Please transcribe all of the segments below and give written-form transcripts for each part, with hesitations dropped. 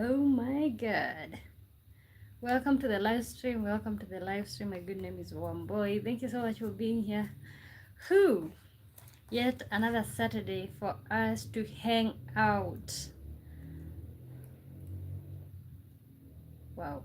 Oh my god. Welcome to the live stream. Welcome to the live stream. My good name is Wamboy. Thank you so much for being here. Who? Yet another Saturday for us to hang out. Wow.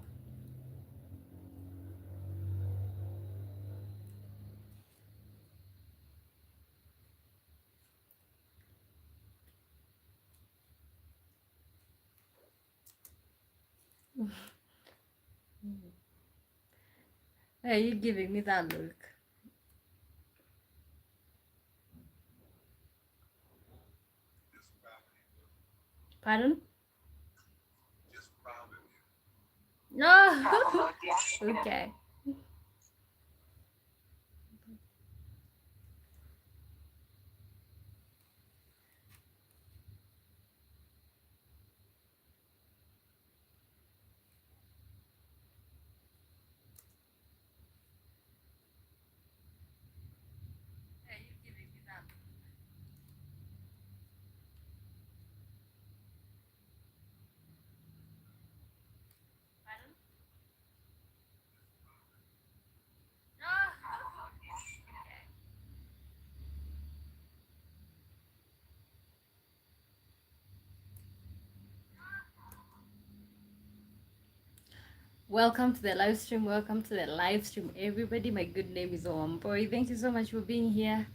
Are you giving me that look? Pardon? No. Okay. Are you giving me that look? Pardon? No. Okay. Welcome to the live stream. Welcome to the live stream, everybody. My good name is Omboy. Thank you so much for being here.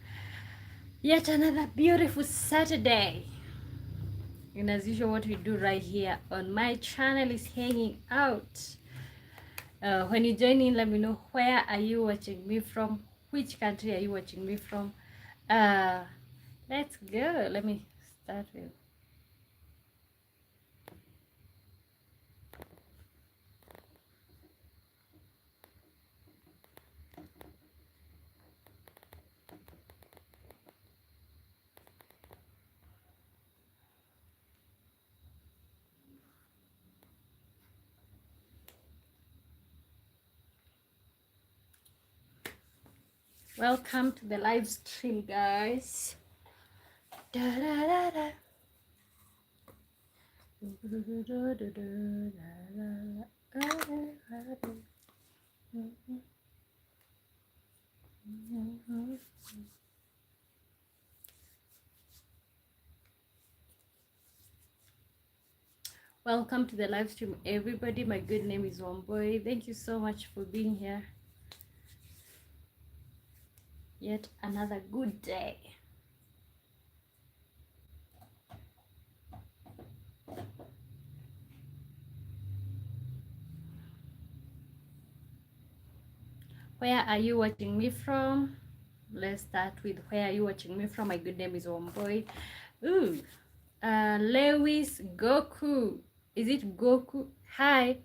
Yet another beautiful Saturday. And as usual, what we do right here on my channel is hanging out. When you join in, let me know where are you watching me from, which country are you watching me from. Uh, let's go. Let me start with. Welcome to the live stream, guys. Da, da, da, da. Welcome to the live stream, everybody. My good name is Wamboy. Thank you so much for being here. Yet another good day. Where are you watching me from? Let's start with where are you watching me from? My good name is Wamboy. Ooh, Lewis Goku. Is it Goku? Hi.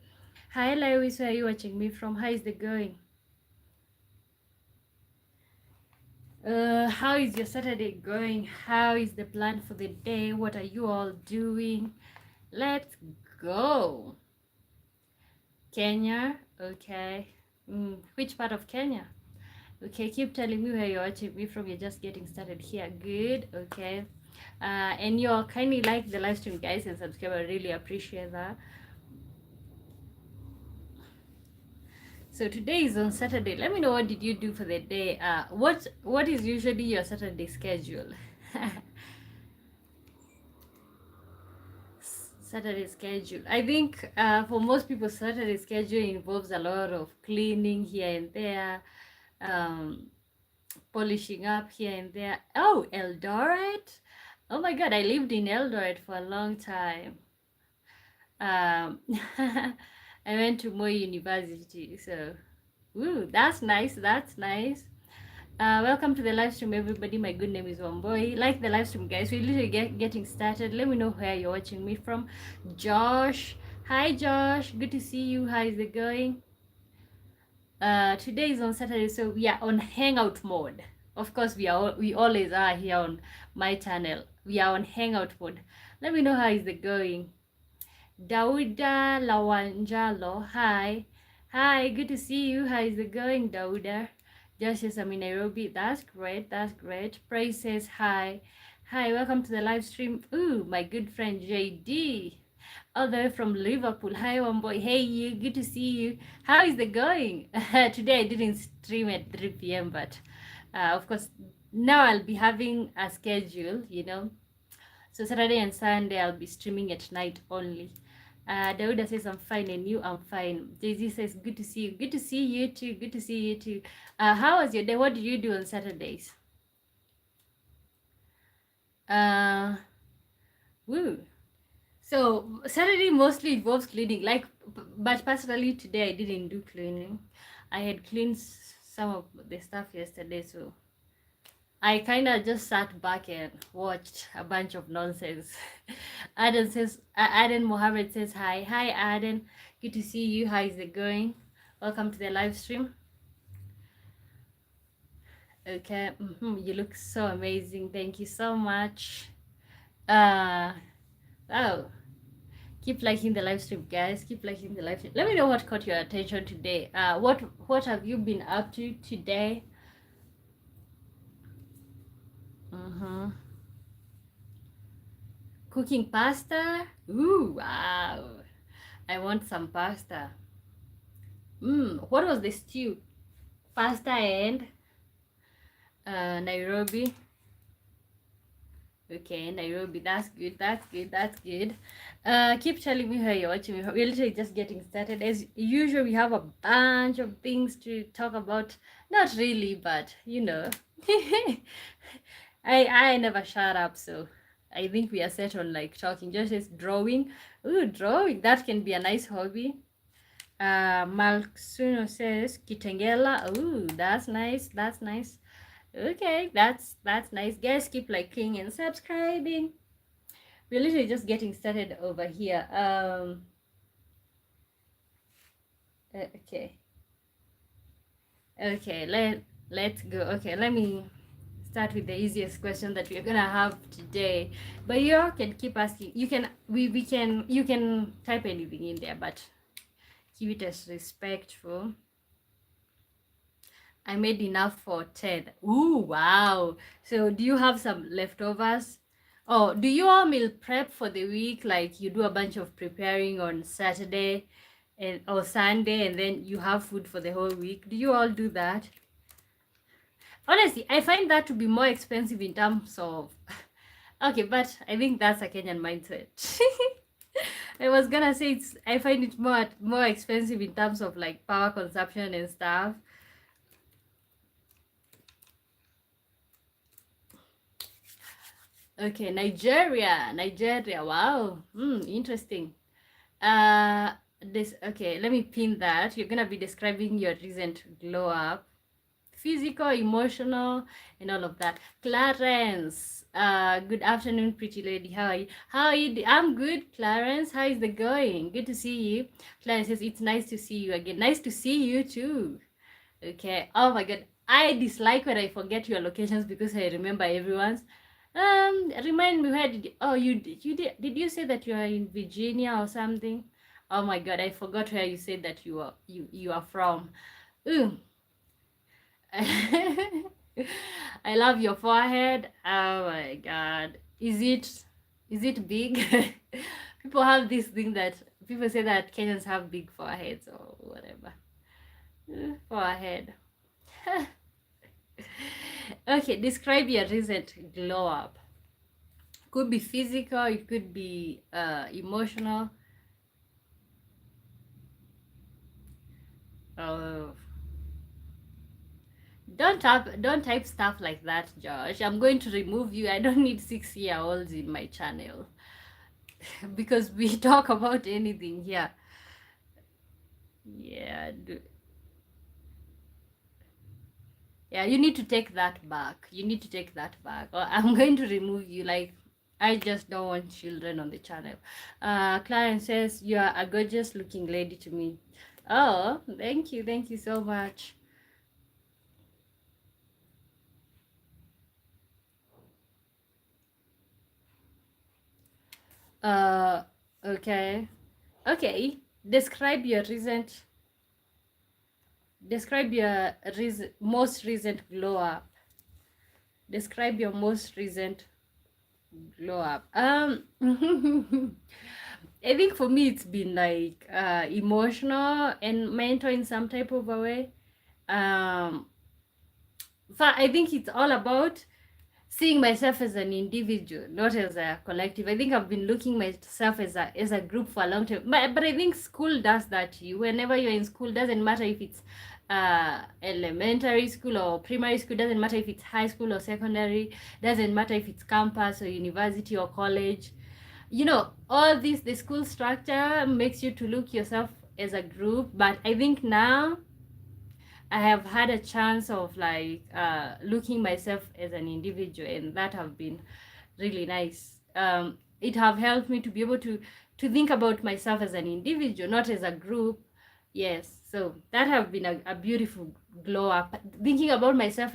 Hi, Lewis. Where are you watching me from? How is the going? How is your Saturday going? How is the plan for the day? What are you all doing? Let's go. Kenya. Okay. Which part of Kenya? Okay, keep telling me where you're watching me from. You're just getting started here. Good. Okay. And you're kindly like the live stream, guys, and subscribe. I really appreciate that. So today is on Saturday. Let me know what did you do for the day. What is usually your Saturday schedule? Saturday schedule. I think for most people, Saturday schedule involves a lot of cleaning here and there, um, polishing up here and there. Oh, Eldoret! Oh my God, I lived in Eldoret for a long time. I went to Moi University, so that's nice. That's nice. Welcome to the live stream, everybody. My good name is Wamboy. Like the live stream, guys. We're literally getting started. Let me know where you're watching me from. Josh, hi Josh. Good to see you. How is it going? Today is on Saturday, so we are on hangout mode. Of course, we always are here on my channel. We are on hangout mode. Let me know how is it going. Dauda Lawanjalo, hi. Hi, good to see you. How is it going, Dauda? Josh says I'm in Nairobi. That's great. That's great. Praise says hi. Hi, welcome to the live stream. Ooh, my good friend JD. all the way from Liverpool. Hi, one boy. Hey, you. Good to see you. How is it going? Today I didn't stream at 3 p.m., but of course, now I'll be having a schedule, you know. So Saturday and Sunday I'll be streaming at night only. Dauda says I'm fine and you, I'm fine. Daisy says good to see you. Good to see you too. Good to see you too. How was your day? What did you do on Saturdays? Woo. So Saturday mostly involves cleaning. But personally today I didn't do cleaning. I had cleaned some of the stuff yesterday, so I kind of just sat back and watched a bunch of nonsense. Aden Mohammed says hi. Hi, Aden. Good to see you. How is it going? Welcome to the live stream. Okay. You look so amazing. Thank you so much. Oh, keep liking the live stream, guys. Keep liking the live stream. Let me know what caught your attention today. What have you been up to today? Cooking pasta? Ooh, wow. I want some pasta. What was the stew? Pasta and Nairobi. Okay, Nairobi. That's good. That's good. That's good. Keep telling me how you're watching me. We're literally just getting started. As usual, we have a bunch of things to talk about. Not really, but you know. I never shut up, so I think we are set on like talking. Just as drawing. Ooh, drawing. That can be a nice hobby. Malksuno says Kitengela. Ooh, that's nice. That's nice. Okay, that's nice. Guys, keep liking and subscribing. We're literally just getting started over here. Okay. Let's go. Okay, let me start with the easiest question that we're gonna have today. But you all can keep asking. You can you can type anything in there, but keep it as respectful. I made enough for 10. Ooh, wow. So do you have some leftovers? Oh, do you all meal prep for the week? Like you do a bunch of preparing on Saturday or Sunday, and then you have food for the whole week. Do you all do that? Honestly, I find that to be more expensive in terms of okay, but I think that's a Kenyan mindset. I was gonna say I find it more expensive in terms of like power consumption and stuff. Okay, Nigeria. Wow. Interesting. This okay. Let me pin that. You're gonna be describing your recent glow up, physical, emotional, and all of that. Clarence. Good afternoon, pretty lady. How are you? How are you? I'm good, Clarence. How is it going? Good to see you. Clarence says it's nice to see you again. Nice to see you too. Okay. Oh my God. I dislike when I forget your locations because I remember everyone's. Remind me where did you, oh did you say that you are in Virginia or something? Oh my God, I forgot where you said that you are from. Ooh. I love your forehead. Oh my God, is it big? People have this thing that people say that Kenyans have big foreheads or whatever. Forehead. Okay, describe your recent glow up. Could be physical, it could be emotional. Oh, don't type stuff like that, Josh. I'm going to remove you. I don't need 6-year-olds in my channel because we talk about anything here. Yeah, yeah, you need to take that back. You need to take that back. Or I'm going to remove you. Like, I just don't want children on the channel. Clarence says, you are a gorgeous looking lady to me. Oh, thank you. Thank you so much. Okay. Okay. Describe your most recent glow up. Describe your most recent glow up. I think for me it's been like emotional and mental in some type of a way. Um, I think it's all about seeing myself as an individual, not as a collective. I think I've been looking myself as a group for a long time. But I think school does that to you. Whenever you're in school, doesn't matter if it's elementary school or primary school, doesn't matter if it's high school or secondary, doesn't matter if it's campus or university or college. You know, all this, the school structure makes you to look yourself as a group. But I think now I have had a chance of like looking myself as an individual, and that have been really nice. It have helped me to be able to think about myself as an individual, not as a group. Yes, so that have been a beautiful glow up. Thinking about myself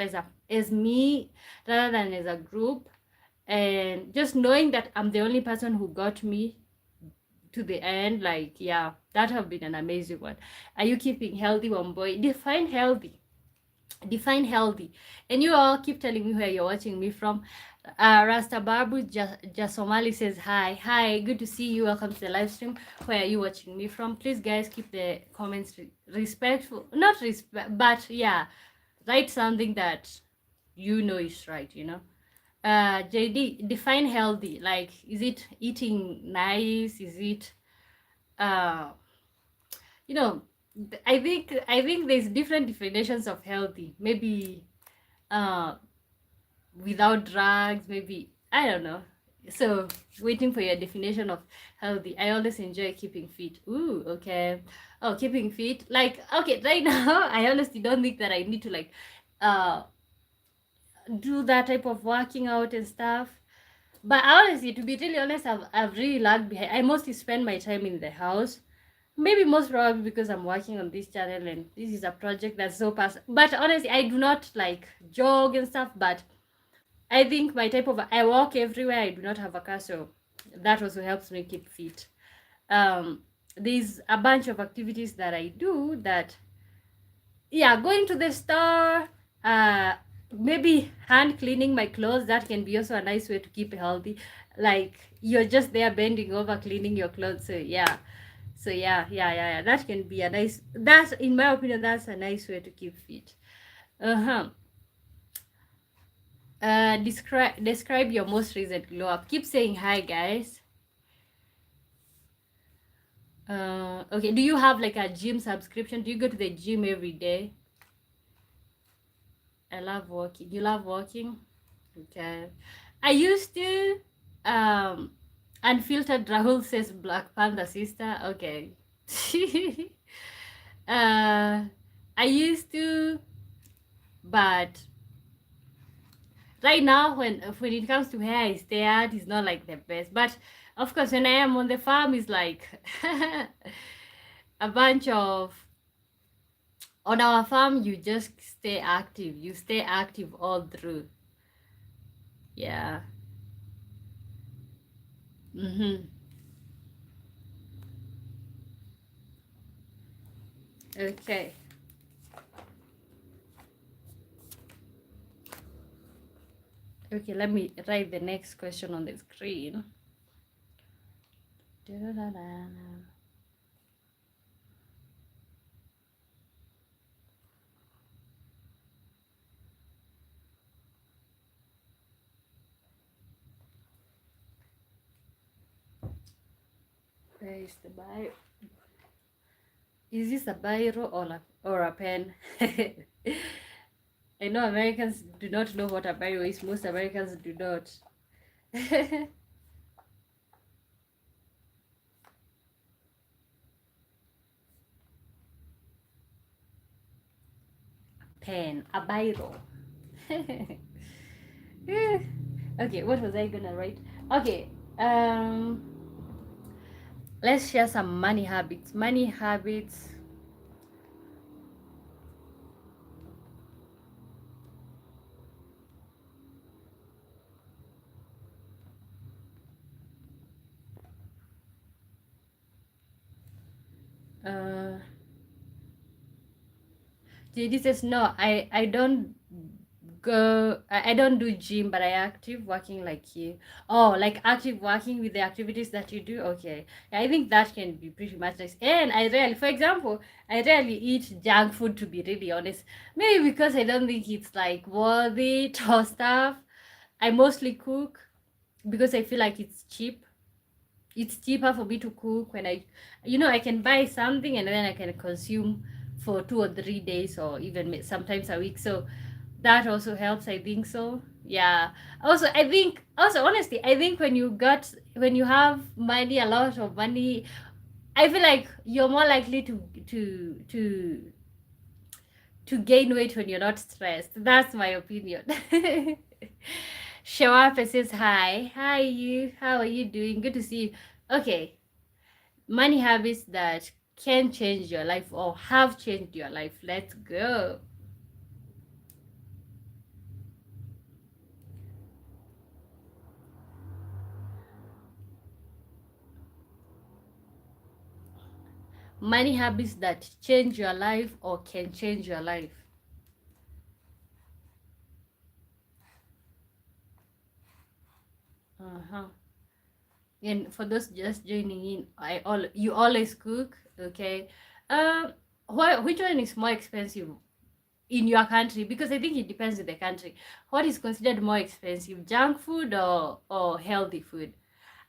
as me rather than as a group, and just knowing that I'm the only person who got me to the end. Like, yeah, that have been an amazing one. Are you keeping healthy, one boy? Define healthy. And you all keep telling me where you're watching me from. Rasta Babu Jasomali says hi, good to see you, welcome to the live stream. Where are you watching me from? Please guys, keep the comments respectful, not respect, but yeah, write something that you know is right, you know. JD, define healthy. Like, is it eating nice? Is it uh you know, I think there's different definitions of healthy. Maybe uh without drugs, maybe, I don't know. So waiting for your definition of healthy. I always enjoy keeping fit. Ooh, okay. Oh, keeping fit. Like, okay, right now I honestly don't think that I need to like uh do that type of working out and stuff. But honestly, to be really honest, I've really lagged behind. I mostly spend my time in the house. Maybe most probably because I'm working on this channel and this is a project that's so past. But honestly, I do not like jog and stuff. But I think my type of, I walk everywhere. I do not have a car, so that also helps me keep fit. There's a bunch of activities that I do that, yeah, going to the store, maybe hand cleaning my clothes. That can be also a nice way to keep healthy. Like, you're just there bending over cleaning your clothes. So yeah. So yeah. That can be a nice. That's, in my opinion, that's a nice way to keep fit. Uh-huh. Describe your most recent glow up. Keep saying hi, guys. Okay. Do you have like a gym subscription? Do you go to the gym every day? I love walking. You love walking? Okay. I used to. Unfiltered Rahul says Black Panther sister. Okay. I used to, but right now when it comes to hair I stay at, is not like the best. But of course, when I am on the farm, it's like a bunch of, on our farm you just stay active, you stay active all through. Yeah. Okay. Okay, let me write the next question on the screen. Where is the bio? Is this a biro or a pen? I know Americans do not know what a biro is. Most Americans do not. Pen, a biro. Okay, what was I gonna write? Okay, let's share some money habits. Money habits. JD says no. I don't go, I don't do gym, but I active walking like you. Oh, like active walking with the activities that you do. Okay, I think that can be pretty much nice. And I rarely, for example, I rarely eat junk food, to be really honest. Maybe because I don't think it's like worthy it or stuff. I mostly cook because I feel like it's cheap. It's cheaper for me to cook when I can buy something and then I can consume for 2 or 3 days or even sometimes a week. So that also helps, I think so. Yeah. Also, I think, also, honestly, I think when you have money, a lot of money, I feel like you're more likely to gain weight when you're not stressed. That's my opinion. Show up and says hi. Hi, you. How are you doing? Good to see you. Okay. Money habits that can change your life or have changed your life. Let's go. Money habits that change your life or can change your life. Uh-huh. And for those just joining in, you always cook, okay? Which one is more expensive in your country? Because I think it depends on the country. What is considered more expensive, junk food or healthy food?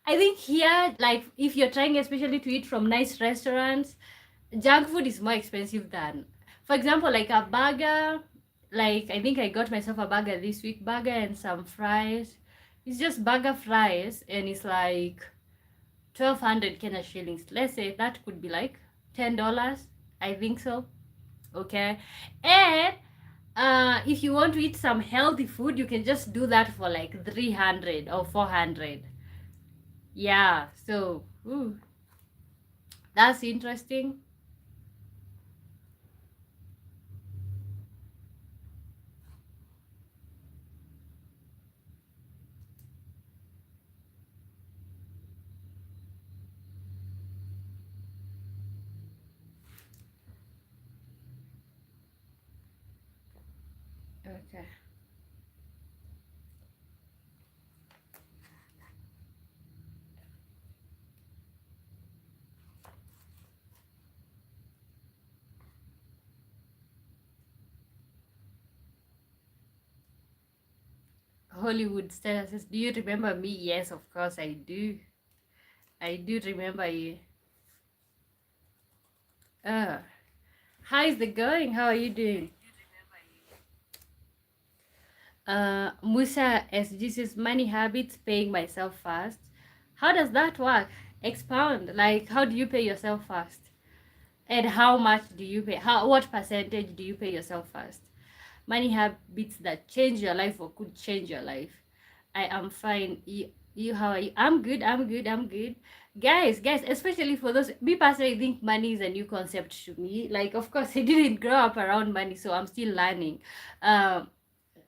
I think here, like if you're trying especially to eat from nice restaurants, junk food is more expensive than, for example, like a burger. Like I think I got myself a burger this week, burger and some fries. It's just burger fries and it's like 1,200 Kenya shillings. Let's say that could be like $10. I think so. Okay. And if you want to eat some healthy food, you can just do that for like 300 or 400. Yeah. So, that's interesting. Okay. Hollywood Stella says, "Do you remember me?" Yes, of course I do. I do remember you. Uh, how is it going? How are you doing? Musa SG says, "Money habits, paying myself first." How does that work? Expound. Like, how do you pay yourself first? And how much do you pay? What percentage do you pay yourself first? Money habits that change your life or could change your life. I am fine. How are you? I'm good. I'm good. I'm good. Guys, especially for those, me personally, I think money is a new concept to me. Like, of course, I didn't grow up around money, so I'm still learning. Um,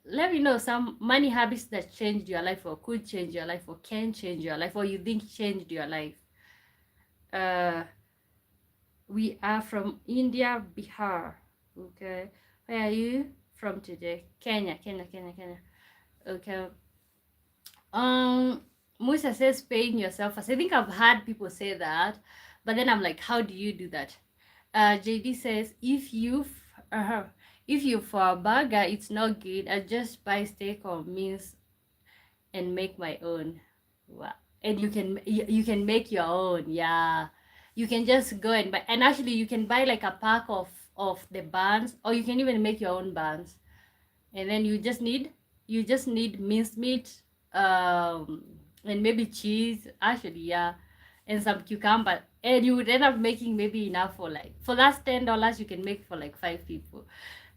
Let me know some money habits that changed your life or could change your life or can change your life or you think changed your life. Uh, we are from India, Bihar. Okay, where are you from today? Kenya. Okay. Um, Musa says paying yourself first. I think I've had people say that, but then I'm like, how do you do that? JD says if you for a burger it's not good, I just buy steak or meals and make my own. Wow. And you can make your own. Yeah, you can just go and buy, and actually you can buy like a pack of the buns, or you can even make your own buns, and then you just need minced meat, and maybe cheese, actually, yeah, and some cucumber, and you would end up making maybe enough for like, for that $10 you can make for like 5 people.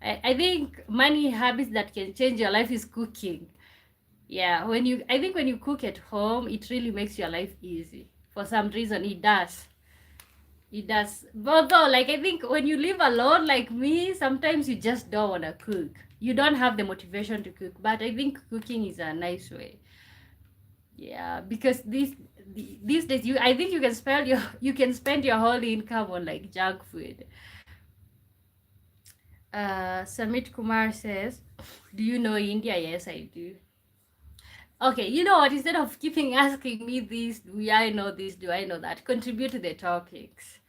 I think money habits that can change your life is cooking. Yeah, I think when you cook at home, it really makes your life easy. For some reason, it does. It does. But though, like, I think when you live alone, like me, sometimes you just don't want to cook. You don't have the motivation to cook. But I think cooking is a nice way. Yeah, because these days, I think you can spend your whole income on like junk food. Samit Kumar says, do you know India? Yes, I do. Okay, you know what? Instead of keeping asking me this, do I know this, do I know that, contribute to the topics.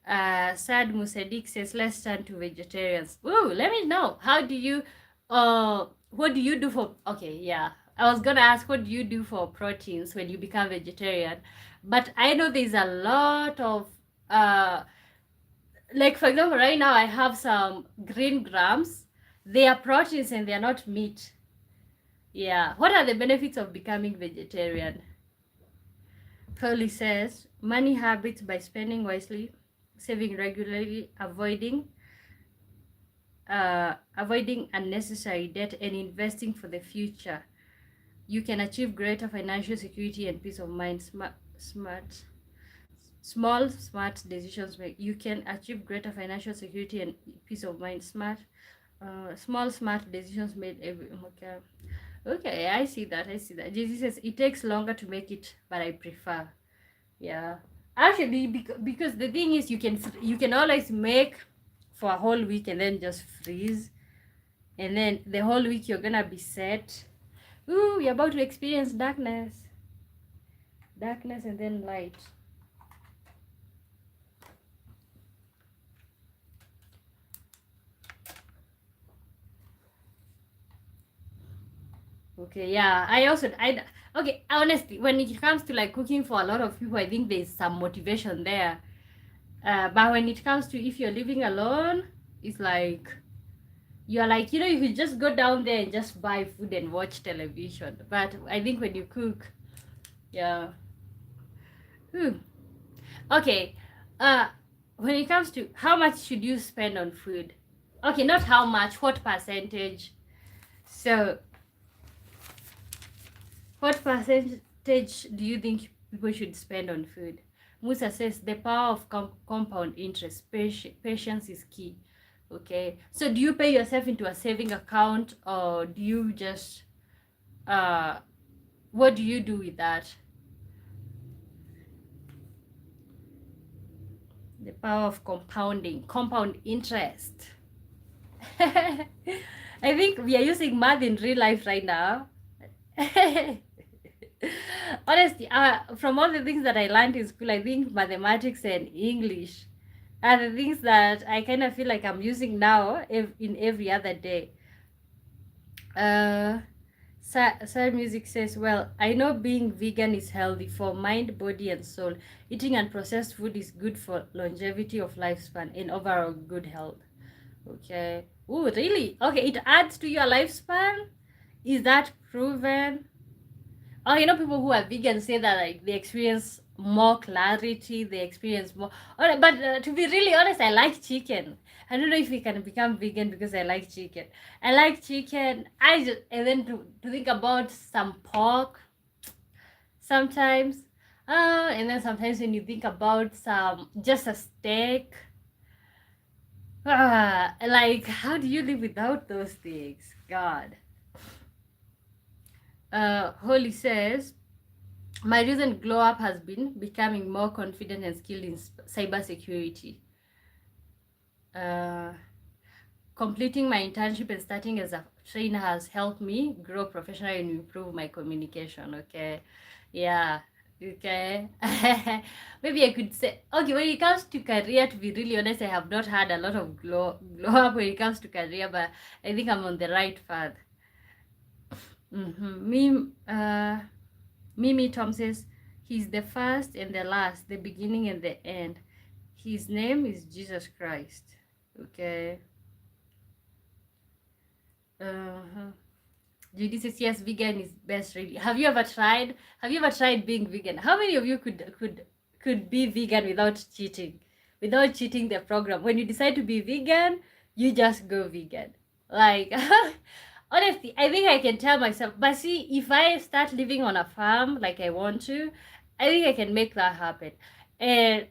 Sad Musadik says, let's turn to vegetarians. Ooh, let me know. How do you, what do you do for, okay, yeah. I was gonna ask, what do you do for proteins when you become vegetarian? But I know there's a lot of, like for example, right now I have some green grams. They are proteins and they are not meat. Yeah. What are the benefits of becoming vegetarian? Curly says, money habits by spending wisely, saving regularly, avoiding unnecessary debt, and investing for the future. You can achieve greater financial security and peace of mind. Smart decisions make you can achieve greater financial security and peace of mind. Small smart decisions made every okay. Okay, I see that. I see that. Jesus says it takes longer to make it, but I prefer. Yeah, actually, because the thing is, you can always make for a whole week and then just freeze, and then the whole week you're gonna be set. Ooh, you're about to experience darkness, and then light. Okay, yeah. I okay. Honestly, when it comes to like cooking for a lot of people, I think there's some motivation there. But when it comes to if you're living alone, it's like you're like, you could just go down there and just buy food and watch television. But I think when you cook, yeah. Hmm. Okay. Uh, when it comes to how much should you spend on food? Okay, not how much, what percentage? So, what percentage do you think people should spend on food? Musa says the power of compound interest. Patience is key. Okay. So, do you pay yourself into a saving account, or do you just what do you do with that? The power of compound interest. I think we are using math in real life right now. Honestly, from all the things that I learned in school, I think mathematics and English are the things that I kind of feel like I'm using now in every other day. Uh, Sad Music says, well, I know being vegan is healthy for mind, body, and soul. Eating unprocessed food is good for longevity of lifespan and overall good health. Okay. Oh, really? Okay, it adds to your lifespan? Is that proven? Oh, people who are vegan say that like they experience more clarity, they experience more. All right, but to be really honest, I like chicken. I don't know if we can become vegan because I like chicken. I like chicken. And then to think about some pork sometimes. And then sometimes when you think about just a steak. Like how do you live without those things? God. Holly says, my recent glow up has been becoming more confident and skilled in cybersecurity. Uh, Completing my internship and starting as a trainer has helped me grow professionally and improve my communication. Okay, yeah, okay. Maybe I could say, okay, when it comes to career, to be really honest, I have not had a lot of glow up when it comes to career, but I think I'm on the right path. Mimi Tom says, he's the first and the last, the beginning and the end. His name is Jesus Christ. Okay. Judy says, yes, vegan is best, really. Have you ever tried? Have you ever tried being vegan? How many of you could be vegan without cheating? Without cheating the program. When you decide to be vegan, you just go vegan. Like honestly, I think I can tell myself. But see, if I start living on a farm like I want to, I think I can make that happen. And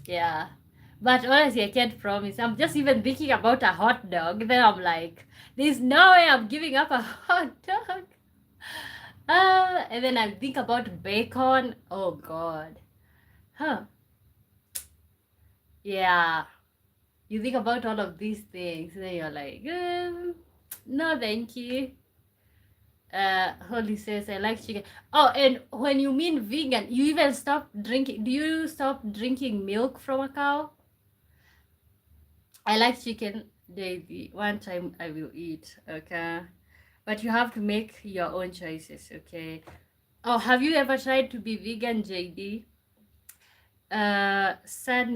yeah. But honestly, I can't promise. I'm just even thinking about a hot dog. Then I'm like, there's no way I'm giving up a hot dog. And then I think about bacon. Oh God. Huh. Yeah. You think about all of these things, then you're like, no, thank you. Holly says, I like chicken. Oh, and when you mean vegan, you even stop drinking. Do you stop drinking milk from a cow? I like chicken daily. One time I will eat, okay? But you have to make your own choices, okay? Oh, have you ever tried to be vegan, JD? Sad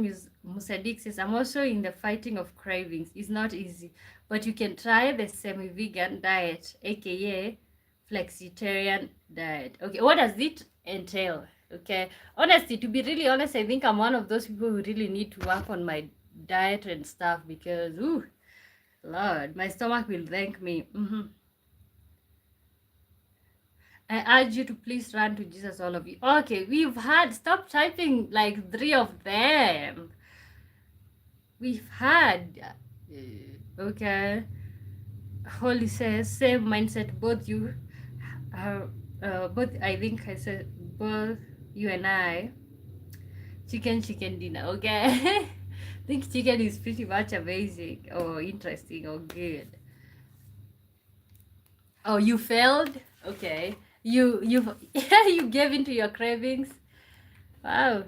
Musadik says, I'm also in the fighting of cravings. It's not easy, but you can try the semi-vegan diet, aka flexitarian diet. Okay, what does it entail? Okay, honestly, to be really honest, I think I'm one of those people who really need to work on my diet and stuff because, ooh, Lord, my stomach will thank me. I urge you to please run to Jesus, all of you. Okay, we've had, stop typing like 3 of them. We've had, okay. Holy says, same mindset, both you, both, I think I said, both you and I, chicken dinner, okay? I think chicken is pretty much amazing or interesting or good. Oh, you failed? Okay. You you gave into your cravings. Wow.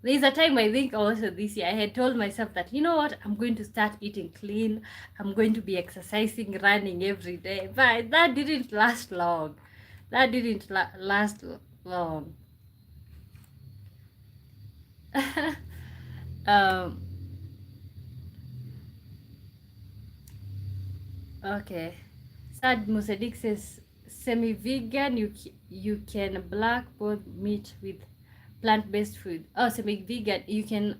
There's a time I think also this year I had told myself that, you know what, I'm going to start eating clean. I'm going to be exercising, running every day. But that didn't last long. That didn't last long. Okay. Sad Musadik says, semi-vegan, you can black both meat with plant-based food. Oh, semi-vegan, you can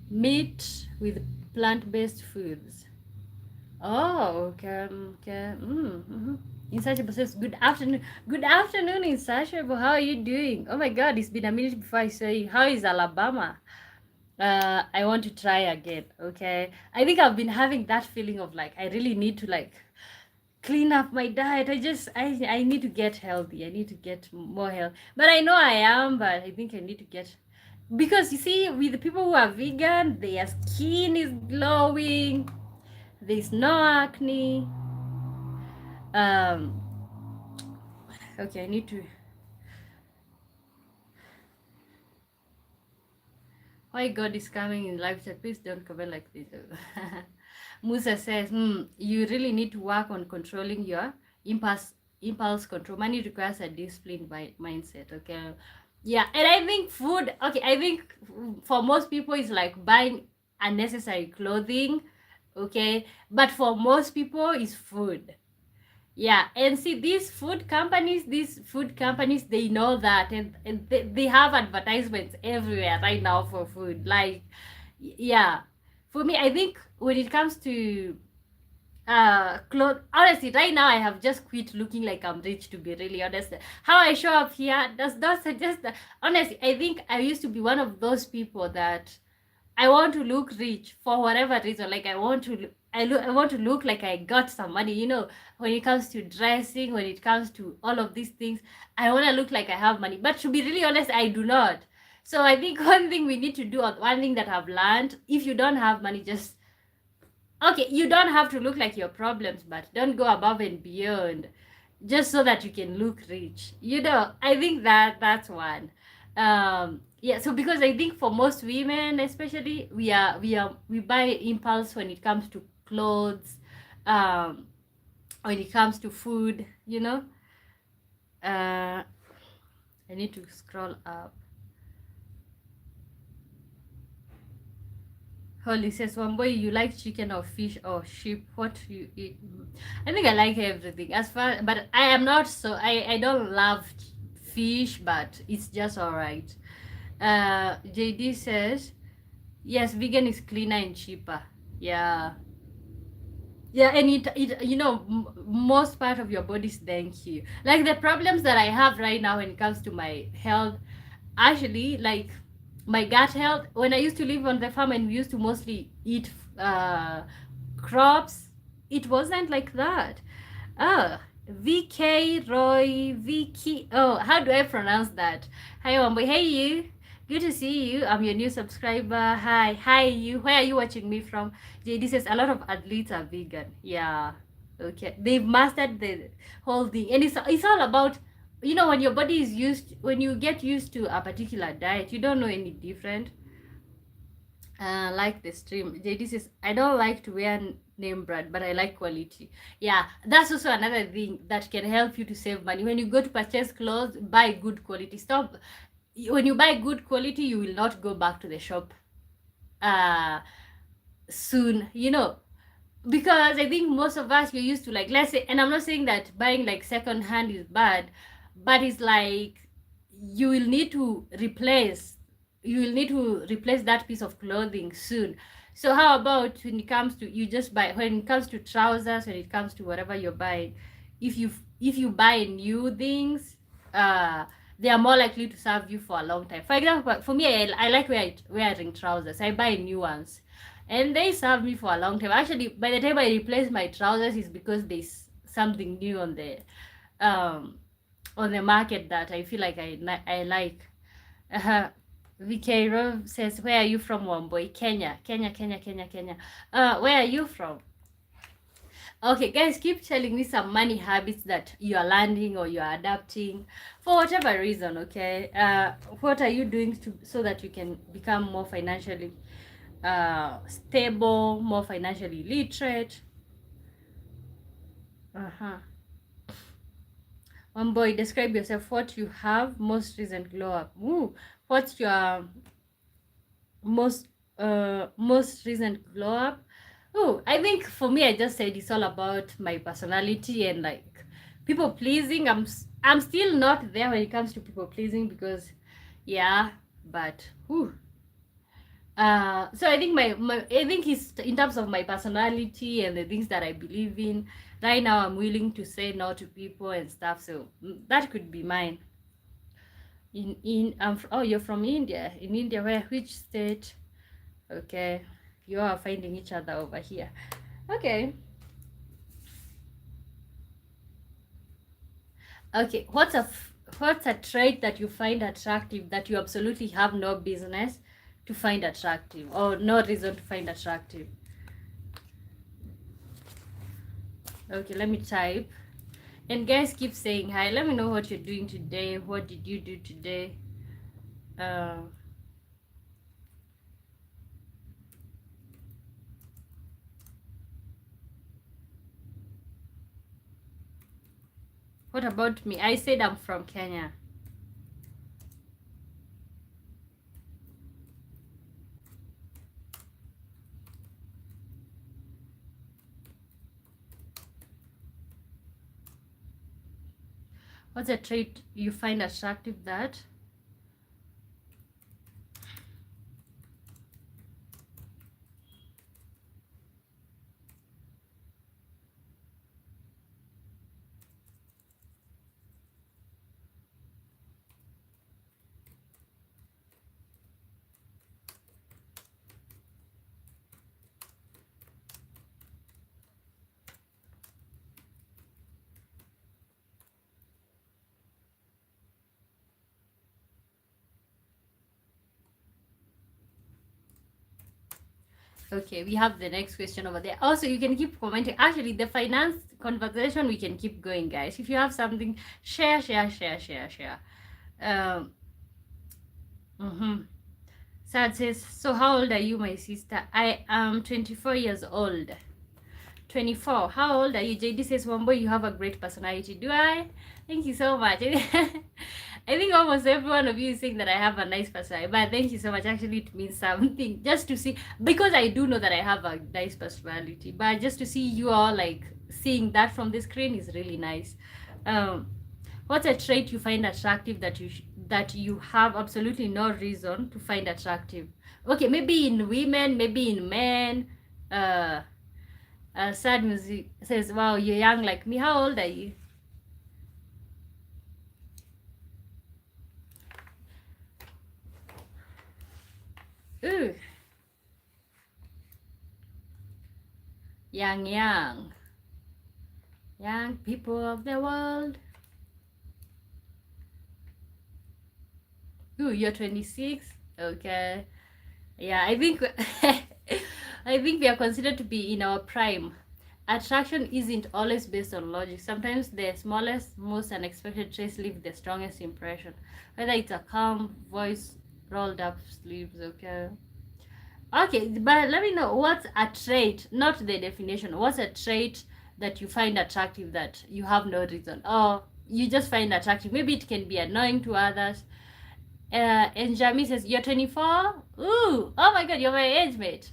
meat with plant-based foods. Oh, okay. Insatiable says, good afternoon. Good afternoon, Insatiable. How are you doing? Oh my God, it's been a minute before I saw you. How is Alabama? I want to try again. Okay, I think I've been having that feeling of like I really need to like clean up my diet. I need to get healthy. I need to get more health. But I know I am, but I think I need to get, because you see, with the people who are vegan, their skin is glowing. There's no acne. Okay, I need to. Why God is coming in live chat? Please don't comment like this. Musa says, you really need to work on controlling your impulse control. Money requires a disciplined mindset. Okay. Yeah, and I think food. Okay, I think for most people it's like buying unnecessary clothing. Okay, but for most people it's food. Yeah, and see, these food companies, they know that, and they have advertisements everywhere right now for food. Like, yeah, for me, I think when it comes to clothes, honestly, right now I have just quit looking like I'm rich, to be really honest. How I show up here does not suggest that. Honestly, I think I used to be one of those people that I want to look rich for whatever reason. Like I want to look like I got some money. You know, when it comes to dressing, when it comes to all of these things, I want to look like I have money. But to be really honest, I do not. So I think one thing we need to do, or one thing that I've learned, if you don't have money, just okay, you don't have to look like your problems, but don't go above and beyond just so that you can look rich. You know, I think that's one. Yeah, so because I think for most women especially, we buy impulse when it comes to clothes, when it comes to food, you know. I need to scroll up. Holly says, Wamboy, you like chicken or fish or sheep? What you eat? I think I like everything. But I am not so, I don't love fish, but it's just alright. JD says, yes, vegan is cleaner and cheaper. Yeah. Yeah, and it you know, most part of your body's thank you. Like the problems that I have right now when it comes to my health, actually, like my gut health, when I used to live on the farm and we used to mostly eat crops, it wasn't like that. VK Roy Vicky. Oh, how do I pronounce that? Hi Wambo. Hey you. Good to see you. I'm your new subscriber. Hi, you. Where are you watching me from? JD says a lot of athletes are vegan. Yeah, okay. They've mastered the whole thing, and it's all about, you know, when your body is used, when you get used to a particular diet, you don't know any different. Like the stream, JD says I don't like to wear name brand, but I like quality. Yeah, that's also another thing that can help you to save money. When you go to purchase clothes, buy good quality. Stop When you buy good quality, you will not go back to the shop uh soon, you know, because I think most of us, we're used to, like, let's say, and I'm not saying that buying like second hand is bad, but it's like you will need to replace that piece of clothing soon. So how about when it comes to, you just buy, when it comes to trousers, when it comes to whatever you're buying, if you buy new things, uh they are more likely to serve you for a long time. For example, for me, I like wearing trousers. I buy new ones and they serve me for a long time. Actually, by the time I replace my trousers, is because there's something new um on the market that I feel like I like. VK Rove says, where are you from, Wamboi? Kenya. Kenya. Where are you from? Okay, guys, keep telling me some money habits that you are learning or you are adapting for whatever reason. Okay, what are you doing so that you can become more financially stable, more financially literate? One boy, describe yourself. What you have most recent glow up. Ooh, what's your most recent glow up? Oh, I think for me, I just said it's all about my personality and like people pleasing. I'm still not there when it comes to people pleasing because, yeah, but whew. So I think I think it's in terms of my personality and the things that I believe in. Right now, I'm willing to say no to people and stuff. So that could be mine. Oh, you're from India. In India, where? Which state? Okay, you are finding each other over here. Okay. Okay. What's a trait that you find attractive that you absolutely have no business to find attractive or no reason to find attractive? Okay, let me type. And guys, keep saying hi. Let me know what you're doing today. What did you do today? What about me? I said I'm from Kenya. What's a trait you find attractive that? Okay, we have the next question over there. Also, you can keep commenting. Actually, the finance conversation, we can keep going, guys. If you have something, share. Um, Sad says, so how old are you, my sister? I am 24 years old. 24. How old are you? JD says, Wambo, you have a great personality. Do I? Thank you so much. I think almost every one of you is saying that I have a nice personality. But thank you so much. Actually, it means something. Just to see, because I do know that I have a nice personality. But just to see you all like seeing that from the screen is really nice. What's a trait you find attractive that you have absolutely no reason to find attractive? Okay, maybe in women, maybe in men. Sad music says, wow, you're young like me. How old are you? Ooh. Young. Young people of the world. Ooh, you're 26. Okay. Yeah, I think I think we are considered to be in our prime. Attraction isn't always based on logic. Sometimes the smallest, most unexpected traits leave the strongest impression. Whether it's a calm voice, rolled up sleeves, okay. Okay, but let me know what's a trait, not the definition. What's a trait that you find attractive that you have no reason, or you just find attractive? Maybe it can be annoying to others. And Jamie says, "You're 24. Ooh, oh my God, you're my age mate."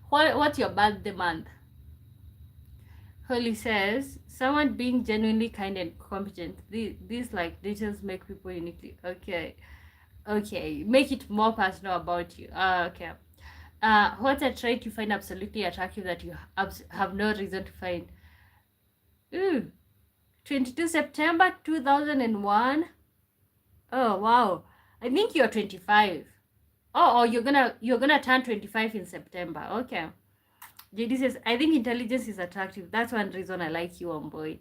What's your birthday month? Holly says, "Someone being genuinely kind and competent. These like details make people uniquely okay." Okay, make it more personal about you. Okay. What's a trait you find absolutely attractive that you have no reason to find? Ooh, 22 September 2001. Oh wow, I think you're 25. Oh, you're gonna turn 25 in September. Okay. JD says, I think intelligence is attractive. That's one reason I like you, boy.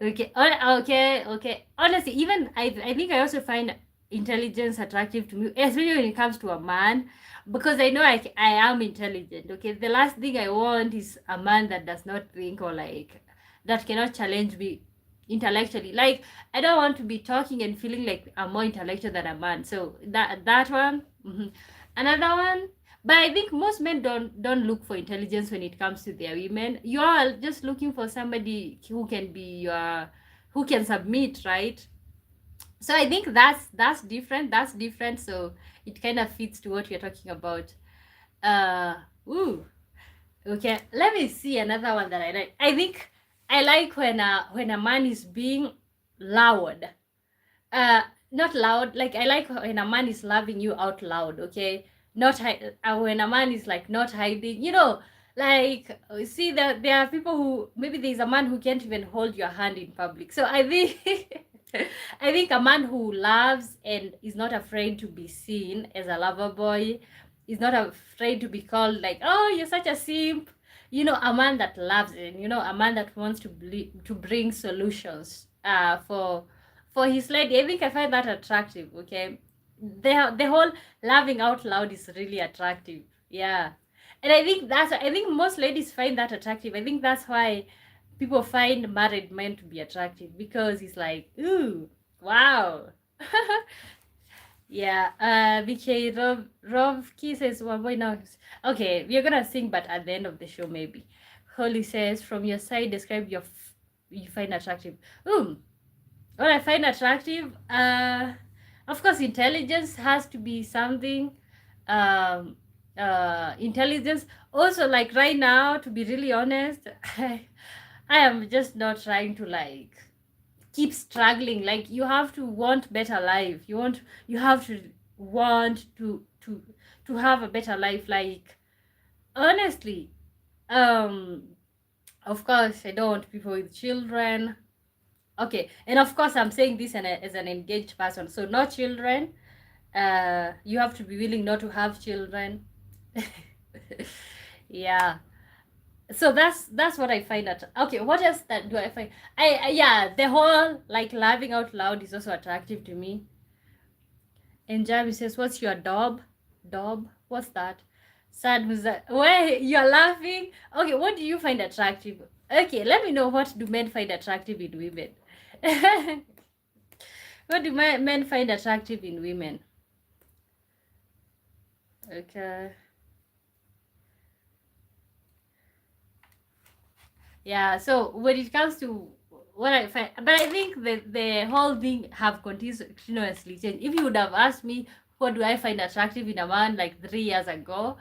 Okay. Okay. Honestly, even I think I also find intelligence attractive to me, especially when it comes to a man, because I know I am intelligent. Okay. The last thing I want is a man that does not think, or like that cannot challenge me intellectually. Like, I don't want to be talking and feeling like I'm more intellectual than a man. So that one. Another one, but I think most men don't look for intelligence when it comes to their women. You are just looking for somebody who can be your, who can submit, right? So I think that's different. That's different. So it kind of fits to what you're talking about. Uh, ooh, okay. Let me see another one that I like. I think I like when a man is being loud. Uh, Not loud. Like, I like when a man is loving you out loud. Okay, not when a man is like not hiding. Like, see that there are people who, maybe there's a man who can't even hold your hand in public. So I think I think a man who loves and is not afraid to be seen as a lover boy, is not afraid to be called like, oh, you're such a simp. A man that loves it. A man that wants to bring solutions for his lady. I think I find that attractive. Okay, the whole laughing out loud is really attractive. Yeah, and I think most ladies find that attractive. I think that's why people find married men to be attractive, because it's like, ooh, wow. Yeah. BK Rovki says, well, why not? Okay, we're gonna sing, but at the end of the show, maybe. Holly says, from your side, describe you find attractive. What I find attractive, of course, intelligence has to be something. Um, Intelligence. Also, like right now, to be really honest, I am just not trying to like keep struggling. Like, you have to want better life. You have to want to have a better life. Like, honestly, um, of course, I don't want people with children. Okay, and of course, I'm saying this as an engaged person, so no children. You have to be willing not to have children. Yeah. So that's what I find at. Okay, what else that do I find? Yeah, the whole like laughing out loud is also attractive to me. And Javi says, "What's your dob? Dob? What's that?" Sad was that. Where you're laughing? Okay, what do you find attractive? Okay, let me know, what do men find attractive in women? What do men find attractive in women? Okay. Yeah, so when it comes to what I find, but I think the whole thing have continuously changed. If you would have asked me what do I find attractive in a man like 3 years ago,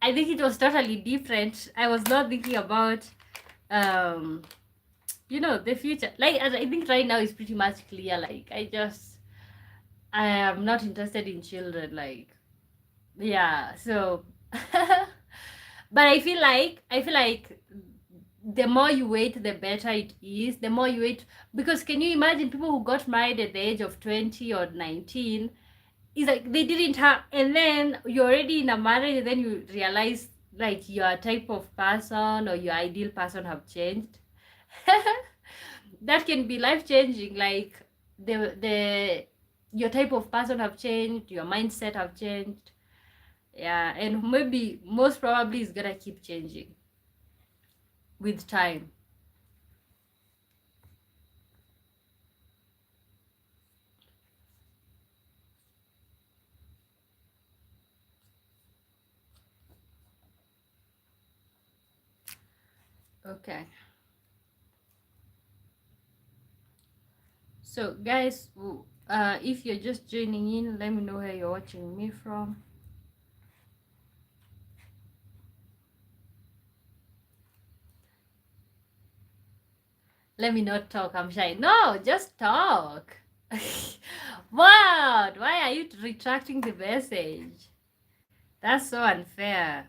I think it was totally different. I was not thinking about um the future. Like, I think right now is pretty much clear. Like, I am not interested in children. Like, yeah. So, but I feel like the more you wait, the better it is. The more you wait, because can you imagine people who got married at the age of 20 or 19? It's like they didn't have, and then you're already in a marriage, and then you realize like your type of person or your ideal person have changed. That can be life changing. Like, the your type of person have changed, your mindset have changed. Yeah, and maybe most probably it's gonna keep changing with time. Okay, so guys, if you're just joining in, let me know where you're watching me from. Let me not talk, I'm shy. No, just talk. What? Why are you retracting the message? That's so unfair.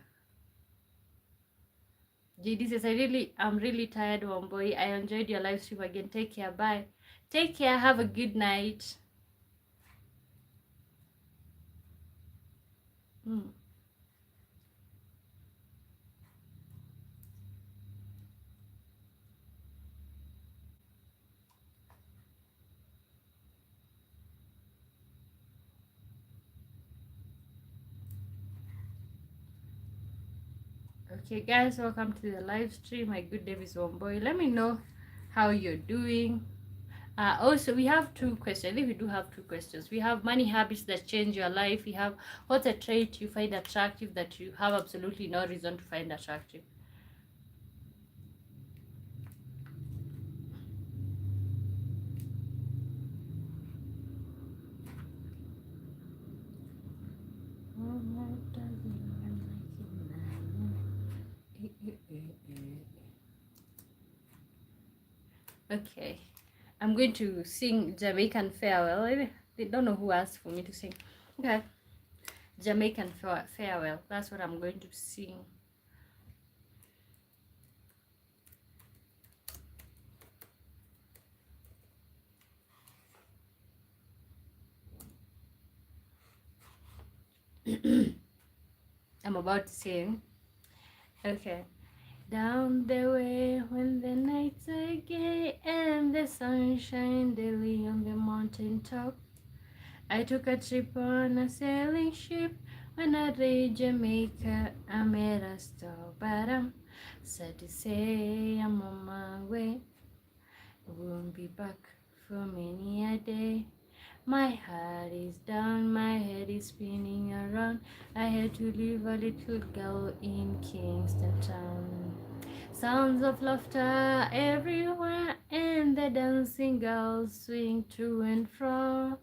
JD says, I'm really tired, one boy. I enjoyed your live stream again. Take care. Bye. Take care. Have a good night. Hmm. Okay, guys, welcome to the live stream. My good name is Womboy. Let me know how you're doing. Also, we have two questions. I think we do have two questions. We have money habits that change your life. We have what's a trait you find attractive that you have absolutely no reason to find attractive. Okay, I'm going to sing Jamaican Farewell. They don't know who asked for me to sing. Okay, Jamaican Farewell. That's what I'm going to sing. I'm about to sing. Okay. Down the way when the nights are gay and the sunshine daily on the mountain top, I took a trip on a sailing ship. When I reached Jamaica, I made a stop, but I'm sad to say I'm on my way. I won't be back for many a day. My heart is down, my head is spinning around. I had to leave a little girl in Kingston town. Sounds of laughter everywhere, and the dancing girls swing to and fro.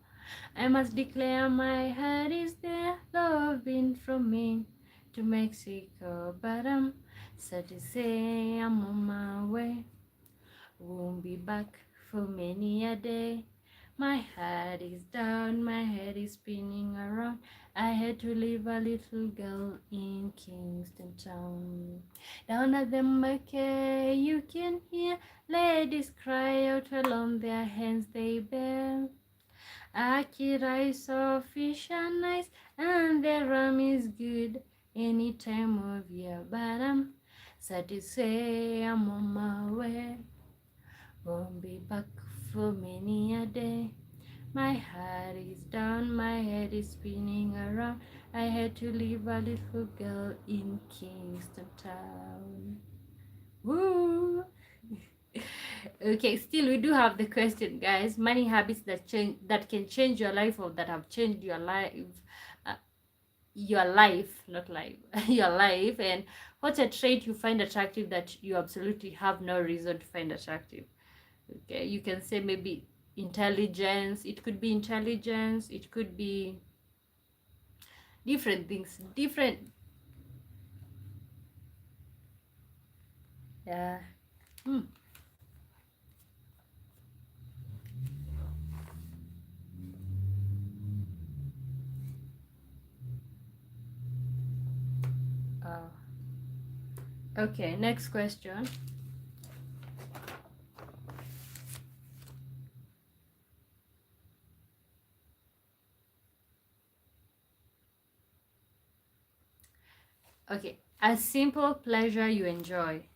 I must declare my heart is there, though I've been from Maine to Mexico, but I'm sad to say I'm on my way. Won't be back for many a day. My heart is down, my head is spinning around. I had to leave a little girl in Kingston town. Down at the market you can hear ladies cry out along their hands they bear. Aki rice or fish are nice and the rum is good any time of year. But I'm sad to say I'm on my way. Won't be back for many a day. My heart is down, my head is spinning around. I had to leave a little girl in Kingston town. Woo! Okay, still we do have the question, guys. Money habits that can change your life or that have changed your life. Your life, not life, your life. And what's a trait you find attractive that you absolutely have no reason to find attractive? Okay, you can say maybe intelligence. It could be intelligence, it could be different things, different. Yeah. Hmm. uh, okay, next question. Okay, a simple pleasure you enjoy.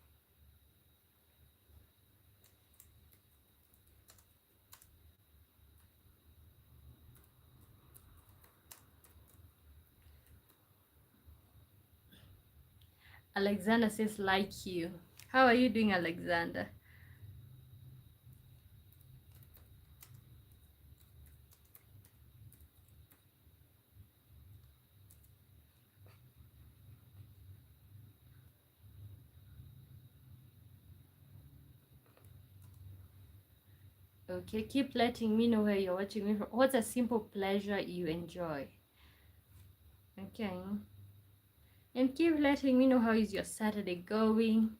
Alexander says, like you. How are you doing, Alexander? Okay, keep letting me know where you're watching me from. What's a simple pleasure you enjoy? Okay. And keep letting me know how is your Saturday going.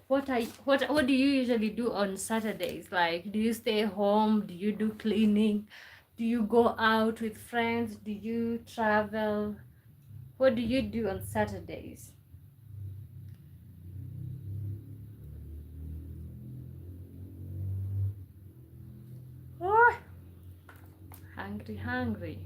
What do you usually do on Saturdays? Like, do you stay home? Do you do cleaning? Do you go out with friends? Do you travel? What do you do on Saturdays? Oh, hungry, hungry.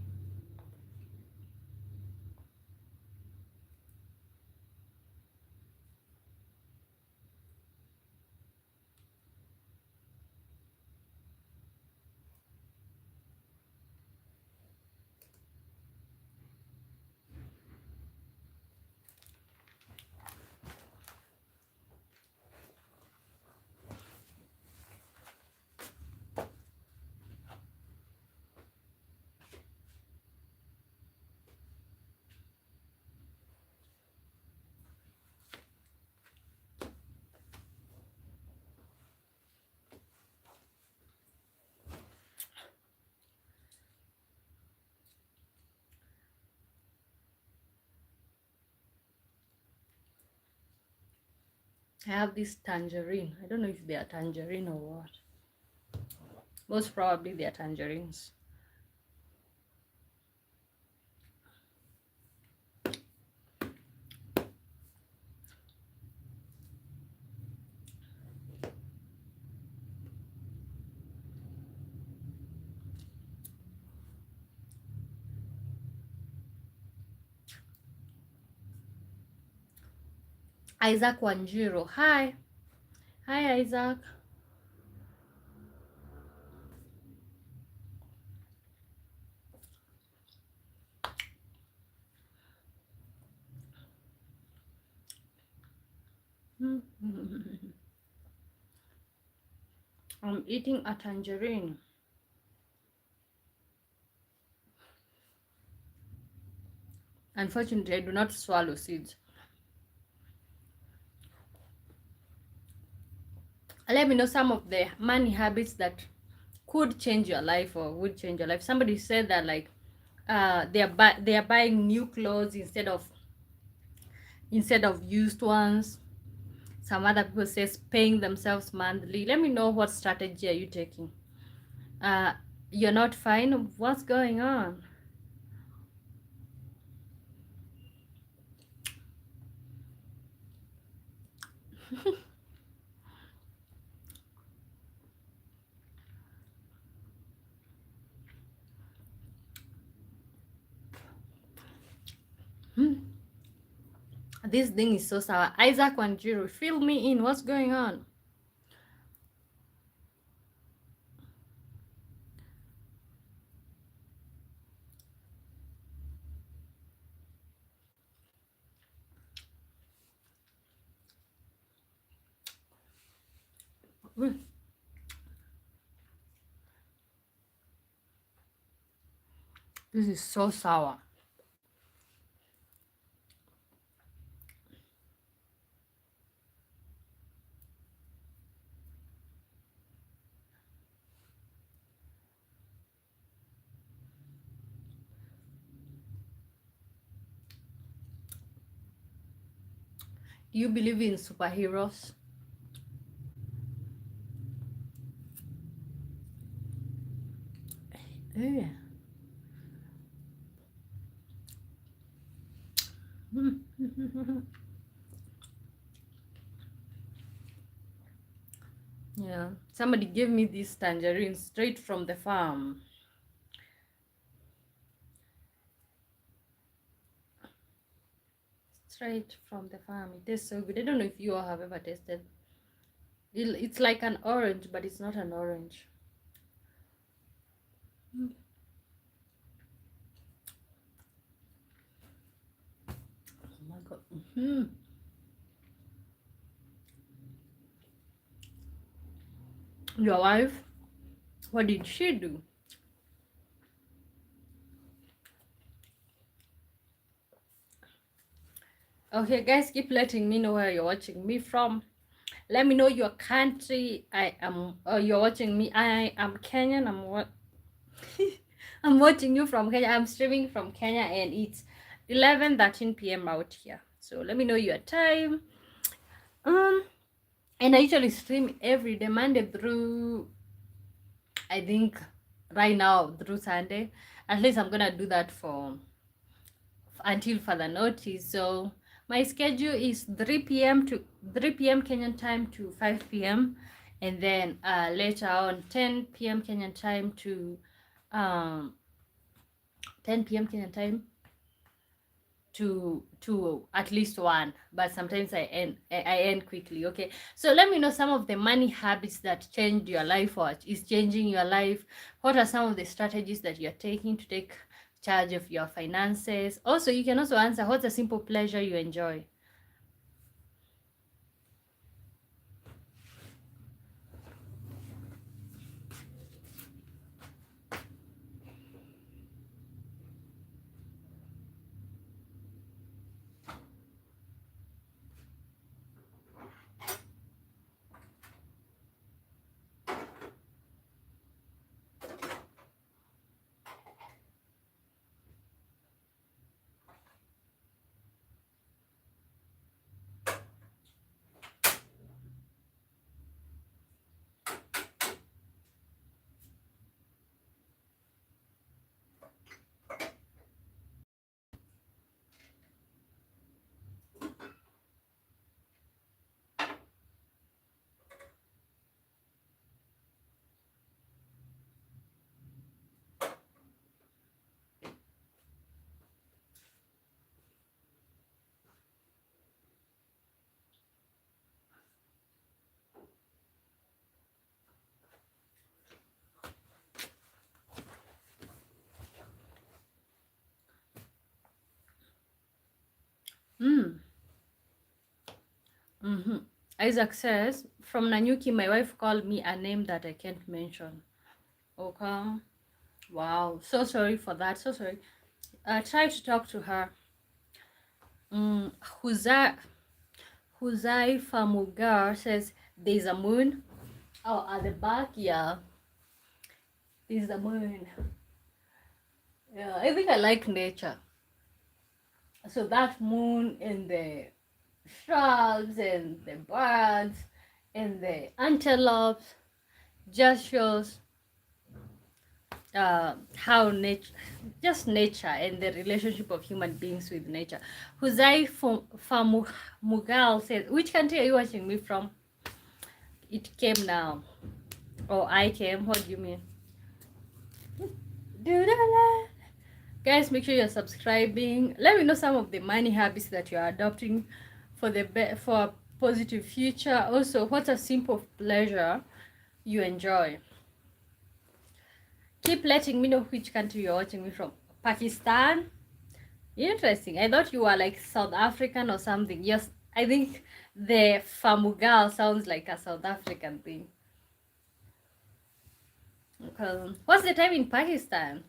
I have this tangerine. I don't know if they are tangerine or what. Most probably they are tangerines. Isaac Wanjiro. Hi. Hi, Isaac. I'm eating a tangerine. Unfortunately, I do not swallow seeds. Let me know some of the money habits that could change your life or would change your life. Somebody said that, like, they are buying new clothes instead of used ones. Some other people says paying themselves monthly. Let me know what strategy are you taking. uh you're not fine. What's going on? This thing is so sour. Isaac Wanjiru, fill me in. What's going on? This is so sour. Do you believe in superheroes? Yeah. Yeah. Somebody gave me these tangerines straight from the farm. Straight from the farm. It tastes so good. I don't know if you all have ever tasted. It's like an orange, but it's not an orange. Oh my god. Your wife, what did she do? Okay, guys, keep letting me know where you're watching me from. Let me know your country. You're watching me. I am Kenyan. I'm watching you from Kenya. I'm streaming from Kenya, and it's 11:13 p.m. out here. So let me know your time. And I usually stream every day, Monday through, I think, right now through Sunday. At least I'm gonna do that for until further notice. So my schedule is 3 p.m. Kenyan time to 5 p.m. and then later on 10 p.m. Kenyan time to 10 p.m. Kenyan time to at least 1, but sometimes I end quickly. Okay, so let me know some of the money habits that changed your life or is changing your life. What are some of the strategies that you're taking to take charge of your finances? Also, you can also answer, what's a simple pleasure you enjoy? mm. Mm-hmm. Isaac says, from Nanyuki, my wife called me a name that I can't mention. Okay. Wow, so sorry for that, so sorry. Try to talk to her. mm, Huzaifa Mugar says there's a moon. Oh, at the back, yeah, there's a moon. Yeah, I think I like nature. So that moon and the shrubs and the birds and the antelopes just shows how nature, just nature and the relationship of human beings with nature. Huzai Famugal says, which country are you watching me from? It came now. Or I came. What do you mean? Guys, make sure you're subscribing. Let me know some of the money habits that you're adopting for for a positive future. Also, what's a simple pleasure you enjoy? Keep letting me know which country you're watching me from. Pakistan. Interesting. I thought you were like South African or something. Yes, I think the Famugal sounds like a South African thing. What's the time in Pakistan?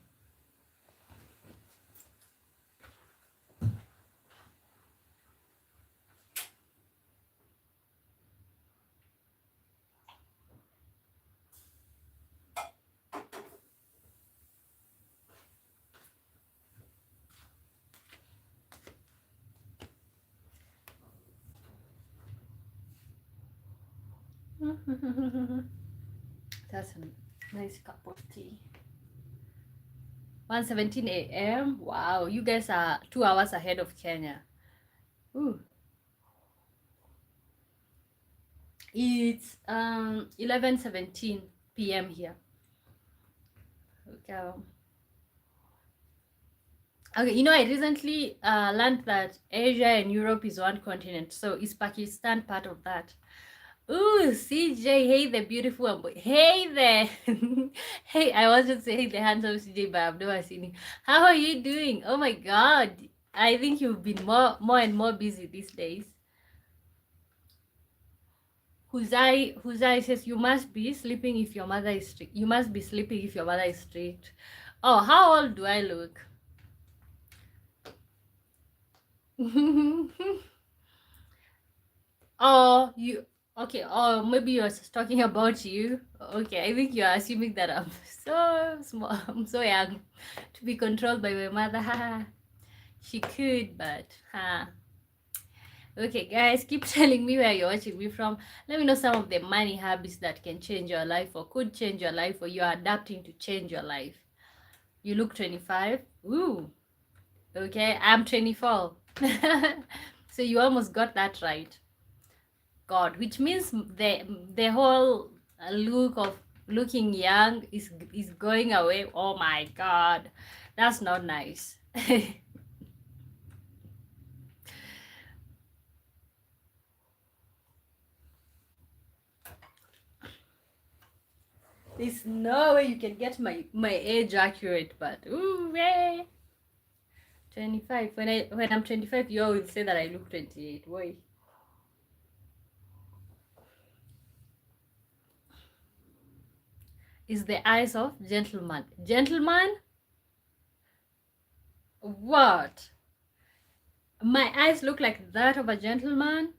That's a nice cup of tea. 1:17 a.m. Wow, you guys are 2 hours ahead of Kenya. Ooh. It's 11:17 p.m. here. Okay. Okay, you know, I recently learned that Asia and Europe is one continent, so is Pakistan part of that? Ooh, CJ, hey the beautiful one, boy. Hey there. Hey, I wanted to say hey the handsome CJ, but I've never seen him. How are you doing? Oh my god. I think you've been more and more busy these days. Huzai says you must be sleeping if your mother is strict. You must be sleeping if your mother is strict. Oh, how old do I look? Oh, you okay? Oh, maybe you're just talking about you. Okay, I think you're assuming that I'm so small. I'm so young to be controlled by my mother. She could, but okay, guys, keep telling me where you're watching me from. Let me know some of the money habits that can change your life or could change your life or you're adapting to change your life. You look 25. Ooh, okay, I'm 24. So you almost got that right. God, which means the whole look of looking young is going away. Oh my God, that's not nice. There's no way you can get my age accurate, but ooh, yeah. 25. When I'm 25, you always say that I look 28. Boy. Is the eyes of gentleman. Gentleman? What? My eyes look like that of a gentleman?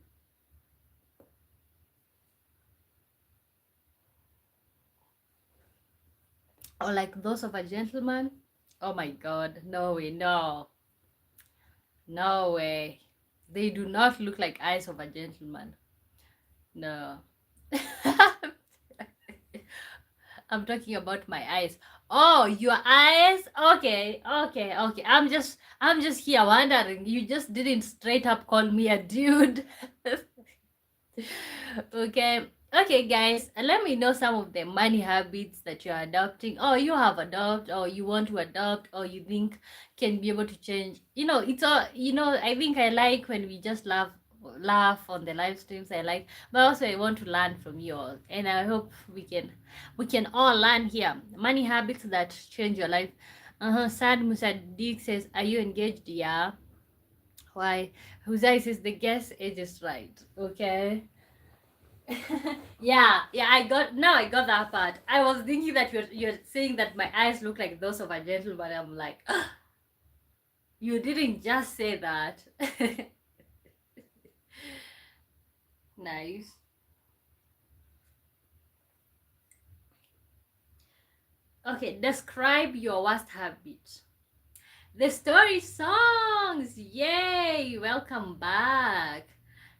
Or like those of a gentleman? Oh my God, no way, no. No way. They do not look like eyes of a gentleman. No. I'm talking about my eyes. Oh, your eyes? Okay, okay, okay. I'm just here wondering. You just didn't straight up call me a dude. Okay. Okay, guys, let me know some of the money habits that you're adopting, or you have adopted, or you want to adopt, or you think can be able to change. It's all, I think I like when we just laugh on the live streams. I like, but also I want to learn from you all, and I hope we can all learn here. Money habits that change your life. Sad Musadik says, are you engaged? Yeah. Why? Huzai says the guess age is right. Okay. Yeah, I got that part. I was thinking that you're saying that my eyes look like those of a gentleman. I'm like, you didn't just say that. Nice. Okay, describe your worst habit. The story songs. Yay! Welcome back.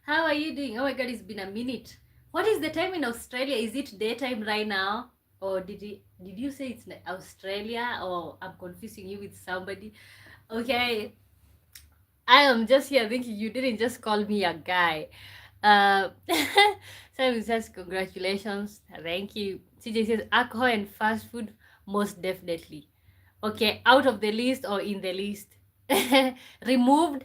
How are you doing? Oh my God, it's been a minute. What is the time in Australia? Is it daytime right now? Or did you say it's Australia? Or I'm confusing you with somebody? Okay, I am just here thinking you didn't just call me a guy. Uh, Simon says congratulations, thank you. CJ says alcohol and fast food, most definitely. Okay, out of the list or in the list? Removed.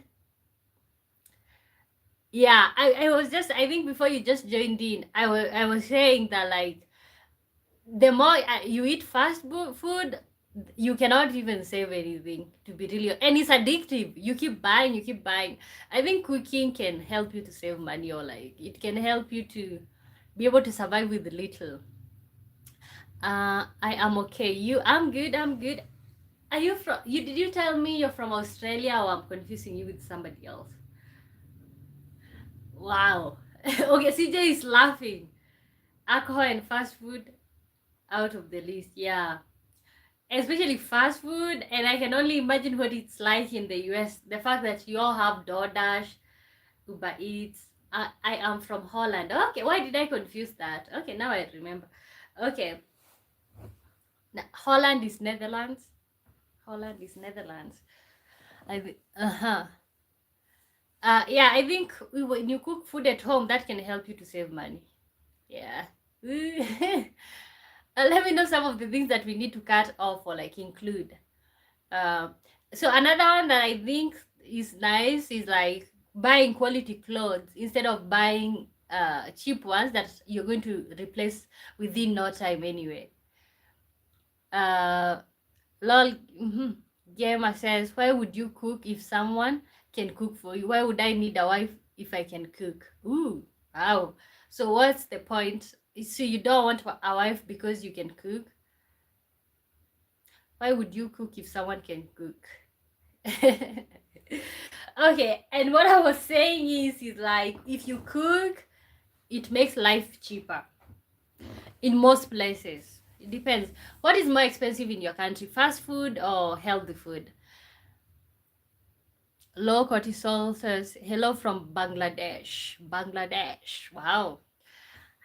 Yeah, I think before you just joined in, I was saying that, like, the more you eat food, you cannot even save anything, to be really, and it's addictive. You keep buying. I think cooking can help you to save money, or like it can help you to be able to survive with little. I am okay. I'm good. Are you from you Did you tell me you're from Australia, or I'm confusing you with somebody else? Wow. Okay, CJ is laughing. Alcohol and fast food, out of the list. Yeah, especially fast food, and I can only imagine what it's like in the US. The fact that you all have DoorDash, Uber Eats. I am from Holland. Okay, why did I confuse that? Okay, now I remember. Okay, Holland is Netherlands. Holland is Netherlands. Uh-huh. Yeah, I think when you cook food at home, that can help you to save money. Yeah. Let me know some of the things that we need to cut off or like include. Uh, so another one that I think is nice is like buying quality clothes instead of buying cheap ones that you're going to replace within no time anyway. Uh, lol. Gamer says, why would you cook if someone can cook for you? Why would I need a wife if I can cook? Ooh, wow. So what's the point? So you don't want a wife because you can cook? Why would you cook if someone can cook? Okay, and what I was saying is like, if you cook, it makes life cheaper in most places. It depends. What is more expensive in your country, fast food or healthy food? Low cortisol says hello from Bangladesh. Bangladesh. Wow.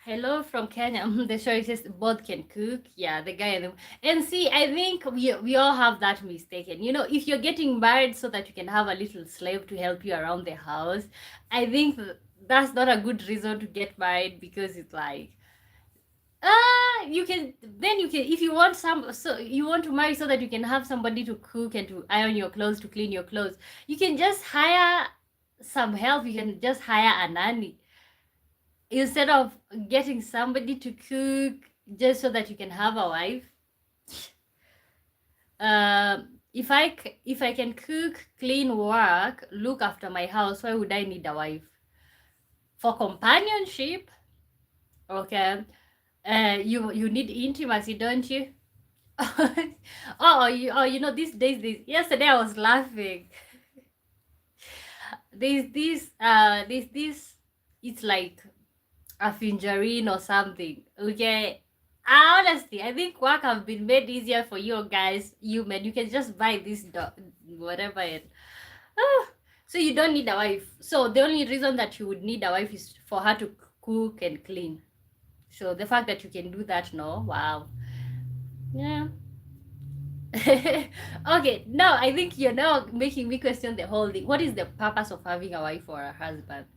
Hello from Kenya. The show says both can cook. Yeah, the guy and see, I think we all have that mistaken. You know, if you're getting married so that you can have a little slave to help you around the house, I think that's not a good reason to get married, because it's like, you can, then you can, if you want some, so you want to marry so that you can have somebody to cook and to iron your clothes, to clean your clothes, you can just hire some help. You can just hire a nanny instead of getting somebody to cook just so that you can have a wife. If I can cook, clean, work, look after my house, why would I need a wife? For companionship, okay. You need intimacy, don't you? You know, these days, yesterday I was laughing. This it's like a fingerine or something, okay. Honestly, I think work have been made easier for you guys. You men, you can just buy this whatever and so you don't need a wife. So the only reason that you would need a wife is for her to cook and clean. So the fact that you can do that, no, wow. Yeah. Okay, now I think you're now making me question the whole thing. What is the purpose of having a wife or a husband?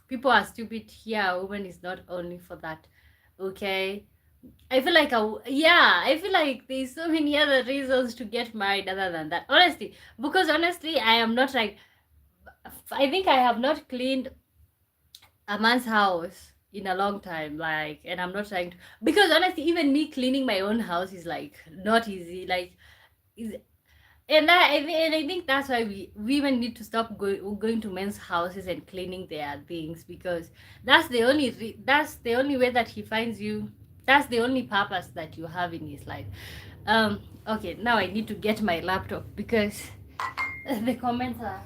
People are stupid here. A woman is not only for that, okay. I feel like there's so many other reasons to get married other than that, honestly. Because honestly, I am not like, I think I have not cleaned a man's house in a long time, like, and I'm not trying to, because honestly, even me cleaning my own house is like not easy, like, is, and I think that's why we women need to stop going to men's houses and cleaning their things, because that's the only way that he finds you. That's the only purpose that you have in his life. Okay, now I need to get my laptop because the comments are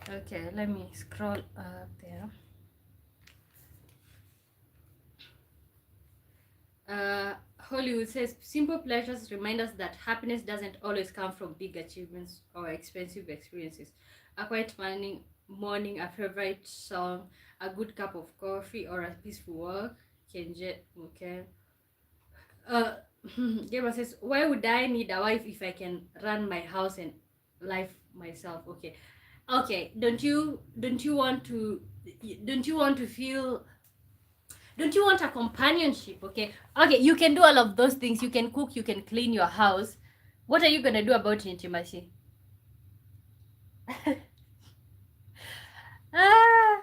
okay. Let me scroll up there. Hollywood says simple pleasures remind us that happiness doesn't always come from big achievements or expensive experiences. A quiet morning, a favorite song, a good cup of coffee, or a peaceful walk can okay. Uh, Gamer says, why would I need a wife if I can run my house and life myself? Okay, okay. Don't you want to feel? Don't you want a companionship? Okay. Okay, you can do all of those things. You can cook, you can clean your house. What are you gonna do about intimacy? Ah,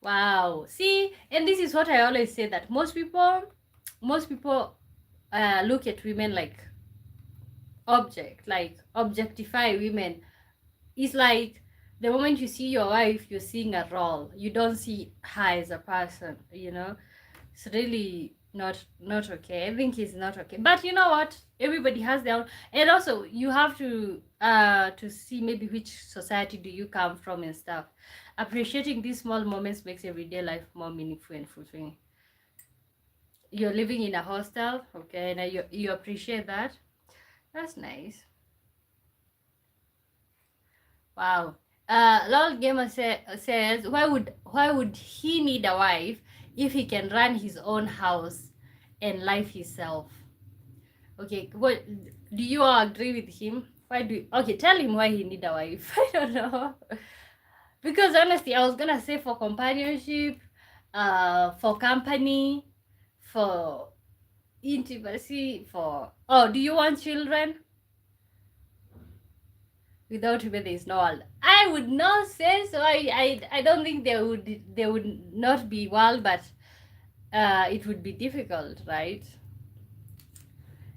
wow. See, and this is what I always say, that most people look at women like like objectify women. It's like the moment you see your wife, you're seeing a role. You don't see her as a person, you know? It's really not okay. I think it's not okay. But you know what? Everybody has their own, and also you have to see maybe which society do you come from and stuff. Appreciating these small moments makes everyday life more meaningful and fulfilling. You're living in a hostel, okay, and you appreciate that. That's nice. Wow. Lol Gamer says, why would he need a wife if he can run his own house and life himself? Okay, what do you all agree with him? Okay, tell him why he need a wife. I don't know. Because honestly, I was gonna say for companionship, for company, for intimacy, for, oh, do you want children? Without women there is no world. I would not say so. I don't think there would not be world, but it would be difficult, right?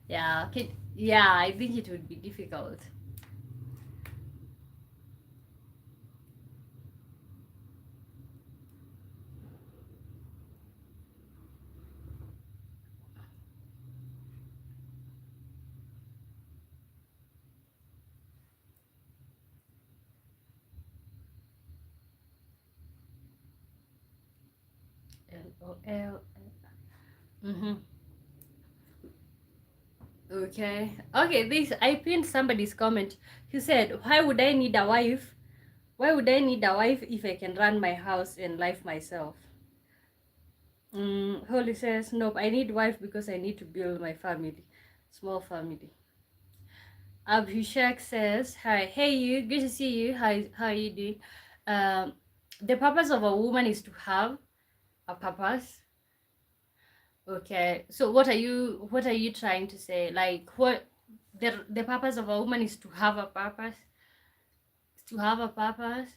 Yeah, okay. Yeah, I think it would be difficult. LOL. Mm-hmm. Okay. Okay, this I pinned somebody's comment. He said, why would I need a wife? Why would I need a wife if I can run my house and life myself? Holy says, nope, I need wife because I need to build my family. Small family. Abhishek says, hi, hey you, good to see you. How are you doing? Um, the purpose of a woman is to have a purpose. Okay, so what are you trying to say? Like what the purpose of a woman is to have a purpose? To have a purpose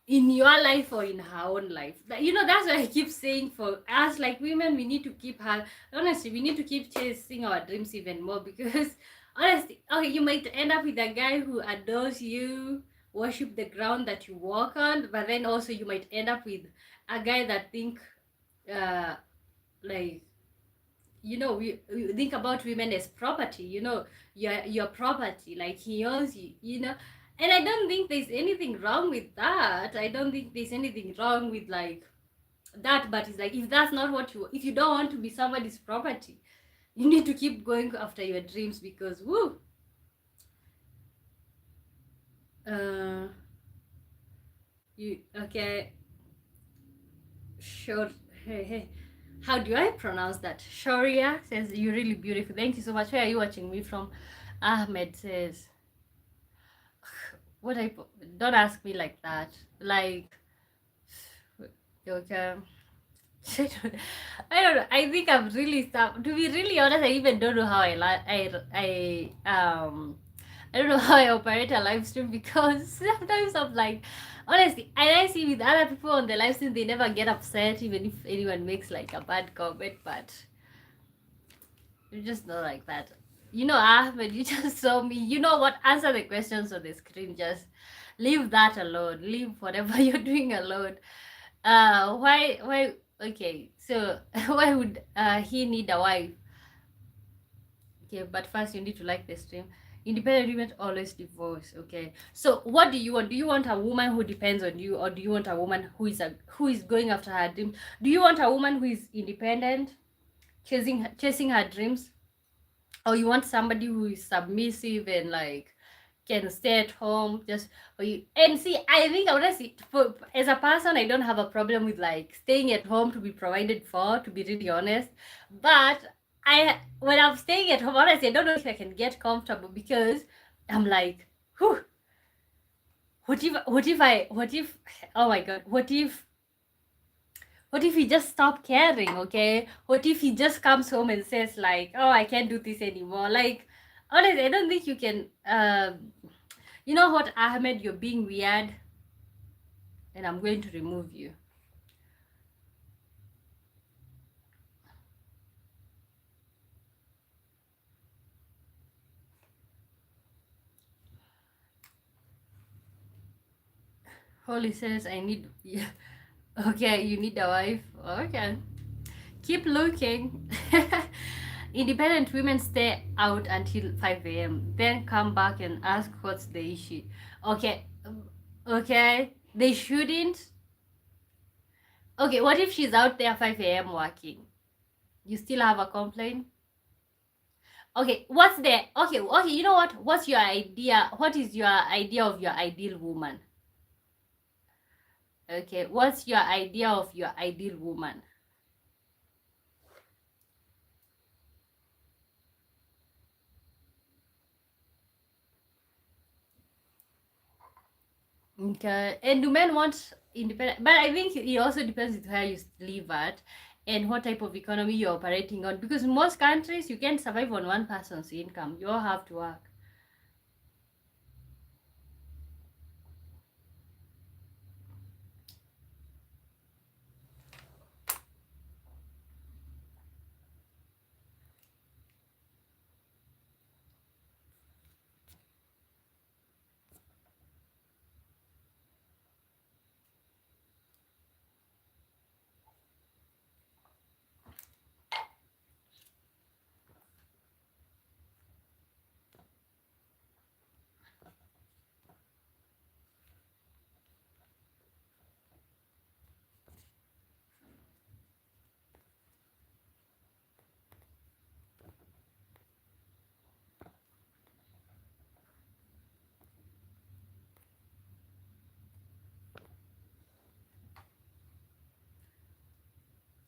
in your life or in her own life. That's what I keep saying. For us, like women, we need to keep her honestly, we need to keep chasing our dreams even more, because honestly, okay, you might end up with a guy who adores you, worship the ground that you walk on, but then also you might end up with a guy that think uh like we think about women as property, your property, like he owns you. And I don't think there's anything wrong with that. I don't think there's anything wrong with like that, but it's like, if that's not what if you don't want to be somebody's property, you need to keep going after your dreams, because woo. uh you okay, sure. Hey, hey, how do I pronounce that? Shoria says, you're really beautiful, thank you so much. Where are you watching me from? Ahmed says, what I don't ask me like that. Like, okay. I don't know. I think I've really stopped. To be really honest, I even don't know how I don't know how I operate a live stream, because sometimes I'm like, honestly, and I see with other people on the live stream, they never get upset even if anyone makes like a bad comment, but you're just not like that. Ahmed, you just saw me. You know what? Answer the questions on the screen. Just leave that alone. Leave whatever you're doing alone. Why? Okay, so why would he need a wife? Okay, but first you need to like the stream. Independent women always divorce. Okay, so what do you want? Do you want a woman who depends on you, or do you want a woman who is going after her dream? Do you want a woman who is independent, chasing her dreams, or you want somebody who is submissive and like can stay at home, just for you? And see, I think honestly, as a person, I don't have a problem with like staying at home to be provided for, to be really honest. But when I'm staying at home, honestly, I don't know if I can get comfortable, because I'm like, whew, what if oh my god, what if he just stop caring? Okay, what if he just comes home and says like, oh, I can't do this anymore? Like, honestly, I don't think you can. You know what, Ahmed, you're being weird, and I'm going to remove you. Holly says, I need. Yeah. Okay, you need a wife. Okay, keep looking. Independent women stay out until 5 a.m., then come back and ask what's the issue. Okay, okay, they shouldn't. Okay, what if she's out there 5 a.m. working? You still have a complaint? Okay, okay, you know what? What's your idea? What is your idea of your ideal woman? Okay, what's your idea of your ideal woman? Okay, and do men want independent? But I think it also depends on where you live at and what type of economy you're operating on. Because in most countries, you can't survive on one person's income. You all have to work.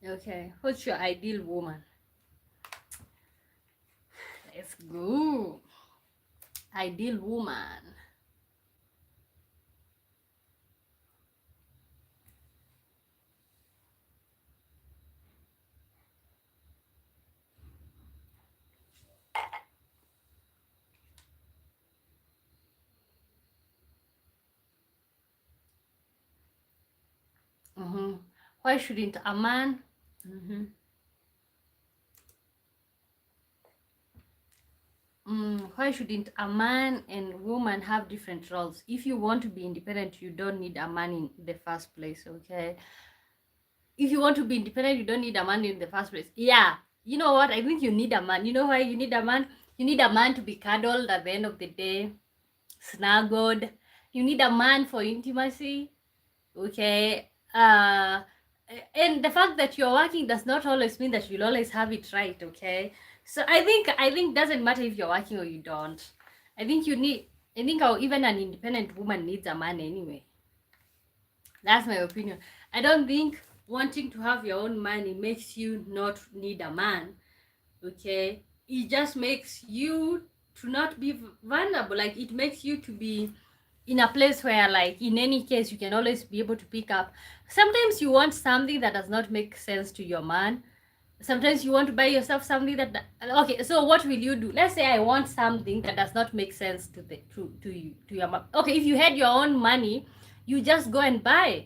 Okay, what's your ideal woman? Let's go. Ideal woman. Mm-hmm. Why shouldn't a man? Mm-hmm. Why shouldn't a man and woman have different roles? If you want to be independent, you don't need a man in the first place, okay? If you want to be independent, you don't need a man in the first place. Yeah, you know what? I think you need a man. You know why you need a man? You need a man to be cuddled at the end of the day, snuggled. You need a man for intimacy, okay? And the fact that you're working does not always mean that you'll always have it right, okay? So I think doesn't matter if you're working or you don't. I think you need. I think even an independent woman needs a man anyway. That's my opinion. I don't think wanting to have your own money makes you not need a man. Okay? It just makes you to not be vulnerable. Like it makes you to be in a place where, like, in any case, you can always be able to pick up. Sometimes you want something that does not make sense to your man. Sometimes you want to buy yourself something that, okay, so what will you do? Let's say I want something that does not make sense to the to you, to your mom. Okay, if you had your own money, you just go and buy.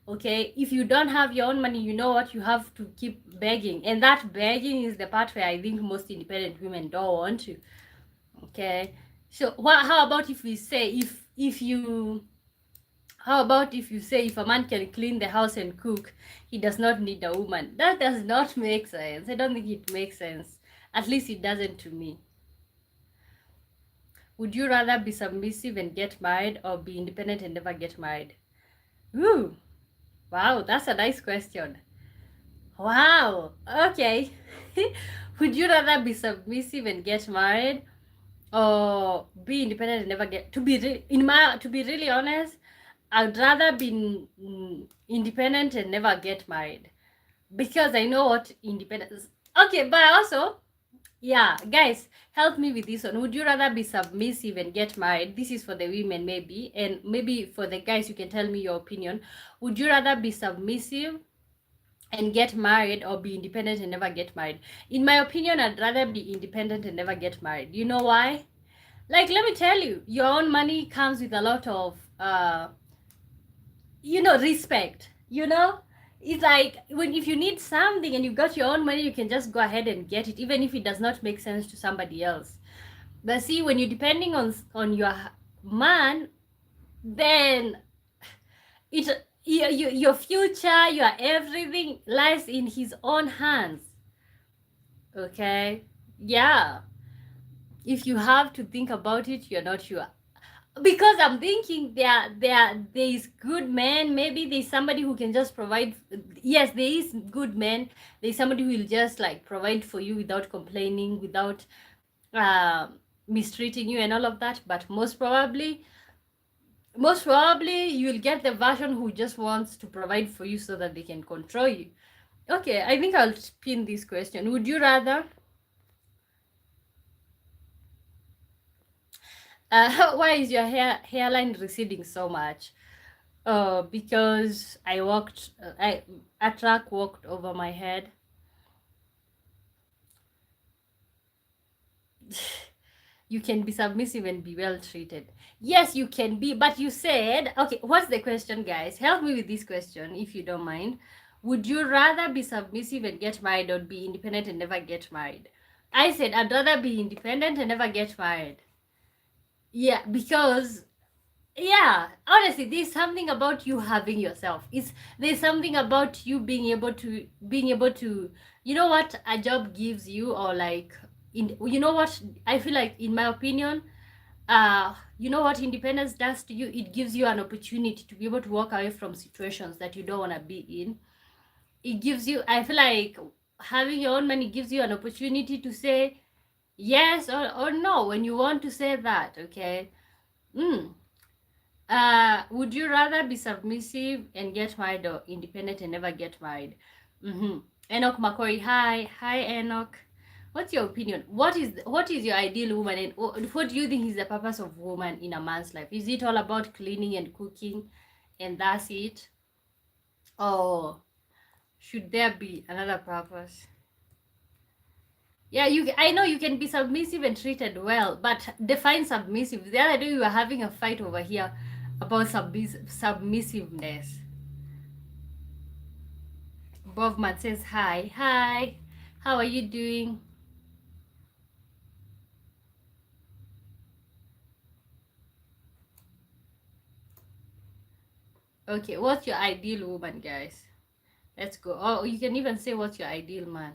Okay, if you don't have your own money, you know what, you have to keep begging, and that begging is the part where I think most independent women don't want to. Okay, so what, how about if we say, if you, how about if you say if a man can clean the house and cook, he does not need a woman? That does not make sense. I don't think it makes sense. At least it doesn't to me. Would you rather be submissive and get married, or be independent and never get married? Ooh, wow, that's a nice question. Wow, okay. Would you rather be submissive and get married, or be independent and never get, to be to be really honest, I'd rather be independent and never get married, because I know what independence. Okay, but also, yeah, guys, help me with this one. Would you rather be submissive and get married? This is for the women, maybe, and maybe for the guys, you can tell me your opinion. Would you rather be submissive and get married, or be independent and never get married? In my opinion, I'd rather be independent and never get married. You know why? Like, let me tell you, your own money comes with a lot of respect. It's like, when, if you need something and you got your own money, you can just go ahead and get it, even if it does not make sense to somebody else. But see, when you're depending on your man, then it, your future, your everything lies in his own hands. Okay, yeah, if you have to think about it, you're not sure. Because I'm thinking there is good men. Maybe there's somebody who can just provide. Yes, there is good men. There's somebody who will just, like, provide for you without complaining, without mistreating you and all of that. But most probably you'll get the version who just wants to provide for you so that they can control you. Okay, I think I'll spin this question. Would you rather why is your hairline receding so much? Because a truck walked over my head. You can be submissive and be well treated. Yes, you can be, but you said, okay, what's the question, guys? Help me with this question, if you don't mind. Would you rather be submissive and get married, or be independent and never get married? I said I'd rather be independent and never get married. Yeah, because, yeah, honestly, there's something about you having yourself. There's something about you being able to you know what a job gives you, or like, you know what I feel like, in my opinion, you know what independence does to you? It gives you an opportunity to be able to walk away from situations that you don't want to be in. It gives you, I feel like, having your own money gives you an opportunity to say yes or no when you want to say that. Okay. Would you rather be submissive and get married, or independent and never get married? Enoch McCoy, hi Enoch. What's your opinion? What is your ideal woman, and what do you think is the purpose of woman in a man's life? Is it all about cleaning and cooking, and that's it, or should there be another purpose? Yeah, I know you can be submissive and treated well, but define submissive. The other day we were having a fight over here about submissiveness. Bovman says hi. How are you doing? Okay, what's your ideal woman, guys? Let's go. Oh, you can even say what's your ideal man.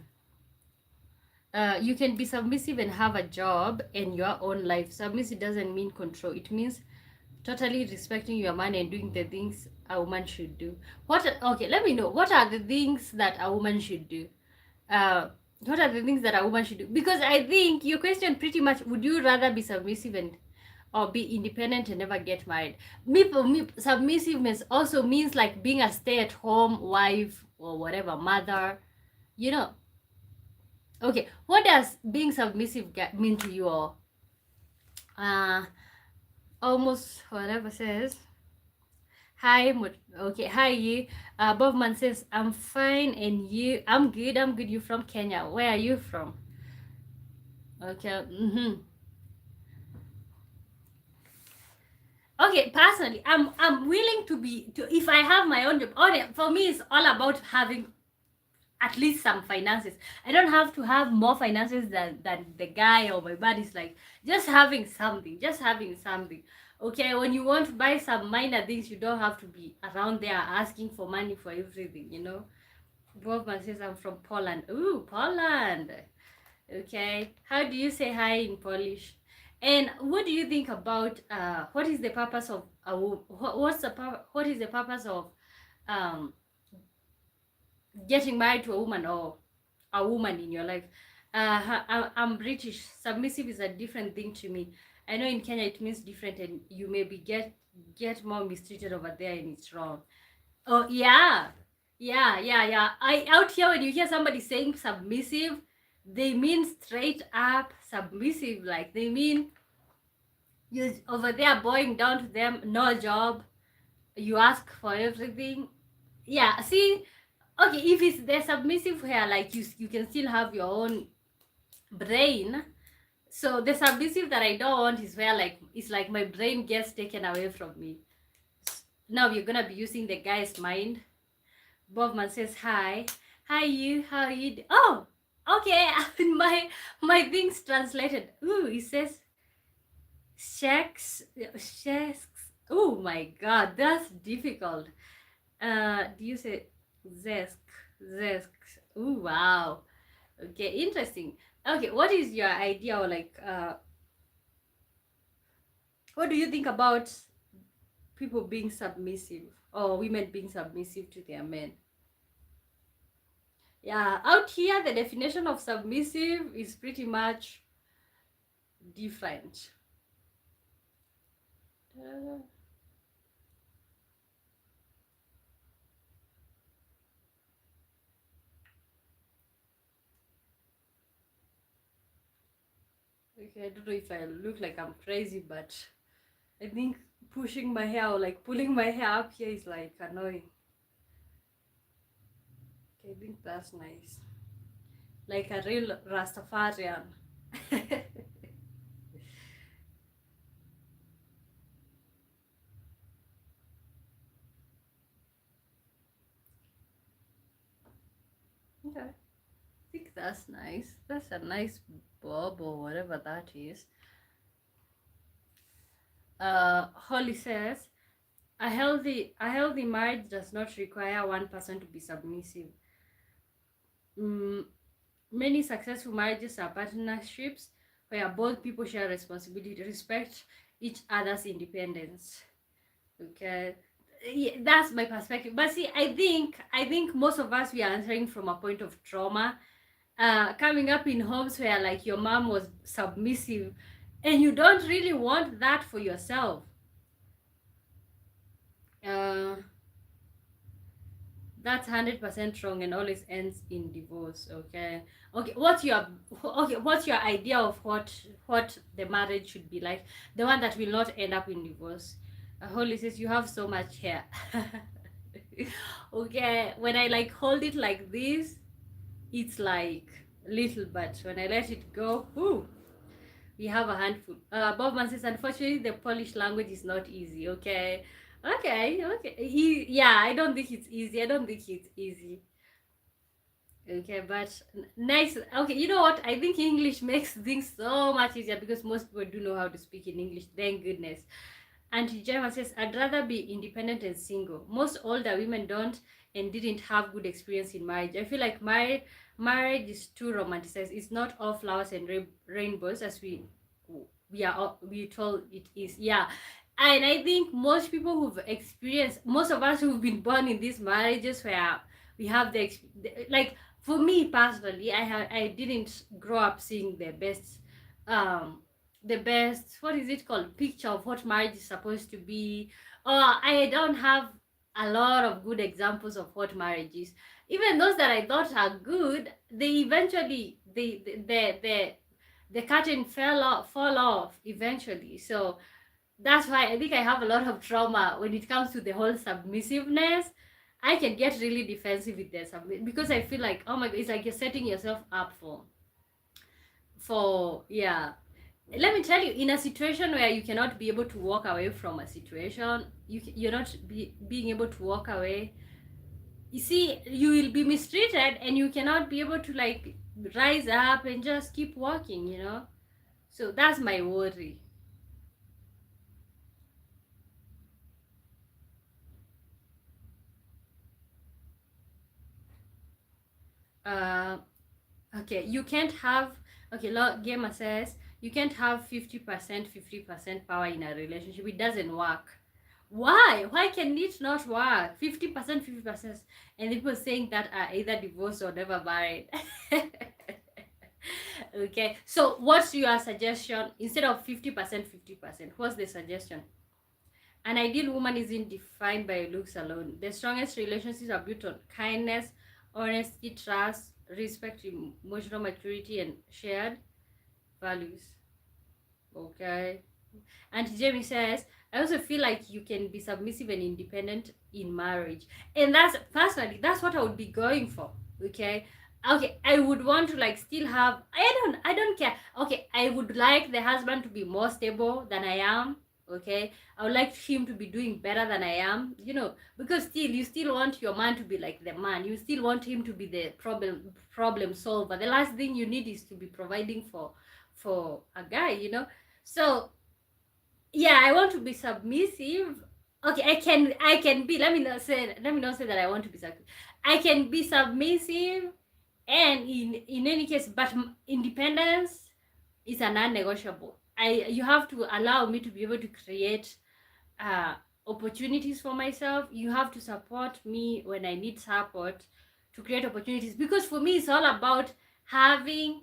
You can be submissive and have a job and your own life. Submissive doesn't mean control. It means totally respecting your man and doing the things a woman should do. Okay, let me know. What are the things that a woman should do? Uh, what are the things that a woman should do? Because I think your question pretty much, would you rather be submissive and or be independent and never get married? For me, submissiveness also means like being a stay-at-home wife or whatever, mother, you know. Okay, what does being submissive mean to you all? Uh, almost whatever says. Hi, okay, hi you. Bobman says, I'm fine, and you? I'm good. You from Kenya? Where are you from? Okay, Okay, personally, I'm willing to be to if I have my own job. For me, it's all about having at least some finances. I don't have to have more finances than the guy or my buddies. Like just having something, okay, when you want to buy some minor things, you don't have to be around there asking for money for everything, you know. Bobman says I'm from Poland. Ooh, Poland. Okay, how do you say hi in Polish? And what do you think about what is the purpose of what is the purpose of um getting married to a woman or a woman in your life? I'm British. Submissive is a different thing to me. I know in Kenya it means different, and you maybe get more mistreated over there, and it's wrong. Oh yeah, yeah. I out here when you hear somebody saying submissive, they mean straight up submissive. Like they mean you over there bowing down to them, no job, you ask for everything. Yeah, see, okay, if it's the submissive here, like you can still have your own brain. So the submissive that I don't want is where like it's like my brain gets taken away from me. Now you're gonna be using the guy's mind. Bobman says hi. Hi you, how are you? Oh, okay. My thing's translated. Ooh, it says sheks. Oh my god, that's difficult. Do you say zesk? Zesk. Ooh, wow. Okay, interesting. Okay, what is your idea, or like what do you think about people being submissive or women being submissive to their men? Yeah, out here the definition of submissive is pretty much different. Okay, I don't know if I look like I'm crazy, but I think pushing my hair or like pulling my hair up here is like annoying. Okay, I think that's nice. Like a real Rastafarian. Okay, I think that's nice. That's a nice bob or whatever that is. Holly says, a healthy marriage does not require one person to be submissive. Mm, many successful marriages are partnerships where both people share responsibility, respect each other's independence. Okay, yeah, that's my perspective. But see, I think most of us, we are answering from a point of trauma. Coming up in homes where like your mom was submissive, and you don't really want that for yourself. Uh, That's 100% wrong and always ends in divorce. Okay. What's your idea of what the marriage should be like? The one that will not end up in divorce. Holy says you have so much hair. Okay, when I like hold it like this, it's like little, but when I let it go, whoo, we have a handful. Bob Man says, unfortunately, the Polish language is not easy. Okay, okay. Yeah, I don't think it's easy. I don't think it's easy. Okay, but nice. Okay, you know what? I think English makes things so much easier because most people do know how to speak in English. Thank goodness. And Gemma says, I'd rather be independent and single. Most older women don't and didn't have good experience in marriage. I feel like marriage is too romanticized. It's not all flowers and rainbows as we told it is. Yeah. And I think most people who've experienced, most of us who've been born in these marriages where we have like for me personally, I didn't grow up seeing um the best, what is it called, picture of what marriage is supposed to be. I don't have a lot of good examples of what marriage is. Even those that I thought are good, they eventually the curtain fall off eventually. So that's why I think I have a lot of trauma when it comes to the whole submissiveness. I can get really defensive with this because I feel like, oh my god, it's like you're setting yourself up for yeah. Let me tell you, in a situation where you cannot be able to walk away from a situation, you're not being able to walk away. You see, you will be mistreated and you cannot be able to like rise up and just keep walking, you know. So that's my worry. Uh, okay, you can't have. Okay, Gamer says you can't have 50% power in a relationship. It doesn't work. Why can it not work? 50%, 50%, and people saying that are either divorced or never married. Okay, so what's your suggestion? Instead of 50%, 50%, what's the suggestion? An ideal woman isn't defined by looks alone. The strongest relationships are built on kindness, honesty, trust, respect, emotional maturity, and shared values. Okay. And Jamie says, I also feel like you can be submissive and independent in marriage. And that's personally, that's what I would be going for. Okay. Okay, I would want to like still have I don't care. Okay, I would like the husband to be more stable than I am. Okay. I would like him to be doing better than I am, you know, because still you still want your man to be like the man. You still want him to be the problem solver. The last thing you need is to be providing for a guy, you know. So yeah, I want to be submissive. Okay, I can be, let me not say that I want to be submissive. I can be submissive, and in any case, but independence is a non-negotiable. You have to allow me to be able to create uh opportunities for myself. You have to support me when I need support to create opportunities, because for me it's all about having,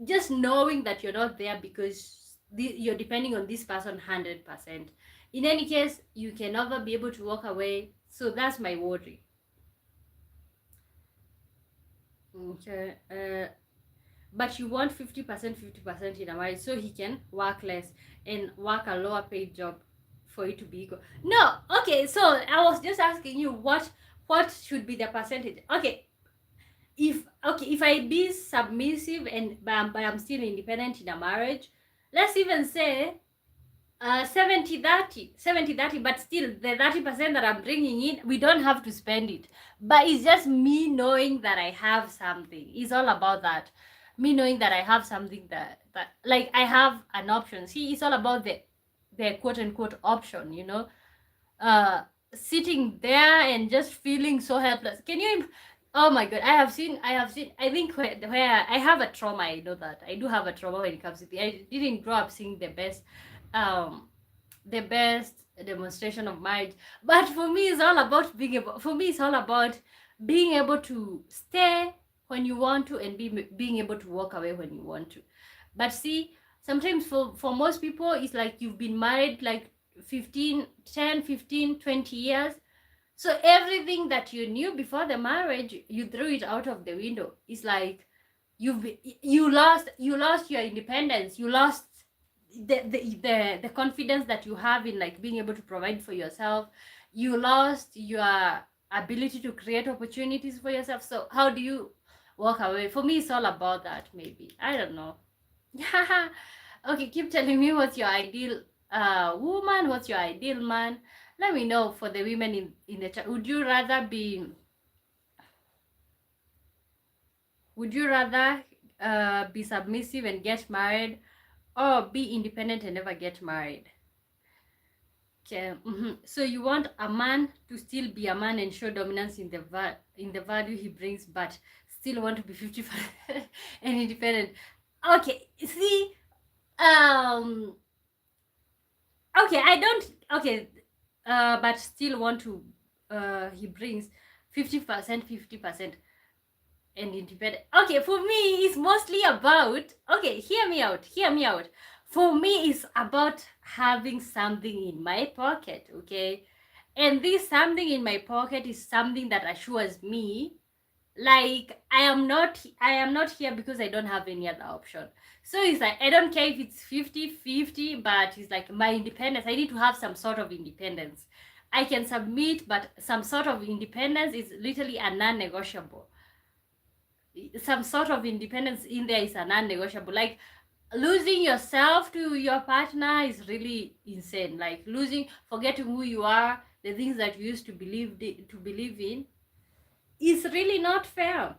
just knowing that you're not there because you're depending on this person 100%. In any case, you can never be able to walk away. So that's my worry. Okay. But you want 50%, 50% in a marriage so he can work less and work a lower paid job for it to be equal. No, okay, so I was just asking you what should be the percentage. Okay, if I be submissive and but I'm still independent in a marriage, let's even say 70-30, but still the 30% that I'm bringing in, we don't have to spend it, but it's just me knowing that I have something. It's all about that, me knowing that I have something that like I have an option. See, it's all about the quote unquote option, you know. Sitting there and just feeling so helpless. Can you Oh my god, I have seen, I think where I have a trauma. I know that I do have a trauma when it comes to I didn't grow up seeing um the best demonstration of marriage. But for me, it's all about being able to stay when you want to and being able to walk away when you want to. But see, sometimes for most people, it's like you've been married like 15, 10, 15, 20 years, So everything that you knew before the marriage, you threw it out of the window. It's like you lost your independence. You lost the confidence that you have in like being able to provide for yourself. You lost your ability to create opportunities for yourself. So how do you walk away? For me, it's all about that. Maybe I don't know. Okay, keep telling me what's your ideal woman, what's your ideal man. Let me know for the women in the chat. Would you rather be submissive and get married, or be independent and never get married? Okay. So you want a man to still be a man and show dominance in the value he brings, but still want to be 55 and independent. Okay, see, okay, I don't, okay, but still want to, he brings 50%, 50%. And independent. Okay, for me, it's mostly about, okay, hear me out. For me, it's about having something in my pocket, okay? And this something in my pocket is something that assures me, like, I am not here because I don't have any other option. So it's like, I don't care if it's 50-50, but it's like my independence. I need to have some sort of independence. I can submit, but some sort of independence is literally a non-negotiable. Some sort of independence in there is a non-negotiable. Like, losing yourself to your partner is really insane. Like, forgetting who you are, the things that you used to believe in, is really not fair.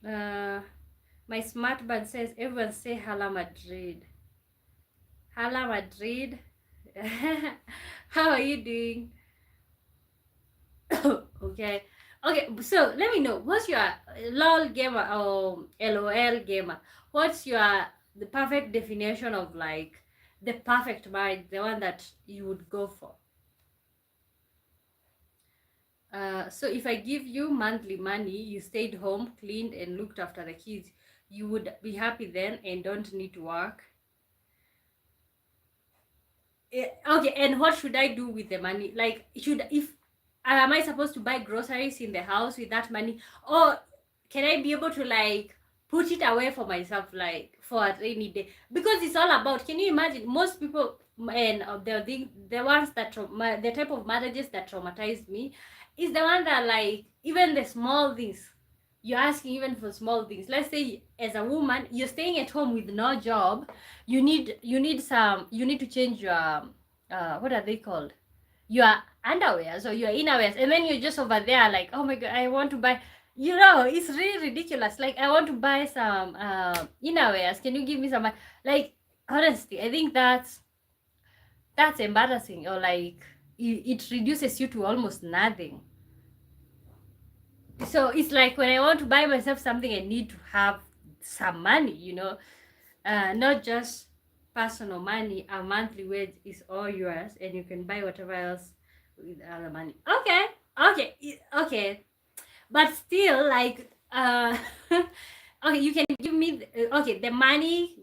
My smart band says, everyone say Hala Madrid. Hala Madrid. How are you doing? Okay. Okay, so let me know, what's your LOL gamer or LOL gamer? What's the perfect definition of like the perfect marriage, the one that you would go for? So if I give you monthly money, you stayed home, cleaned, and looked after the kids, you would be happy then and don't need to work. Okay, and what should I do with the money? Like, am I supposed to buy groceries in the house with that money, or can I be able to like put it away for myself, like for a rainy day? Because it's all about, can you imagine, most people, and the ones that the type of marriages that traumatized me is the one that, like, even the small things, you're asking even for small things. Let's say as a woman, you're staying at home with no job, you need to change your what are they called, your underwears or your innerwears, and then you're just over there like, oh my god, I want to buy, it's really ridiculous. Like, I want to buy some innerwears, can you give me some? Like, honestly, I think that's embarrassing, or like it reduces you to almost nothing. So it's like, when I want to buy myself something, I need to have some money, not just personal money. A monthly wage is all yours, and you can buy whatever else with other money. Okay. But still, like, okay, you can give me okay, the money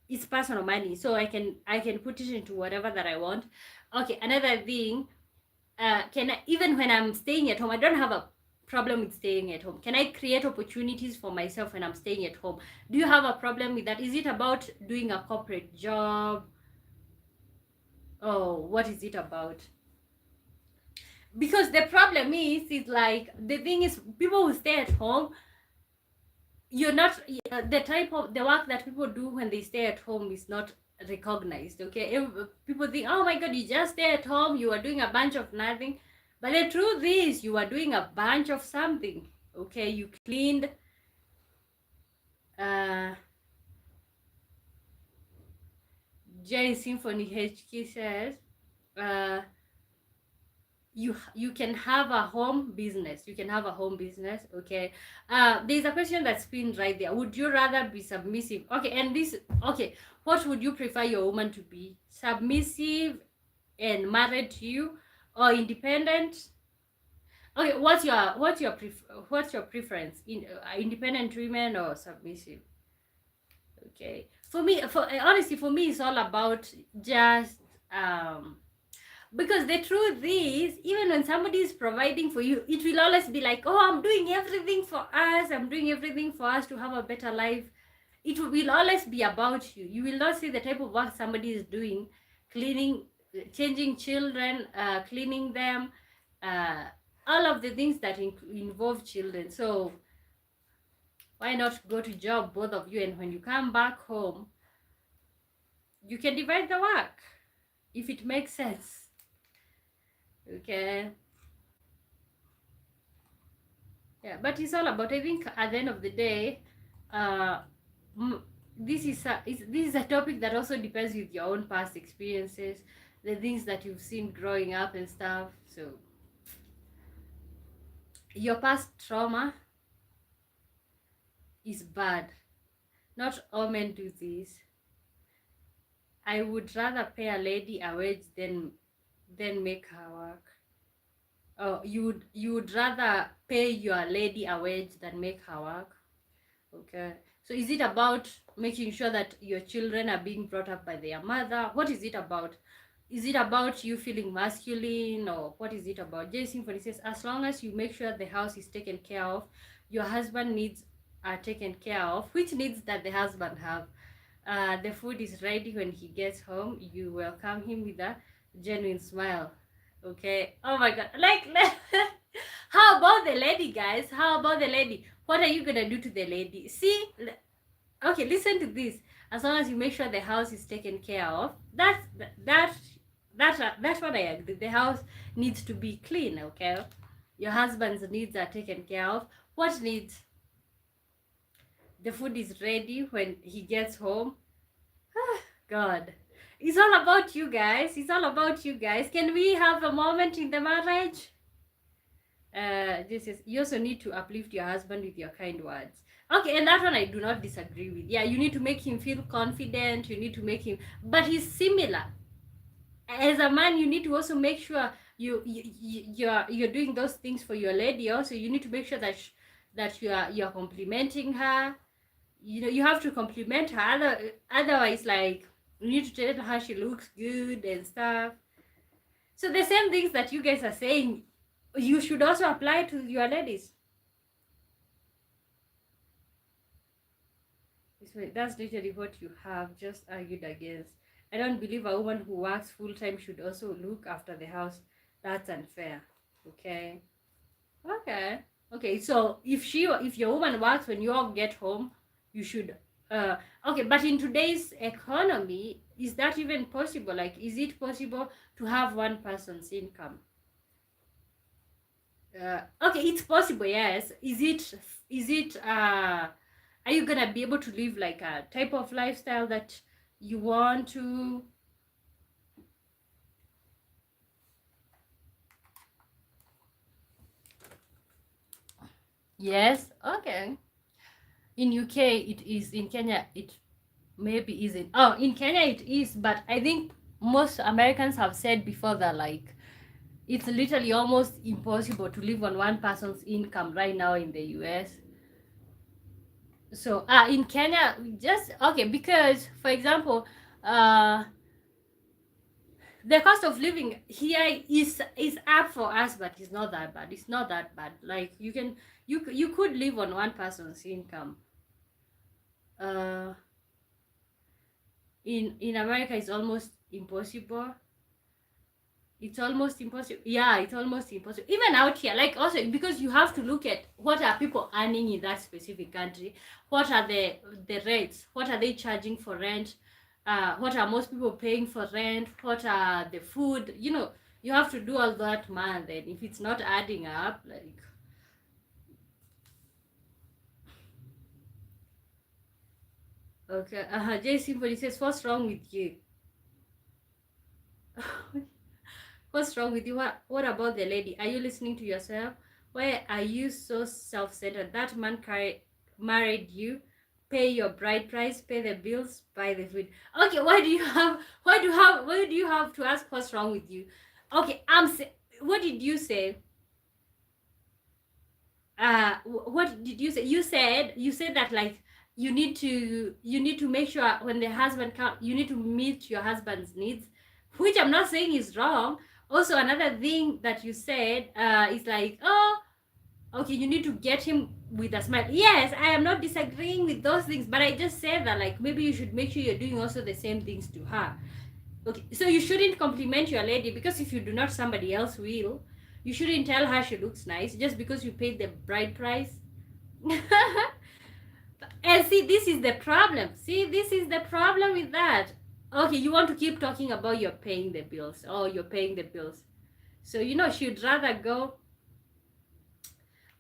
is personal money, so I can put it into whatever that I want. Okay, another thing, can I, even when I'm staying at home, I don't have a problem with staying at home. Can I create opportunities for myself when I'm staying at home? Do you have a problem with that? Is it about doing a corporate job? Oh, what is it about? Because the problem is like, the thing is, people who stay at home, you're not, the type of the work that people do when they stay at home is not recognized. Okay, people think, oh my god, you just stay at home, you are doing a bunch of nothing. But the truth is, you are doing a bunch of something. Okay, you cleaned, J Symphony HK says, you can have a home business. Okay, there's a question that's pinned right there. Would you rather be submissive? Okay, what would you prefer your woman to be? Submissive and married to you, or independent? Okay, what's your preference in independent women or submissive? Okay, for me, honestly, for me, it's all about just Because the truth is, even when somebody is providing for you, it will always be like, oh, I'm doing everything for us. I'm doing everything for us to have a better life. It will always be about you. You will not see the type of work somebody is doing, cleaning, changing children, cleaning them, uh, all of the things that involve children. So why not go to job, both of you, and when you come back home, you can divide the work if it makes sense. Okay. Yeah, but it's all about, I think at the end of the day, uh this is a topic that also depends with your own past experiences, the things that you've seen growing up and stuff. So your past trauma is bad. Not all men do this. I would rather pay a lady a wage than make her work. Oh, you would rather pay your lady a wage than make her work. Okay. So is it about making sure that your children are being brought up by their mother? What is it about? Is it about you feeling masculine, or what is it about? Jason, for instance, as long as you make sure the house is taken care of, your husband needs are taken care of, which needs that the husband have. The food is ready when he gets home. You welcome him with a genuine smile. Okay. Oh my God. Like how about the lady, guys? How about the lady? What are you gonna do to the lady? See, okay, listen to this. As long as you make sure the house is taken care of, that's what I agree. The house needs to be clean. Okay, your husband's needs are taken care of. What needs? The food is ready when he gets home. God, it's all about you guys. It's all about you guys. Can we have a moment in the marriage? This is, you also need to uplift your husband with your kind words. Okay, and that one I do not disagree with. Yeah, you need to make him feel confident. You need to make him, but he's similar. As a man, you need to also make sure you're doing those things for your lady. Also, you need to make sure that you're complimenting her. You know, you have to compliment her. Otherwise, like, you need to tell her she looks good and stuff. So the same things that you guys are saying, you should also apply to your ladies. That's literally what you have just argued against. I don't believe a woman who works full time should also look after the house. That's unfair. Okay. Okay. Okay. So if your woman works when you all get home, you should. Okay. But in today's economy, is that even possible? Like, is it possible to have one person's income? Okay, it's possible. Yes. Are you gonna be able to live like a type of lifestyle that you want to? Yes. Okay. In UK it is. In Kenya it maybe isn't. Oh, in Kenya it is, but I think most Americans have said before that, like, it's literally almost impossible to live on one person's income right now in the US. So in Kenya, just okay, because for example, the cost of living here is up for us, but it's not that bad. It's not that bad. Like, you could live on one person's income. In America it's almost impossible. It's almost impossible. Yeah, it's almost impossible. Even out here, like, also because you have to look at what are people earning in that specific country, what are the rates, what are they charging for rent, what are most people paying for rent, what are the food, you know, you have to do all that, man. Then if it's not adding up, like, okay, Jason, but he says, what's wrong with you? What's wrong with you? What about the lady? Are you listening to yourself? Why are you so self-centered? That man married you, pay your bride price, pay the bills, buy the food. Okay, why do you have to ask what's wrong with you? Okay, what did you say? What did you say? You said that, like, you need to make sure when the husband comes, you need to meet your husband's needs, which I'm not saying is wrong, Also, another thing that you said is like, oh, okay, you need to get him with a smile. Yes, I am not disagreeing with those things, but I just said that like maybe you should make sure you're doing also the same things to her. Okay, so you shouldn't compliment your lady, because if you do not, somebody else will. You shouldn't tell her she looks nice just because you paid the bride price. And see, this is the problem. See, this is the problem with that. Okay, you want to keep talking about you're paying the bills. Oh, you're paying the bills. So, she'd rather go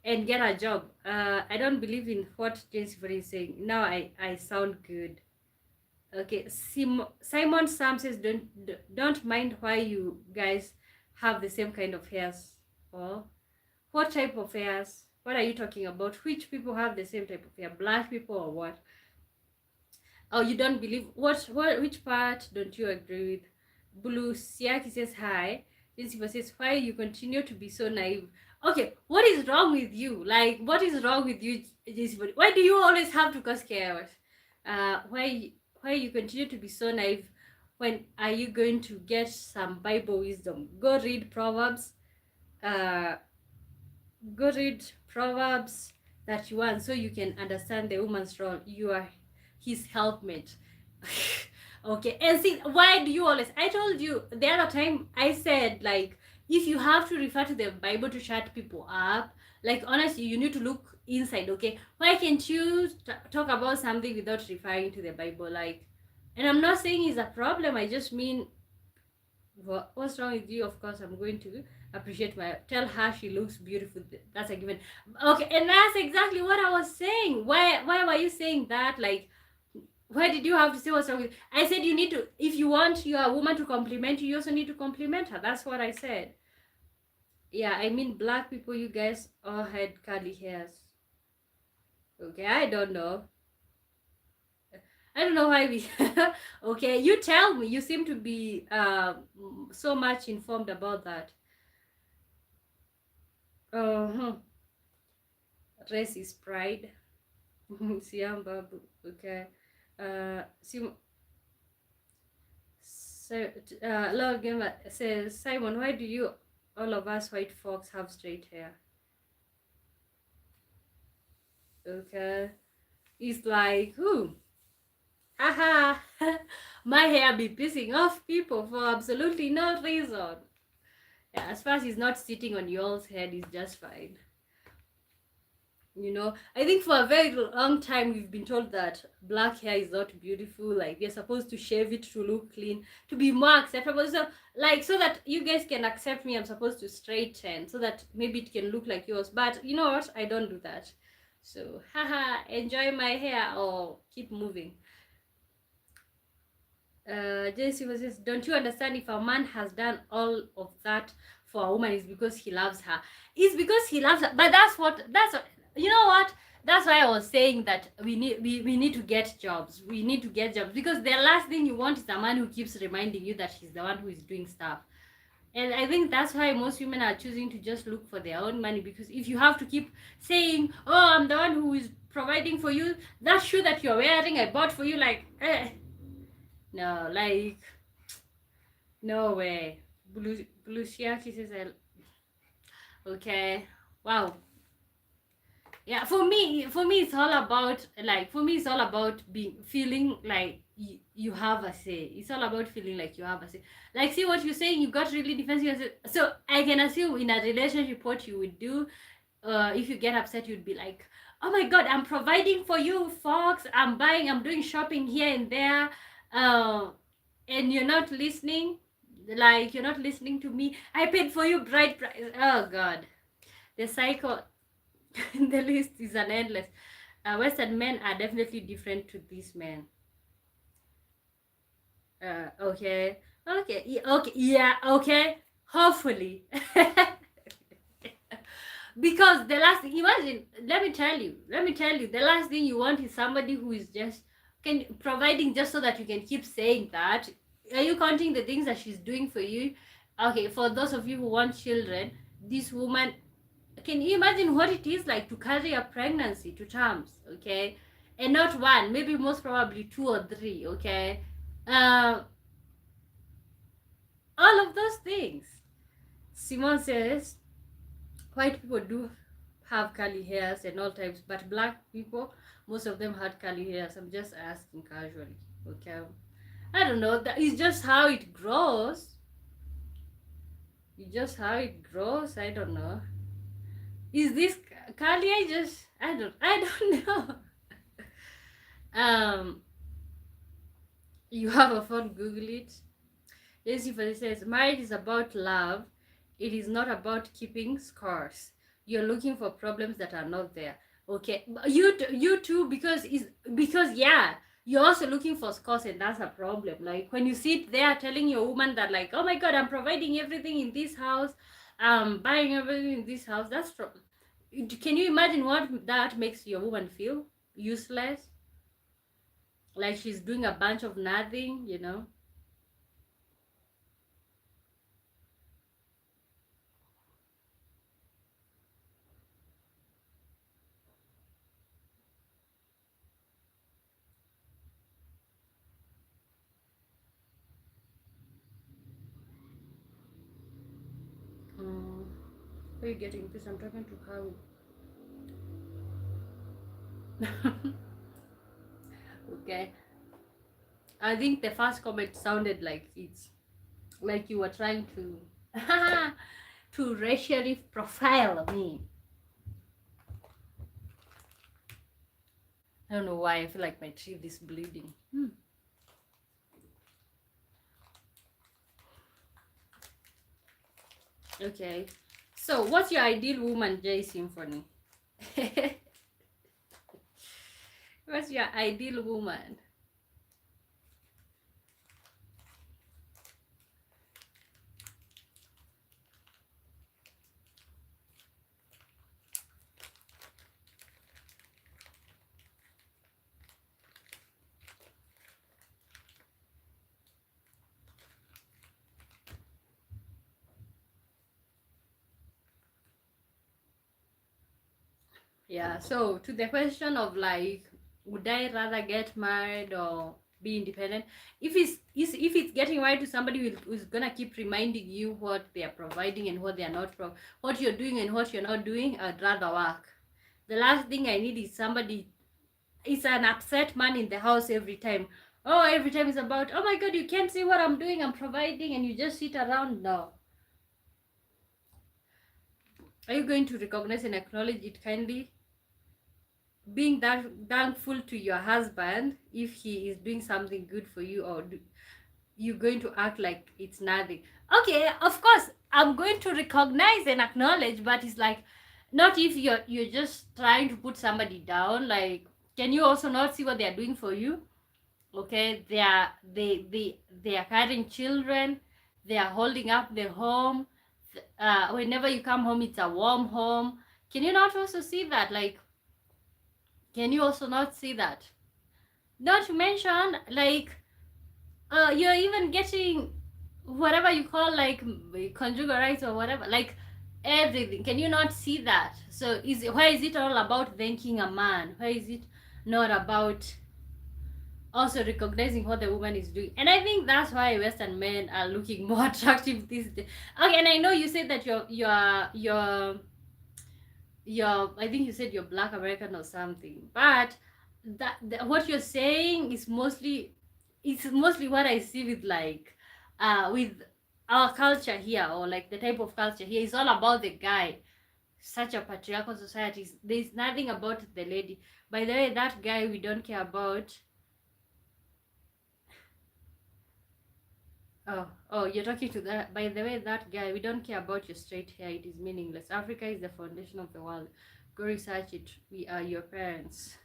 and get a job. I don't believe in what Jennifer is saying. Now I sound good. Okay, Simon Sam says, don't mind why you guys have the same kind of hairs. Oh, what type of hairs? What are you talking about? Which people have the same type of hair? Black people or what? Oh, you don't believe which part don't you agree with? Blue Siaki says hi. Jennifer says, why you continue to be so naive? Okay, what is wrong with you? Like, what is wrong with you, Jennifer? Why do you always have to cause chaos? Why you continue to be so naive? When are you going to get some Bible wisdom? Go read Proverbs. Go read Proverbs 31 so you can understand the woman's role. You are his helpmate. Okay, and see, why do you always, I told you the other time, I said like, if you have to refer to the Bible to shut people up, like honestly, you need to look inside. Okay, why can't you talk about something without referring to the Bible? Like, and I'm not saying it's a problem, I just mean, what's wrong with you? Of course I'm going to appreciate tell her she looks beautiful. That's a given. Okay, and that's exactly what I was saying. Why were you saying that? Like, why did you have to say what's wrong with you? I said you need to, if you want your woman to compliment you, you also need to compliment her. That's what I said. Yeah, I mean, black people, you guys all had curly hairs. Okay, I don't know why we okay, you tell me. You seem to be so much informed about that. Race is pride. Siam Babu. Okay. Lord Gamer says, Simon, why do you, all of us white folks, have straight hair? Okay. It's like, haha, my hair be pissing off people for absolutely no reason. Yeah, as far as it's not sitting on y'all's head, it's just fine. I think for a very long time we've been told that black hair is not beautiful. Like, you're supposed to shave it to look clean, to be more acceptable. So that you guys can accept me, I'm supposed to straighten so that maybe it can look like yours. But you know what? I don't do that. So, haha, enjoy my hair or keep moving. Jesse was just, don't you understand, if a man has done all of that for a woman, it's because he loves her. It's because he loves her. But that's what you know what? That's why I was saying that we need to get jobs. We need to get jobs, because the last thing you want is a man who keeps reminding you that he's the one who is doing stuff. And I think that's why most women are choosing to just look for their own money, because if you have to keep saying, oh, I'm the one who is providing for you, that shoe that you're wearing, I bought for you, like, no, like, no way. Blue Shiaki says, okay, wow. Yeah, for me it's all about feeling like you have a say. It's all about feeling like you have a say. Like, see what you're saying, you got really defensive. So I can assume in a relationship what you would do, if you get upset, you'd be like, oh my god, I'm providing for you, Fox, I'm doing shopping here and there, and you're not listening. Like, you're not listening to me. I paid for you bride price. Oh god, the cycle. The list is an endless. Western men are definitely different to these men. Okay, yeah, okay, hopefully. Because the last thing, imagine, let me tell you, the last thing you want is somebody who is just providing just so that you can keep saying that. Are you counting the things that she's doing for you? Okay, for those of you who want children, this woman, can you imagine what it is like to carry a pregnancy to terms? Okay, and not one, maybe most probably 2 or 3. Okay, all of those things. Simone says white people do have curly hairs and all types, but black people, most of them had curly hairs. I'm just asking casually. Okay. I don't know. That is just how it grows. It's just how it grows. I don't know. Is this curly? I don't know. um you have a phone, Google it. Daisy for says marriage is about love. It is not about keeping scars. You're looking for problems that are not there. Okay, you too, because yeah, you're also looking for scores, and that's a problem. Like when you sit there telling your woman that like, oh my god, I'm providing everything in this house, buying everything in this house. Can you imagine what that makes your woman feel? Useless, like she's doing a bunch of nothing, you know. Where are you getting this? I'm talking to how. Okay, I think the first comment sounded like it's like you were trying to to racially profile me. I don't know why I feel like my teeth is bleeding. Okay, so what's your ideal woman, J Symphony? What's your ideal woman? Yeah, so to the question of like, would I rather get married or be independent? If it's getting married to somebody who's gonna keep reminding you what they are providing and what they are not what you're doing and what you're not doing, I'd rather work. The last thing I need is somebody. It's an upset man in the house every time. Oh, every time it's about, oh my god, you can't see what I'm doing, I'm providing, and you just sit around. No. Are you going to recognize and acknowledge it kindly? Being that thankful to your husband if he is doing something good for you, or you're going to act like it's nothing. Okay, of course I'm going to recognize and acknowledge, but it's like, not if you're just trying to put somebody down. Like, can you also not see what they are doing for you? Okay, they are carrying children, they are holding up the home. Whenever you come home, it's a warm home. Can you not also see that? Like, can you also not see that? Not to mention, like, you're even getting whatever you call like conjugal rights or whatever, like everything. Can you not see that? So why is it all about thanking a man? Why is it not about also recognizing what the woman is doing? And I think that's why Western men are looking more attractive these days. Okay, and I know you said that you're I think you said you're Black American or something, but what you're saying is mostly, it's mostly what I see with like with our culture here, or like the type of culture here is all about the guy. Such a patriarchal society. There's nothing about the lady. By the way, that guy we don't care about. Oh, you're talking to that. By the way, that guy, we don't care about your straight hair. It is meaningless. Africa is the foundation of the world. Go research it. We are your parents.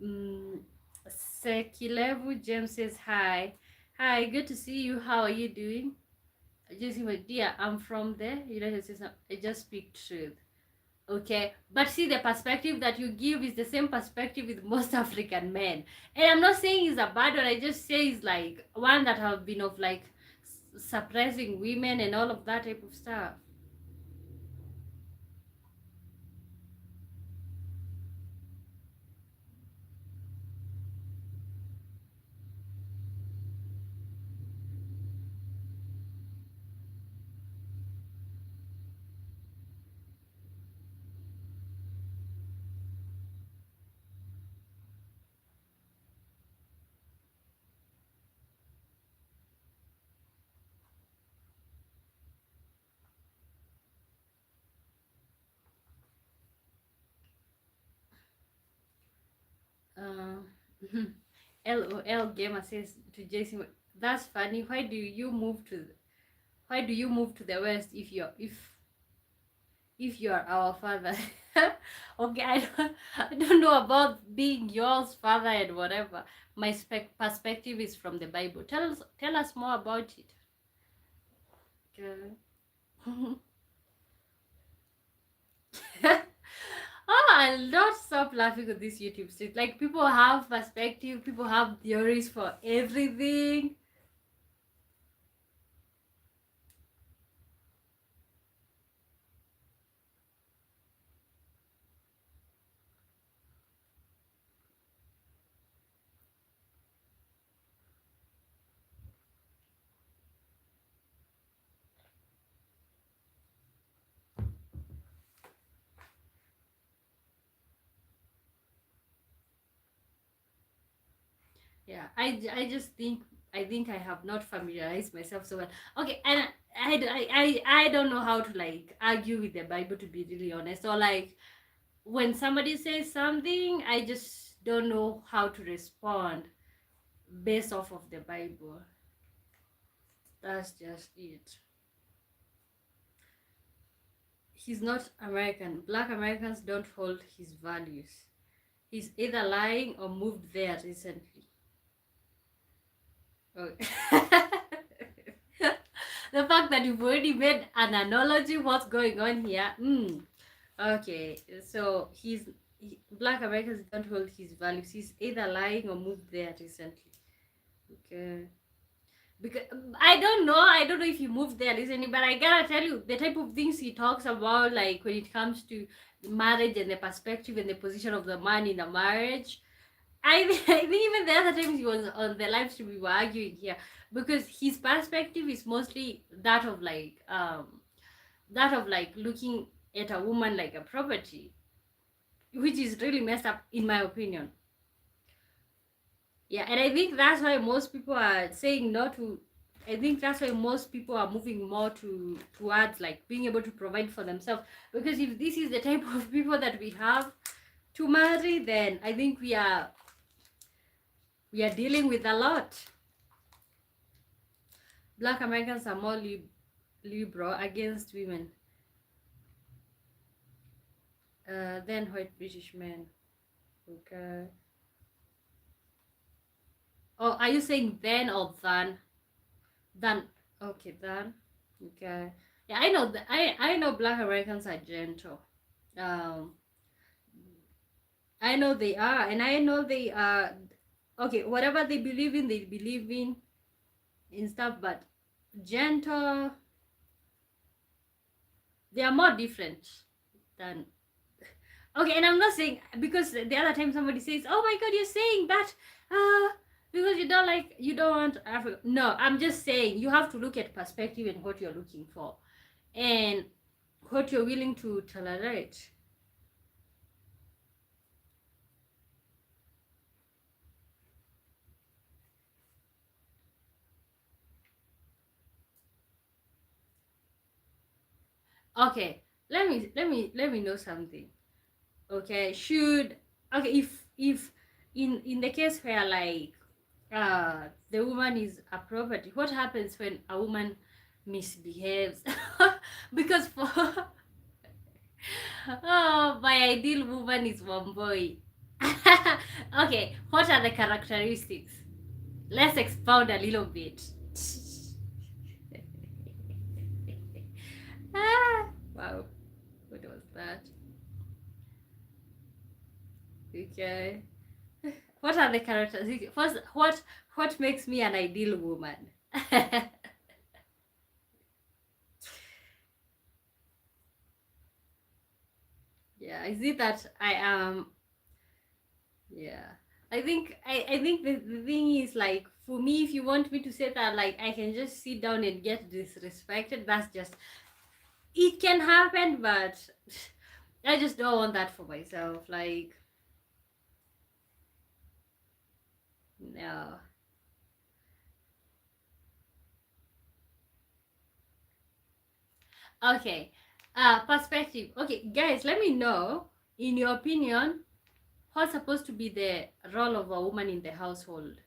mm, Sekilevu James says hi. Hi, good to see you. How are you doing? Just my dear, I'm from the United States. I just speak truth. Okay, but see, the perspective that you give is the same perspective with most African men, and I'm not saying it's a bad one. I just say it's like one that have been of like suppressing women and all of that type of stuff. LOL Gamer says to Jason, "That's funny. Why do you move to the West if you're our father?" Okay, I don't know about being yours father and whatever. My perspective is from the Bible. Tell us more about it. Okay. Oh, I'll not stop laughing at this YouTube shit. Like, people have perspective, people have theories for everything. Yeah, I just think I have not familiarized myself so well. Okay, and I don't know how to like argue with the Bible, to be really honest. Or like, when somebody says something, I just don't know how to respond based off of the Bible. That's just it. He's not American. Black Americans don't hold his values. He's either lying or moved there recently. Okay. The fact that you've already made an analogy, what's going on here? Okay, so Black Americans don't hold his values. He's either lying or moved there recently. Okay. Because I don't know if he moved there recently, but I gotta tell you, the type of things he talks about, like when it comes to marriage and the perspective and the position of the man in a marriage, I think even the other times he was on the live stream, we were arguing here, because his perspective is mostly that of like looking at a woman like a property, which is really messed up in my opinion. Yeah, and I think that's why most people are saying no to. I think that's why most people are moving more towards like being able to provide for themselves. Because if this is the type of people that we have to marry, then I think we are dealing with a lot. Black Americans are more liberal against women than white British men. Okay. Oh, are you saying then or than? Than. Okay, than. Okay. Yeah, I know that. I know Black Americans are gentle. Um, I know they are, and I know they are. Okay, whatever they believe in stuff, but gentle. They are more different than. Okay, and I'm not saying, because the other time somebody says, "Oh my God, you're saying that because you don't want Africa." No, I'm just saying you have to look at perspective and what you're looking for, and what you're willing to tolerate. Okay, let me know something. Okay, if in the case where like the woman is a property, what happens when a woman misbehaves? Because for oh, my ideal woman is one boy. Okay, what are the characteristics? Let's expound a little bit. Wow, what was that? Okay. What are the characteristics? First, what makes me an ideal woman? Yeah, is it that I am? Yeah, I think the thing is, like, for me, if you want me to say that, like, I can just sit down and get disrespected, that's just, it can happen, but I just don't want that for myself. Like, no. Okay. Perspective. Okay, guys, let me know, in your opinion, what's supposed to be the role of a woman in the household?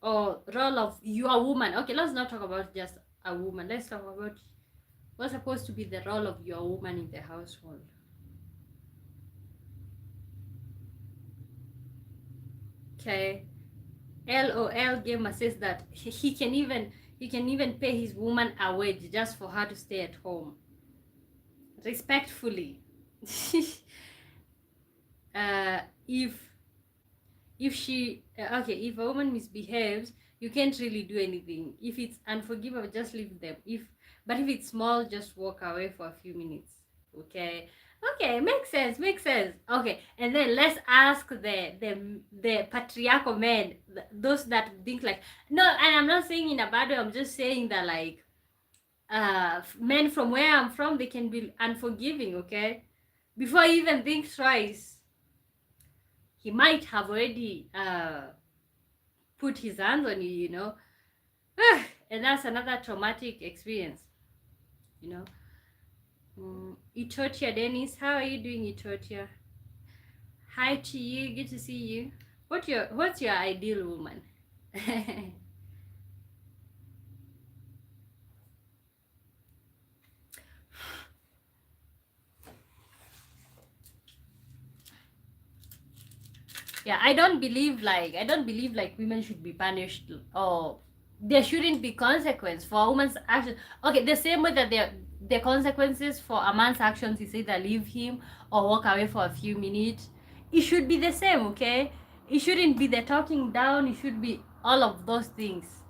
Or role of you a woman. Okay, let's not talk about just a woman. Let's talk about what's supposed to be the role of your woman in the household. Okay. LOL Gamer says that he can even pay his woman a wage just for her to stay at home. Respectfully. If she okay, if a woman misbehaves, you can't really do anything. If it's unforgivable, just leave them. But if it's small, just walk away for a few minutes. Okay. Okay, makes sense. Okay, and then let's ask the patriarchal men, those that think like, no, and I'm not saying in a bad way. I'm just saying that like, men from where I'm from, they can be unforgiving. Okay, before you even think twice, he might have already put his hands on you. And that's another traumatic experience, you know. Etotia Dennis, how are you doing, Etotia? Hi to you, good to see you. What's your ideal woman? Yeah, I don't believe like women should be punished, or there shouldn't be consequence for a woman's action. Okay, the same way that the consequences for a man's actions is either leave him or walk away for a few minutes. It should be the same, okay? It shouldn't be the talking down. It should be all of those things.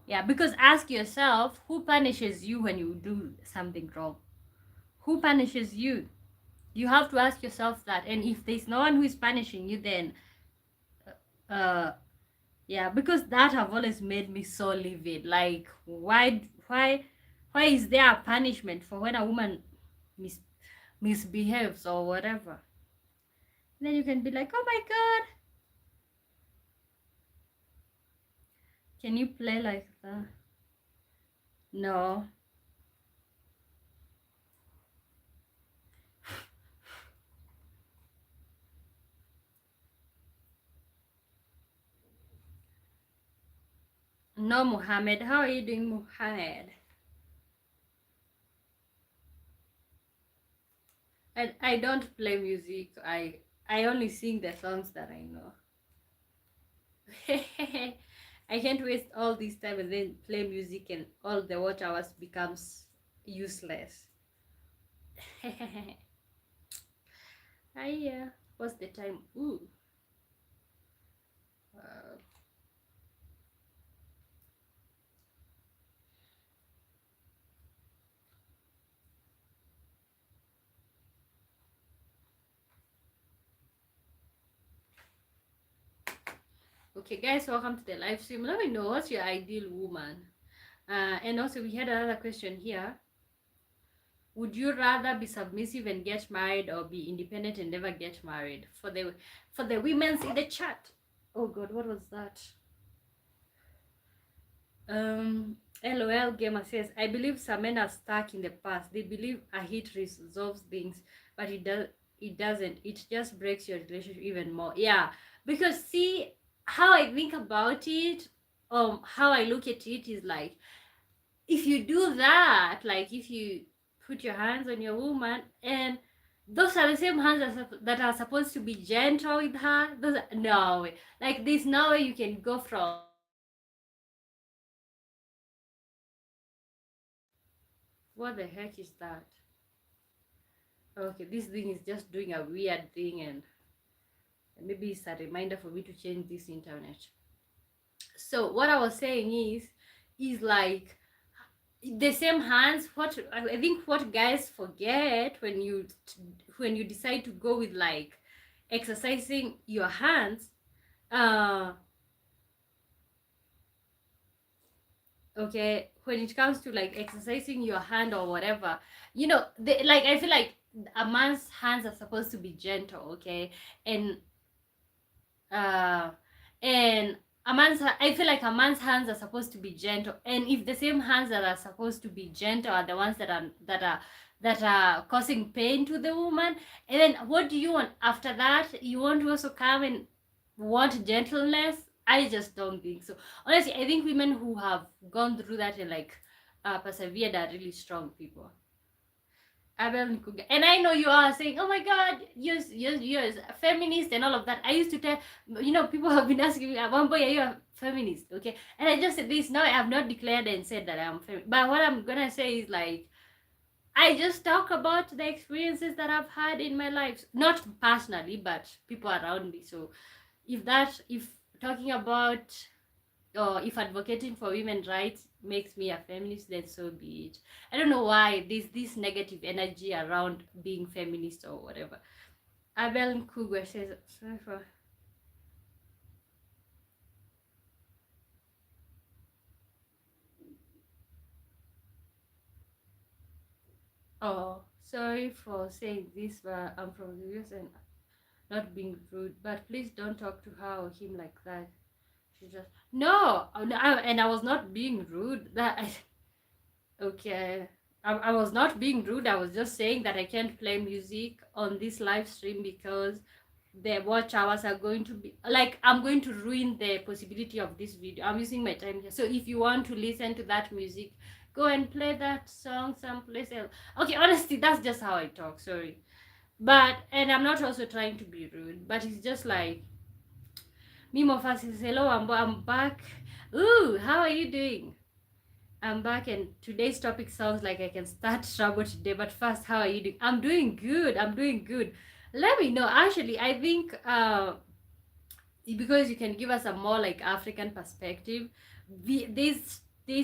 Yeah, because ask yourself, who punishes you when you do something wrong? Who punishes you? You have to ask yourself that. And if there's no one who is punishing you, then uh yeah, because that have always made me so livid. Like, why is there a punishment for when a woman misbehaves or whatever? Then you can be like, oh my god, can you play like that? No. No, Muhammad. How are you doing, Muhammad? I don't play music. I only sing the songs that I know. I can't waste all this time and then play music and all the watch hours becomes useless. What's the time? Ooh. Uh, okay, guys, welcome to the live stream. Let me know, what's your ideal woman? And also, we had another question here. Would you rather be submissive and get married, or be independent and never get married? For the women's in the chat. Oh God, what was that? LOL Gamer says, I believe some men are stuck in the past. They believe a hit resolves things, but it doesn't. It just breaks your relationship even more. Yeah, because see how I think about it, how I look at it is like, if you do that, like if you put your hands on your woman, and those are the same hands that are supposed to be gentle with her, no way. Like, there's no way you can go from, what the heck is that? Okay, this thing is just doing a weird thing, and maybe it's a reminder for me to change this internet. So what I was saying is like, the same hands. What I think what guys forget when you decide to go with like exercising your hands, okay, when it comes to like exercising your hand or whatever, like, I feel like a man's hands are supposed to be gentle, okay, and uh and I feel like a man's hands are supposed to be gentle, and if the same hands that are supposed to be gentle are the ones that are that are causing pain to the woman. And then what do you want after that? You want to also come and want gentleness? I just don't think so. Honestly, I think women who have gone through that and like persevered are really strong people. Abel Nkuga. And I know you are saying, oh my God, you're a feminist and all of that. I used to tell, people have been asking me, at one point, are you a feminist? Okay. And I just said this. No, I have not declared and said that I'm feminist. But what I'm going to say is like, I just talk about the experiences that I've had in my life. Not personally, but people around me. So if talking about or if advocating for women's rights makes me a feminist, then so be it. I don't know why there's this negative energy around being feminist or whatever. Abel Nkugwe says, sorry for. Oh, sorry for saying this, but I'm from the US and not being rude. But please don't talk to her or him like that. She just and I was not being rude. Okay. I was not being rude. I was just saying that I can't play music on this live stream because the watch hours are going to be like I'm going to ruin the possibility of this video. I'm using my time here. So if you want to listen to that music, go and play that song someplace else. Okay, honestly, that's just how I talk. Sorry. And I'm not also trying to be rude, but it's just like Mimo says, hello, I'm back. Ooh, how are you doing? I'm back, and today's topic sounds like I can start trouble today. But first, how are you doing? I'm doing good. I'm doing good. Let me know. Actually, I think because you can give us a more like African perspective. There's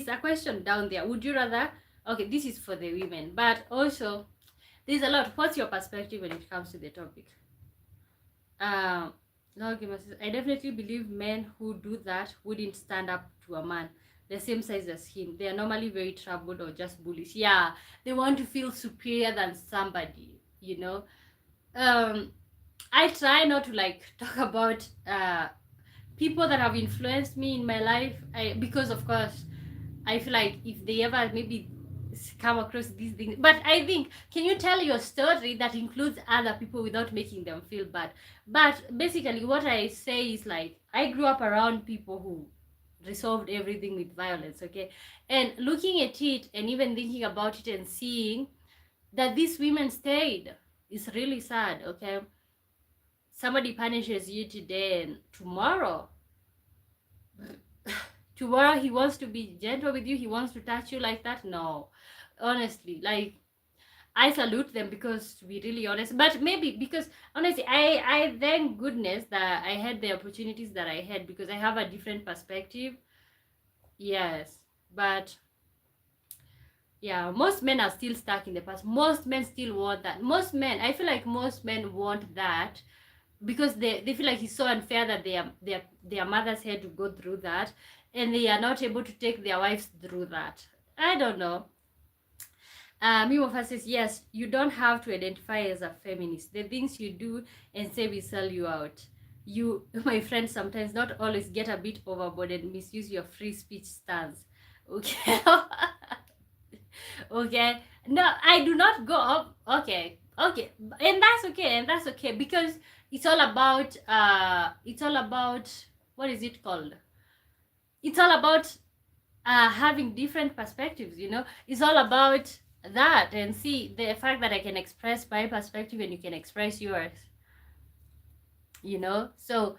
a question down there. Would you rather? Okay, this is for the women, but also there's a lot. What's your perspective when it comes to the topic? No, I definitely believe men who do that wouldn't stand up to a man the same size as him. They are normally very troubled or just bullish. Yeah, they want to feel superior than somebody, I try not to like talk about people that have influenced me in my life, because of course I feel like if they ever maybe come across these things, but I think, can you tell your story that includes other people without making them feel bad? But basically what I say is like, I grew up around people who resolved everything with violence, okay? And looking at it and even thinking about it and seeing that these women stayed is really sad, okay? Somebody punishes you today and tomorrow he wants to be gentle with you, he wants to touch you like that. No, honestly, like, I salute them, because to be really honest, but maybe because honestly I thank goodness that I had the opportunities that I had, because I have a different perspective. Yes, but yeah, most men are still stuck in the past. Most men still want that. I feel like most men want that because they feel like it's so unfair that their mothers had to go through that, and they are not able to take their wives through that. I don't know. Mimofa says, yes, you don't have to identify as a feminist. The things you do and say will sell you out. You, my friend, sometimes not always get a bit overboard and misuse your free speech stance. Okay. Okay. No, I do not go up. Okay. Okay. And that's okay. And that's okay. Because it's all about what is it called? It's all about having different perspectives, It's all about that, and see the fact that I can express my perspective and you can express yours, so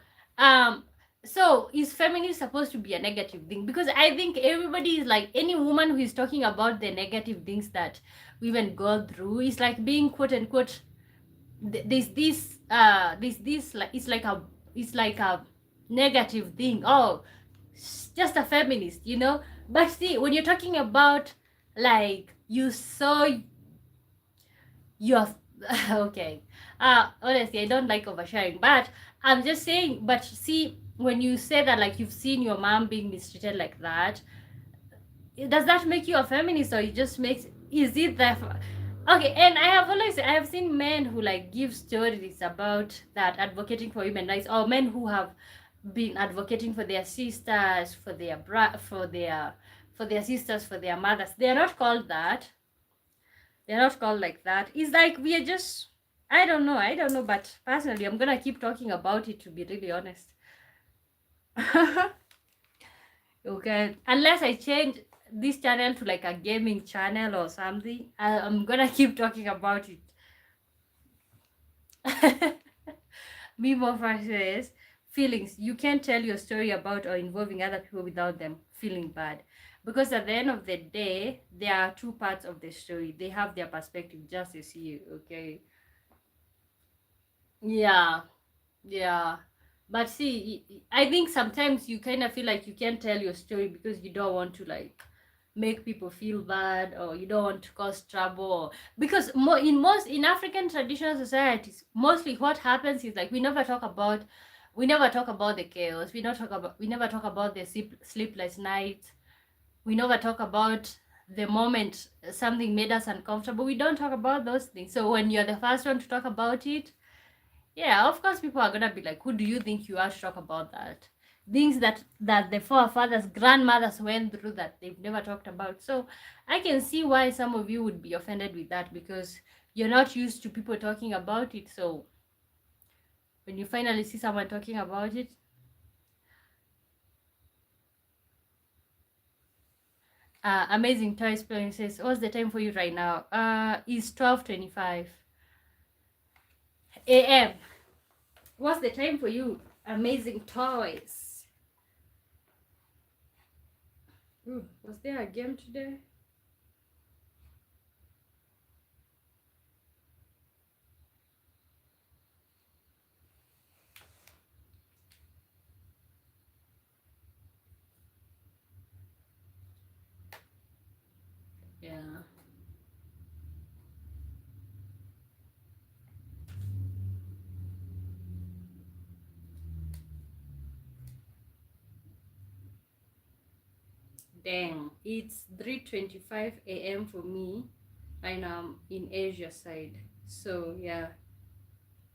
so is feminism supposed to be a negative thing? Because I think everybody is like, any woman who is talking about the negative things that women go through is like being quote unquote there's this like it's like a negative thing. Oh, just a feminist, but see, when you're talking about like you saw your okay, honestly, I don't like oversharing, but I'm just saying, but see, when you say that like you've seen your mom being mistreated like that, does that make you a feminist, or it just makes, is it that okay? And I have seen men who like give stories about that, advocating for women's rights, or men who have been advocating for their sisters, for their sisters, for their mothers. They are not called that. They're not called like that. It's like we are just, I don't know, but personally, I'm gonna keep talking about it, to be really honest. Okay, unless I change this channel to like a gaming channel or something, I'm gonna keep talking about it. Me more versus feelings. You can't tell your story about or involving other people without them feeling bad. Because at the end of the day, there are two parts of the story. They have their perspective just as you, okay? Yeah, yeah. But see, I think sometimes you kind of feel like you can't tell your story because you don't want to like make people feel bad, or you don't want to cause trouble, because most in African traditional societies, mostly what happens is like we never talk about the chaos, we never talk about the sleepless nights, we never talk about the moment something made us uncomfortable. We don't talk about those things. So when you're the first one to talk about it, yeah, of course, people are gonna be like, "Who do you think you are to talk about that?" Things that the forefathers, grandmothers went through that they've never talked about. So I can see why some of you would be offended with that, because you're not used to people talking about it. So when you finally see someone talking about it, amazing toy spelling says, "What's the time for you right now?" It's 12:25 a.m. What's the time for you? Amazing toys. Ooh, was there a game today? Yeah. Dang, it's 3:25 a.m. for me, and I'm in Asia side. So yeah.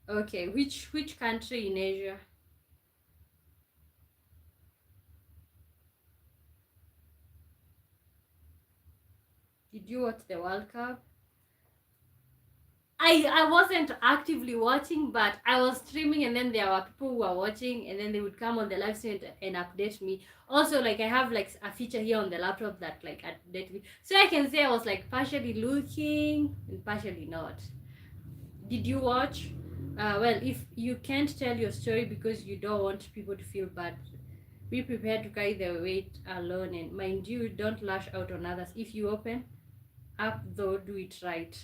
Okay, which country in Asia? Did you watch the World Cup? I wasn't actively watching, but I was streaming, and then there were people who were watching, and then they would come on the live stream and update me. Also, like I have like a feature here on the laptop that like update me, so I can say I was like partially looking and partially not. Did you watch? Well, if you can't tell your story because you don't want people to feel bad, be prepared to carry the weight alone. And mind you, don't lash out on others. If you open up, though, do it right.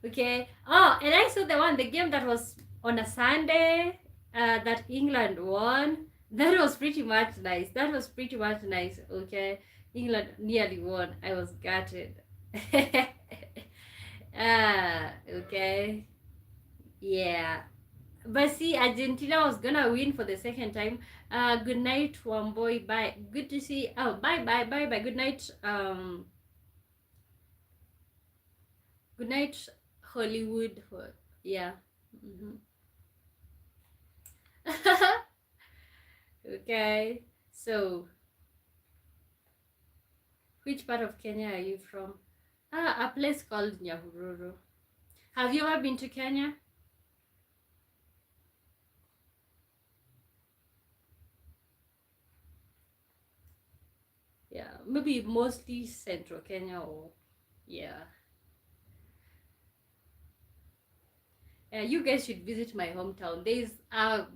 Okay. Oh, and I saw the game that was on a Sunday, that England won. That was pretty much nice. That was pretty much nice. Okay. England nearly won. I was gutted. Okay. Yeah. But see, Argentina was gonna win for the second time. Good night, one boy. Bye. Good to see. Oh, bye, bye, bye, bye. Good night. Good night, Hollywood. Yeah. Mm-hmm. Okay. So, which part of Kenya are you from? A place called Nyahururu. Have you ever been to Kenya? Yeah, maybe mostly central Kenya, or yeah. You guys should visit my hometown. There's a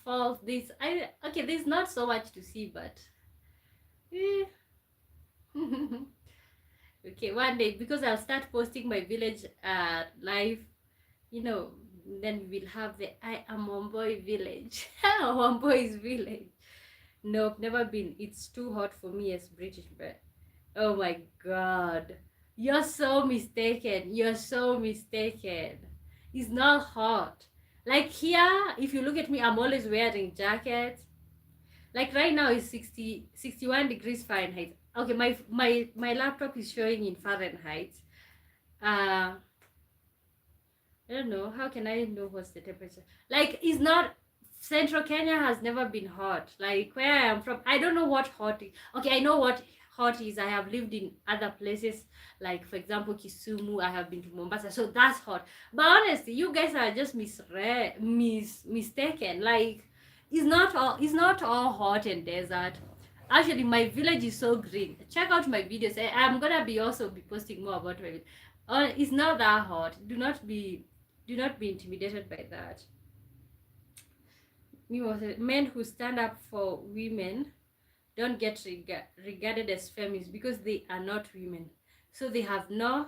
falls. There's not so much to see, but eh. Okay, one day, because I'll start posting my village live, you know, then we'll have the I am Wamboi village. Wamboi's village. Nope, never been. It's too hot for me as British, but oh my god. You're so mistaken. You're so mistaken. It's not hot. Like here, if you look at me, I'm always wearing jackets. Like right now it's 61 degrees Fahrenheit. Okay, my laptop is showing in Fahrenheit. Uh I don't know. How can I know what's the temperature? Like, it's not. Central Kenya has never been hot. Like where I am from, I don't know what hot is. Okay, I know what hot is I have lived in other places, like for example Kisumu, I have been to Mombasa, so that's hot. But honestly, you guys are just mistaken. Like, it's not all hot and desert. Actually, my village is so green. Check out my videos. I'm gonna be also be posting more about my village. It's not that hot. Do not be intimidated by that. Men who stand up for women don't get regarded as feminists because they are not women. So they have no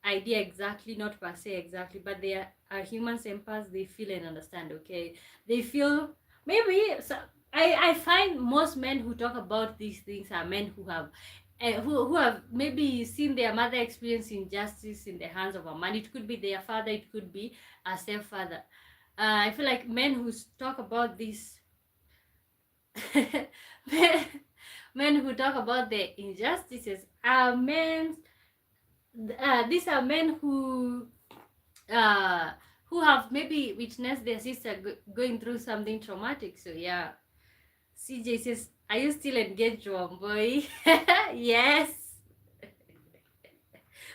idea exactly, not per se exactly, but they are human empaths. They feel and understand, okay? They feel, maybe, so I find most men who talk about these things are men who have who have maybe seen their mother experience injustice in the hands of a man. It could be their father, it could be a stepfather. I feel like men who talk about this men, men who talk about the injustices are men. These are men uh, who have maybe witnessed their sister going through something traumatic. So yeah, CJ says, "Are you still engaged, boy?" Yes.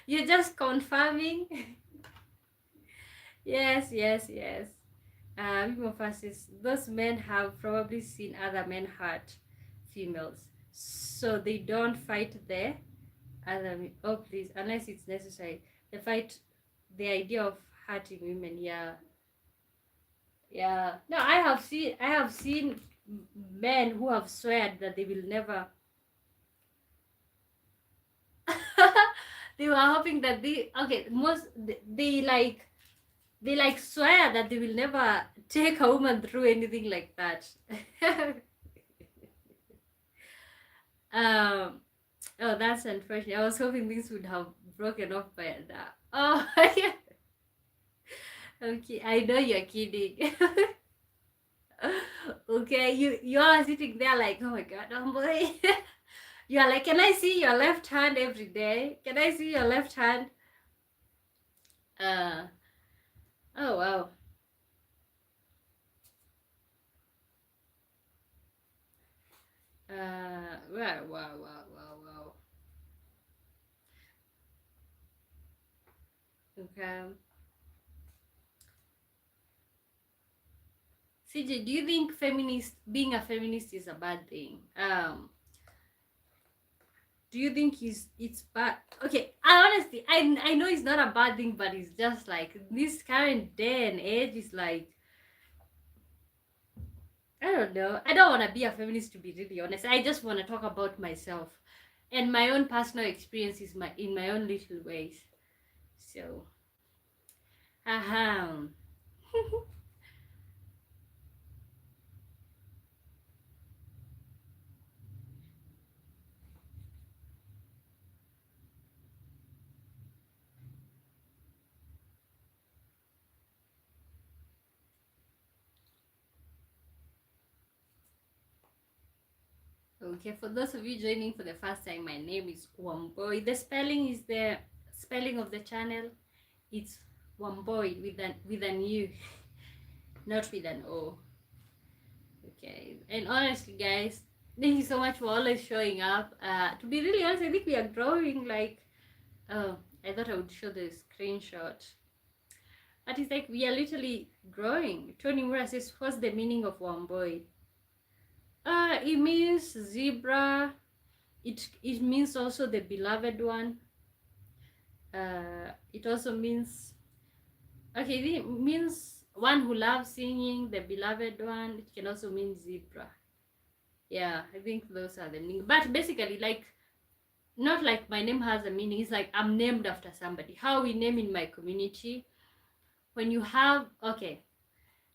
You're just confirming. Yes, yes, yes. Mimofa says, those men have probably seen other men hurt females, so they don't fight the other. Oh, please, unless it's necessary, they fight the idea of hurting women. Yeah, yeah. No, I have seen men who have sweared that they will never. They were hoping that they swear that they will never take a woman through anything like that. um oh, that's unfortunate. I was hoping things would have broken off by now. Oh, yeah. Okay, I know you're kidding. Okay, you are sitting there like, oh my god, oh boy. You are like, can I see your left hand every day? Can I see your left hand? uh oh wow. Wow, wow, wow, wow, wow. Okay. CJ, do you think being a feminist is a bad thing? Do you think it's bad? Okay, I know it's not a bad thing, but it's just like this current day and age is like, I don't know. I don't want to be a feminist, to be really honest. I just want to talk about myself and my own personal experiences, in my own little ways. So, ahem. Okay, for those of you joining for the first time, my name is Wamboy. The spelling is the spelling of the channel. It's Wamboy with an U, not with an O. Okay, and honestly, guys, thank you so much for always showing up. To be really honest, I think we are growing. Like, oh, I thought I would show the screenshot, but it's like we are literally growing. Tony Mura says, "What's the meaning of Wamboy?" It means zebra. It means also the beloved one. It also means, okay, it means one who loves singing, the beloved one. It can also mean zebra. Yeah, I think those are the meaning. But basically, like, not like my name has a meaning. It's like I'm named after somebody. How we name in my community. When you have, okay,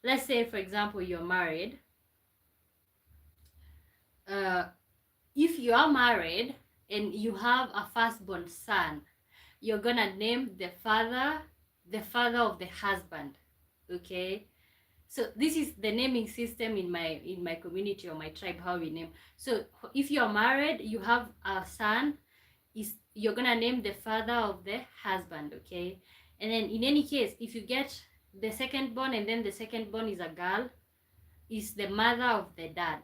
let's say for example you're married. Uh, if you are married and you have a firstborn son, you're gonna name the father of the husband. Okay, so this is the naming system in my community or my tribe, how we name. So if you're married, you have a son, you're gonna name the father of the husband. Okay, and then in any case, if you get the second born and then the second born is a girl, is the mother of the dad.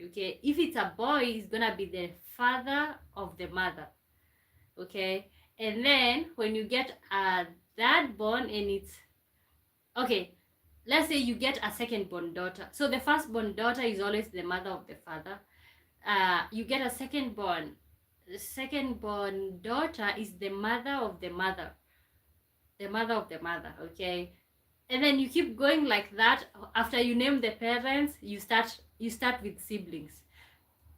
Okay, if it's a boy, it's gonna be the father of the mother. Okay, and then when you get that born and it's okay, let's say you get a second born daughter. So the first born daughter is always the mother of the father. You get a second born. The second born daughter is the mother of the mother. The mother of the mother. Okay, and then you keep going like that. After you name the parents, you start with siblings.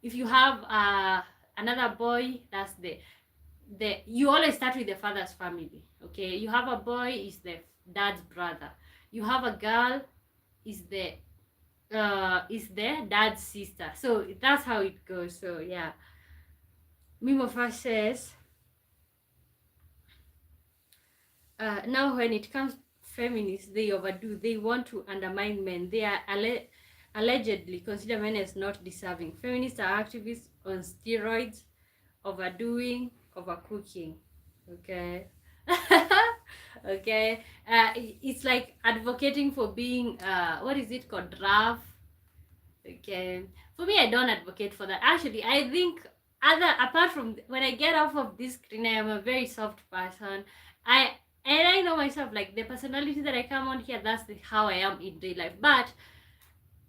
If you have another boy, that's the you always start with the father's family. Okay, you have a boy, is the dad's brother. You have a girl, is the dad's sister. So that's how it goes. So yeah, Mimofa says, now when it comes to feminists, they overdo. They want to undermine men. They are allegedly consider men as not deserving. Feminists are activists on steroids, overdoing, overcooking. Okay. Okay. It's like advocating for being what is it called, draft. Okay, for me, I don't advocate for that. Actually, I think apart from when I get off of this screen, I am a very soft person. I know myself, like the personality that I come on here, that's how I am in real life. But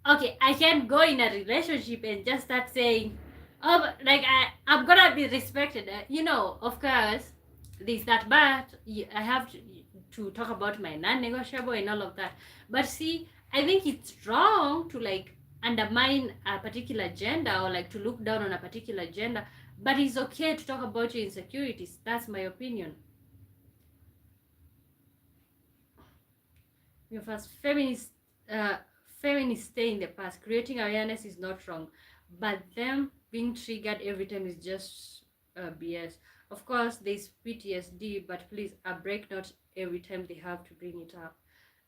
okay, I can't go in a relationship and just start saying, oh, like I'm gonna be respected. Of course, this that, but I have to talk about my non-negotiable and all of that. But see, I think it's wrong to like undermine a particular gender or like to look down on a particular gender. But it's okay to talk about your insecurities. That's my opinion. Your first feminists stay in the past. Creating awareness is not wrong, but them being triggered every time is just BS. Of course, there's PTSD, but please, a break not every time they have to bring it up.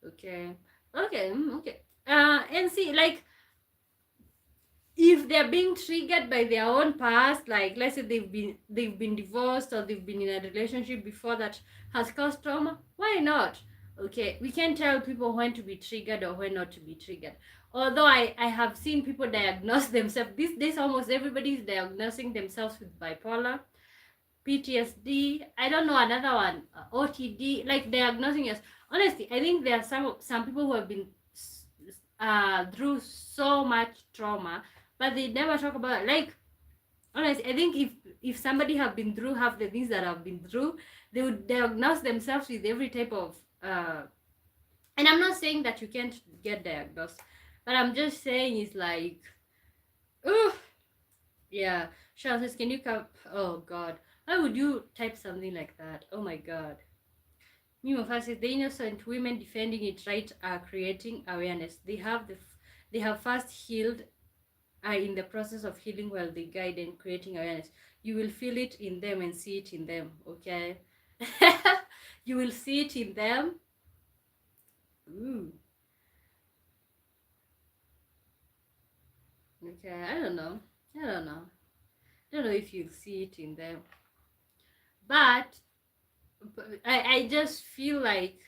Okay, okay. And see, like, if they're being triggered by their own past, like let's say they've been divorced or they've been in a relationship before that has caused trauma, why not? Okay, we can tell people when to be triggered or when not to be triggered. Although I have seen people diagnose themselves these days, almost everybody is diagnosing themselves with bipolar, PTSD. I don't know another one, OTD, like diagnosing us. Honestly, I think there are some people who have been through so much trauma, but they never talk about it. Like, honestly, I think if somebody have been through half the things that I've been through, they would diagnose themselves with every type of and I'm not saying that you can't get diagnosed, but I'm just saying it's like, oh yeah. Sean says, can you come? Oh god, why would you type something like that? Oh my god. Mimofa says, the innocent women defending it right are creating awareness. They have first healed, are in the process of healing while they guide and creating awareness. You will feel it in them and see it in them. Okay. You will see it in them. Ooh. Okay, I don't know. I don't know. I don't know if you'll see it in them. But I just feel like,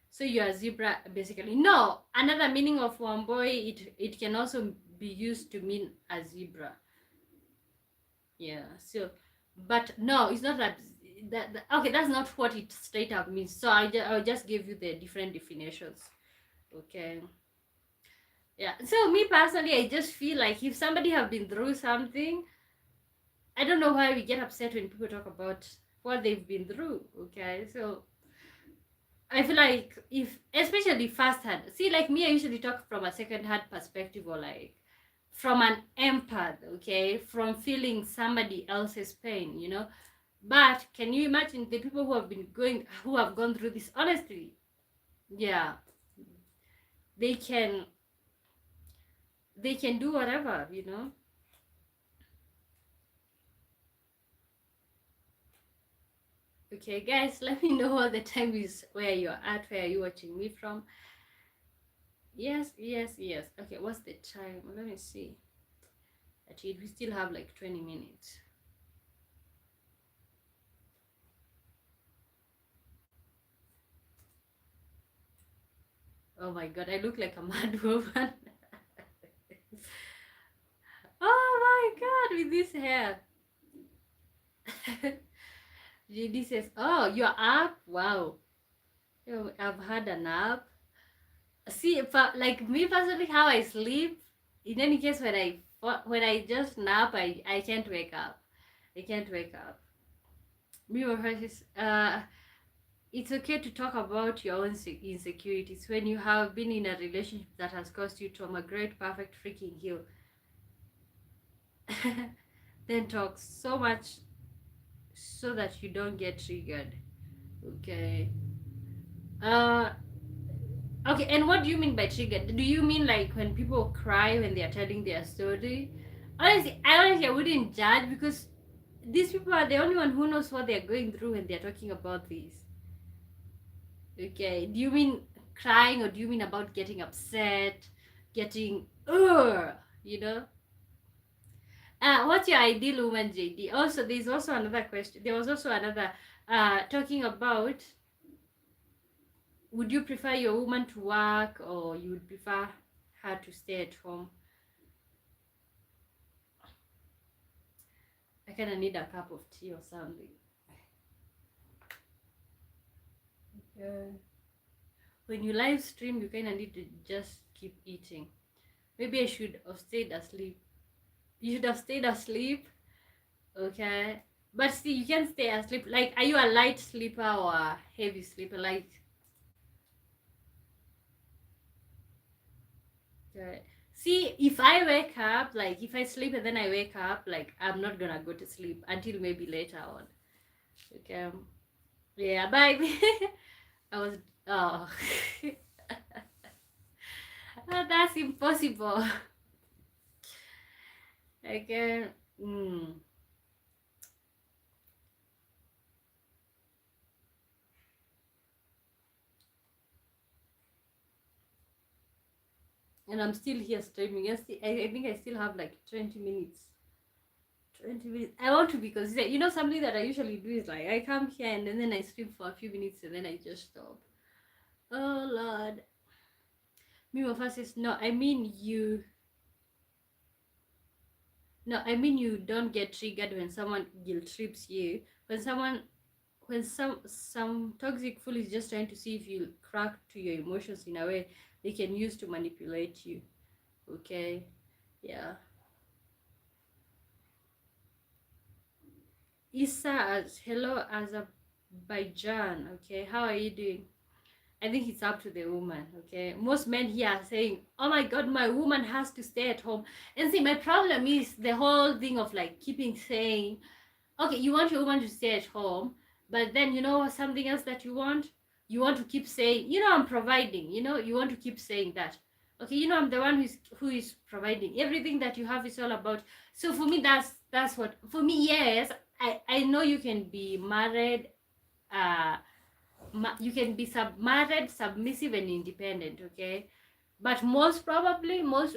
so you're a zebra basically. No, another meaning of one boy, it can also be used to mean a zebra. Yeah. So, but no, it's not that okay, that's not what it straight up means. So I'll just give you the different definitions. Okay. Yeah. So me personally, I just feel like if somebody have been through something, I don't know why we get upset when people talk about what they've been through. Okay. So I feel like if, especially first hand, see, like me, I usually talk from a second hand perspective or like from an empath, okay, from feeling somebody else's pain. But can you imagine the people who have gone through this? Honestly, yeah, they can do whatever. Okay, guys, let me know what the time is, where you're at, where are you watching me from. Yes. Okay, what's the time? Let me see. Actually, we still have like 20 minutes. Oh my god, I look like a mad woman. Oh my god, with this hair. JD says, oh, you're up? Wow. I've had a nap. See, like me personally, how I sleep, in any case, when I just nap, I can't wake up. I can't wake up. Me or her says, it's okay to talk about your own insecurities when you have been in a relationship that has caused you trauma. Great, perfect, freaking heal. Then talk so much so that you don't get triggered. Okay. Uh. Okay. And what do you mean by triggered? Do you mean like when people cry when they are telling their story? I wouldn't judge because these people are the only one who knows what they're going through when they're talking about this. Okay. Do you mean crying or do you mean about getting upset, getting you know? What's your ideal woman, JD? Also, there's also another question. There was also another talking about, would you prefer your woman to work or you would prefer her to stay at home? I kind of need a cup of tea or something. Yeah. When you live stream, you kind of need to just keep eating. Maybe I should have stayed asleep. You should have stayed asleep. Okay. But see, you can't stay asleep. Like, are you a light sleeper or a heavy sleeper? Like, okay. See, if I wake up, like, if I sleep and then I wake up, like, I'm not gonna go to sleep until maybe later on. Okay. Yeah, bye. I was, oh. That's impossible. Okay. Mm. And I'm still here streaming. I think I still have like 20 minutes. 20 minutes. I want to be consistent. You know, something that I usually do is like I come here and then I stream for a few minutes and then I just stop. Oh Lord. Mimo says, no, I mean you. No, I mean you don't get triggered when someone guilt trips you. When some toxic fool is just trying to see if you crack to your emotions in a way they can use to manipulate you. Okay. Yeah. Isa as hello Azerbaijan. Okay, how are you doing? I think it's up to the woman. Okay, most men here are saying, "Oh my God, my woman has to stay at home." And see, my problem is the whole thing of like keeping saying, "Okay, you want your woman to stay at home," but then you know something else that you want. You want to keep saying, "You know, I'm providing." You know, you want to keep saying that. Okay, you know, I'm the one who is providing. Everything that you have is all about. So for me, that's what for me. Yes, I know you can be married. You can be married, submissive, and independent. Okay, but most probably most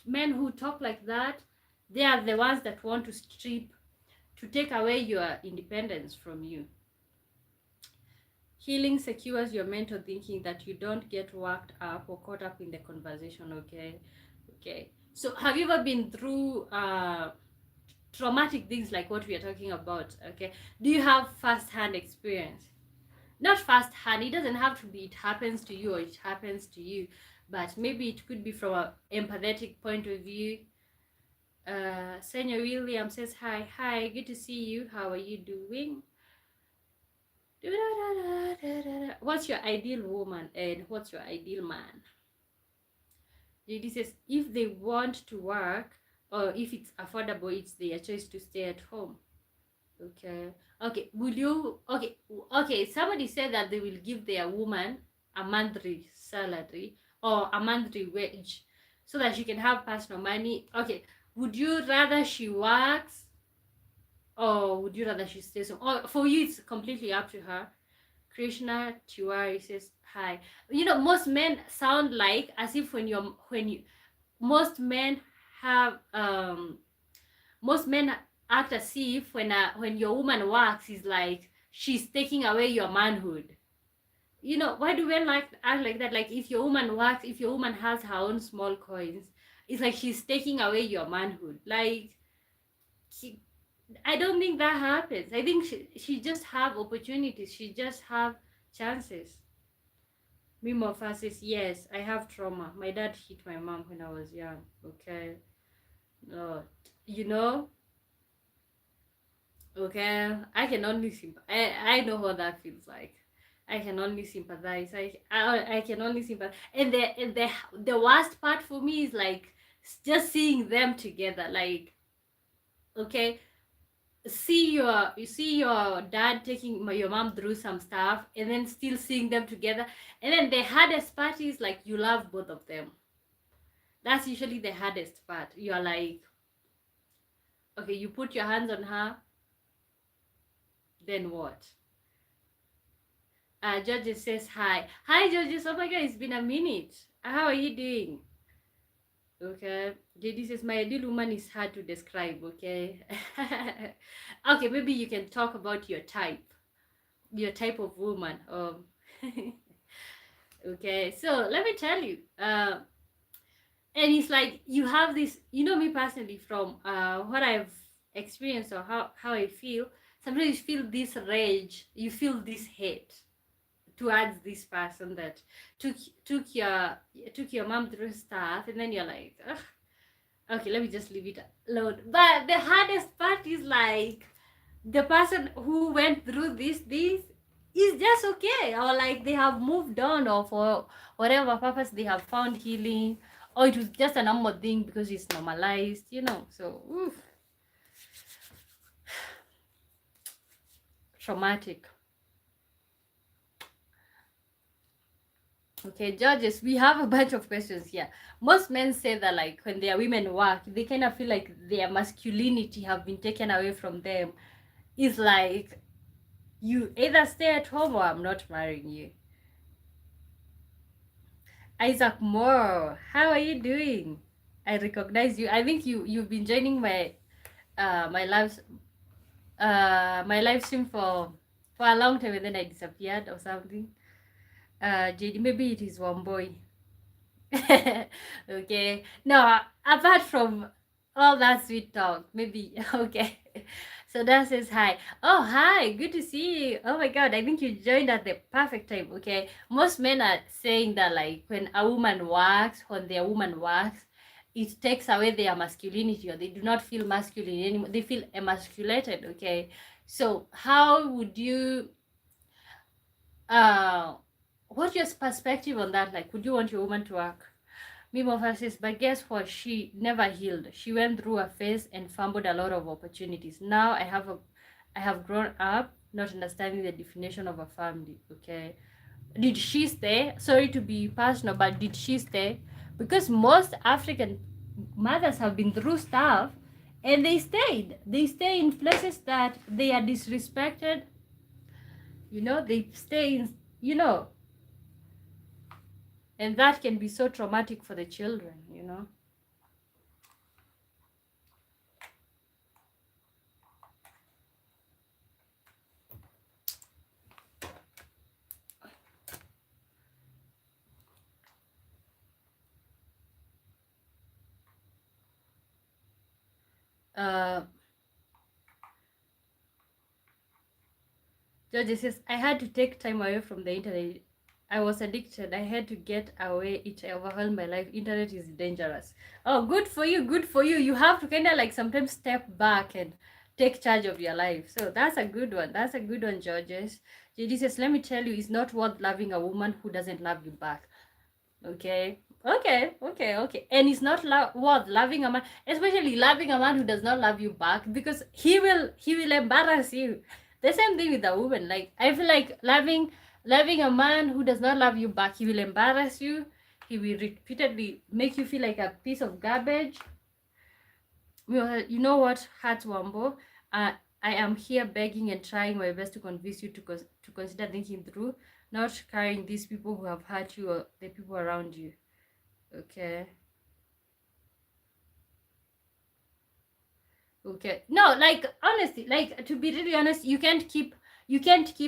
men who talk like that, they are the ones that want to take away your independence from you. Healing secures your mental thinking that you don't get worked up or caught up in the conversation. Okay. Okay, so have you ever been through traumatic things like what we are talking about? Okay, do you have first-hand experience? Not first-hand, it doesn't have to be it happens to you or it happens to you, but maybe it could be from an empathetic point of view. Senior William says hi, good to see you, how are you doing? What's your ideal woman and what's your ideal man? JD says if they want to work or if it's affordable, it's their choice to stay at home. Okay. Okay. Will you? Okay. Okay. Somebody said that they will give their woman a monthly salary or a monthly wage so that she can have personal money. Okay. Would you rather she works or would you rather she stays home? Or for you, it's completely up to her. Krishna Tiwari says hi. You know, most men sound like as if most men have most men act as if when your woman works is like she's taking away your manhood. You know, why do men like act like that? Like if your woman works, if your woman has her own small coins, It's like she's taking away your manhood. Like, I don't think that happens. I think she just have opportunities. She just have chances. Mimo says, yes, I have trauma. My dad hit my mom when I was young. Okay. No, you know, okay. I can only I know what that feels like. I can only sympathize. I can only sympathize. And the worst part for me is like just seeing them together. Like, okay, you see your dad taking your mom through some stuff, and then still seeing them together, and then the hardest part is like you love both of them. That's usually the hardest part. You're like, okay, you put your hands on her, then what? Georges says hi Georges. Oh my god, it's been a minute. How are you doing? Okay, JD says my ideal woman is hard to describe. Okay. Okay, maybe you can talk about your type of woman. Okay, so let me tell you, and it's like you have this, you know, me personally, from what I've experienced, or how I feel. Sometimes you feel this rage, you feel this hate towards this person that took took your took your mom through stuff, and then you're like, ugh, okay, let me just leave it alone. But the hardest part is like the person who went through this is just okay, or like they have moved on, or for whatever purpose they have found healing, or it was just a normal thing because it's normalized, you know. So oof, traumatic. Okay, Georges, we have a bunch of questions here. Most men say that like when their women work, they kind of feel like their masculinity have been taken away from them. It's like you either stay at home or I'm not marrying you. Isaac Moore, how are you doing? I recognize you. I think you've been joining my my live stream for a long time, and then I disappeared or something. JD, maybe it is one boy. Okay. No, apart from all that sweet talk, maybe. Okay. So that says hi. Oh, hi. Good to see you. Oh my god, I think you joined at the perfect time. Okay. Most men are saying that like when their woman works, it takes away their masculinity, or they do not feel masculine anymore. They feel emasculated. Okay. So how would you what's your perspective on that? Like, would you want your woman to work? Mimo says, but guess what? She never healed. She went through a phase and fumbled a lot of opportunities. Now I have grown up not understanding the definition of a family. Okay, did she stay? Sorry to be personal, but did she stay? Because most African mothers have been through stuff, and they stayed. They stay in places that they are disrespected. You know, they stay in. You know, and that can be so traumatic for the children, you know. George says, I had to take time away from the internet. I was addicted. I had to get away. It overwhelmed my life. Internet is dangerous. Oh, good for you. Good for you. You have to kind of like sometimes step back and take charge of your life. So that's a good one. That's a good one, Georges. JD says, let me tell you, it's not worth loving a woman who doesn't love you back. Okay. Okay. And it's not worth loving a man, especially loving a man who does not love you back, because he will embarrass you. The same thing with a woman. Like, I feel like loving a man who does not love you back, he will embarrass you. He will repeatedly make you feel like a piece of garbage. You know what, Heart Wambo? I am here begging and trying my best to convince you to consider thinking through, not carrying these people who have hurt you or the people around you. Okay. Okay. No, like honestly, like to be really honest, you can't keep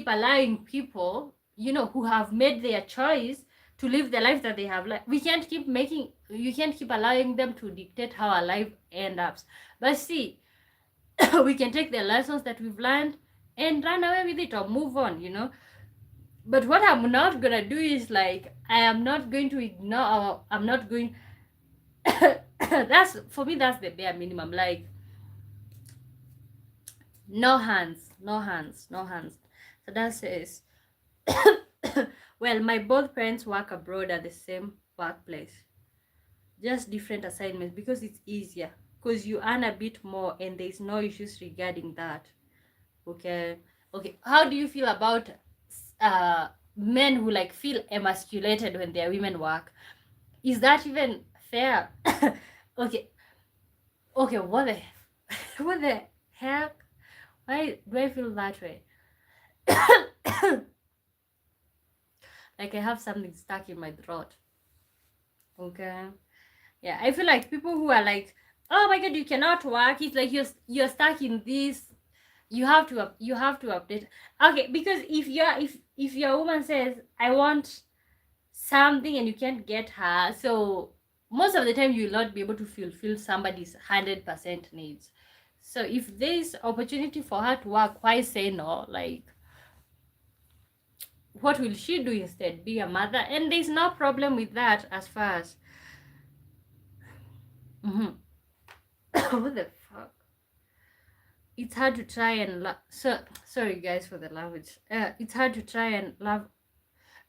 allowing people, you know, who have made their choice to live the life that they have. Like, we can't keep making, you can't keep allowing them to dictate how our life ends up. But see, we can take the lessons that we've learned and run away with it or move on, you know. But what I'm not gonna do is like, I am not going to ignore, or I'm not going that's, for me, that's the bare minimum. Like, no hands, no hands, no hands. So that says, well, my both parents work abroad at the same workplace, just different assignments because it's easier, because you earn a bit more and there's no issues regarding that. Okay. Okay, how do you feel about men who like feel emasculated when their women work? Is that even fair? Okay. Okay, what the what the heck? Why do I feel that way? Like I have something stuck in my throat. Okay. Yeah, I feel like people who are like, oh my god, you cannot work, it's like you're stuck in this, you have to update. Okay, because if your woman says, I want something, and you can't get her, so most of the time you will not be able to fulfill somebody's 100% needs. So if there's opportunity for her to work, why say no? Like, what will she do instead? Be a mother? And there's no problem with that as far as what the fuck? It's hard to try and love. So sorry guys for the language. It's hard to try and love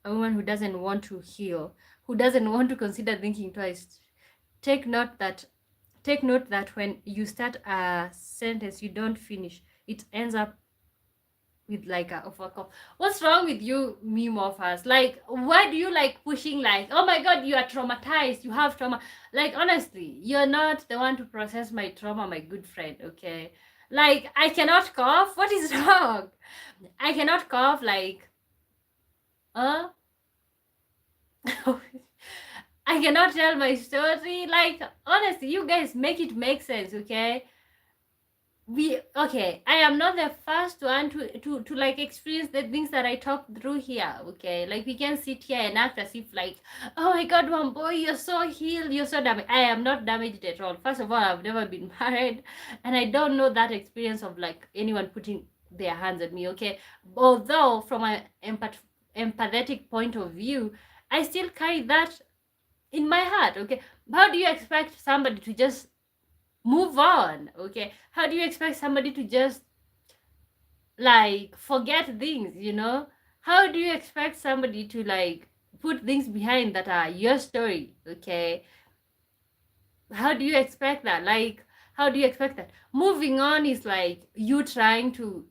a woman who doesn't want to heal, who doesn't want to consider thinking twice. Take note that when you start a sentence, you don't finish. It ends up with like a overcome. What's wrong with you, meme of us? Like, why do you like pushing like, oh my god, you are traumatized, you have trauma? Like, honestly, you're not the one to process my trauma, my good friend, okay? Like, I cannot cough. What is wrong? I cannot cough like, I cannot tell my story. Like, honestly, you guys make it make sense, okay? Okay, I am not the first one to like experience the things that I talk through here, okay? Like, we can sit here and act as if like, oh my god, one boy, you're so healed, you're so damaged. I am not damaged at all. First of all, I've never been married, and I don't know that experience of like anyone putting their hands on me, okay? Although from an empathetic point of view, I still carry that in my heart, okay? How do you expect somebody to just move on, okay? How do you expect somebody to just like forget things, you know? How do you expect somebody to like put things behind that are your story, okay? How do you expect that? Like, how do you expect that? Moving on is like you trying to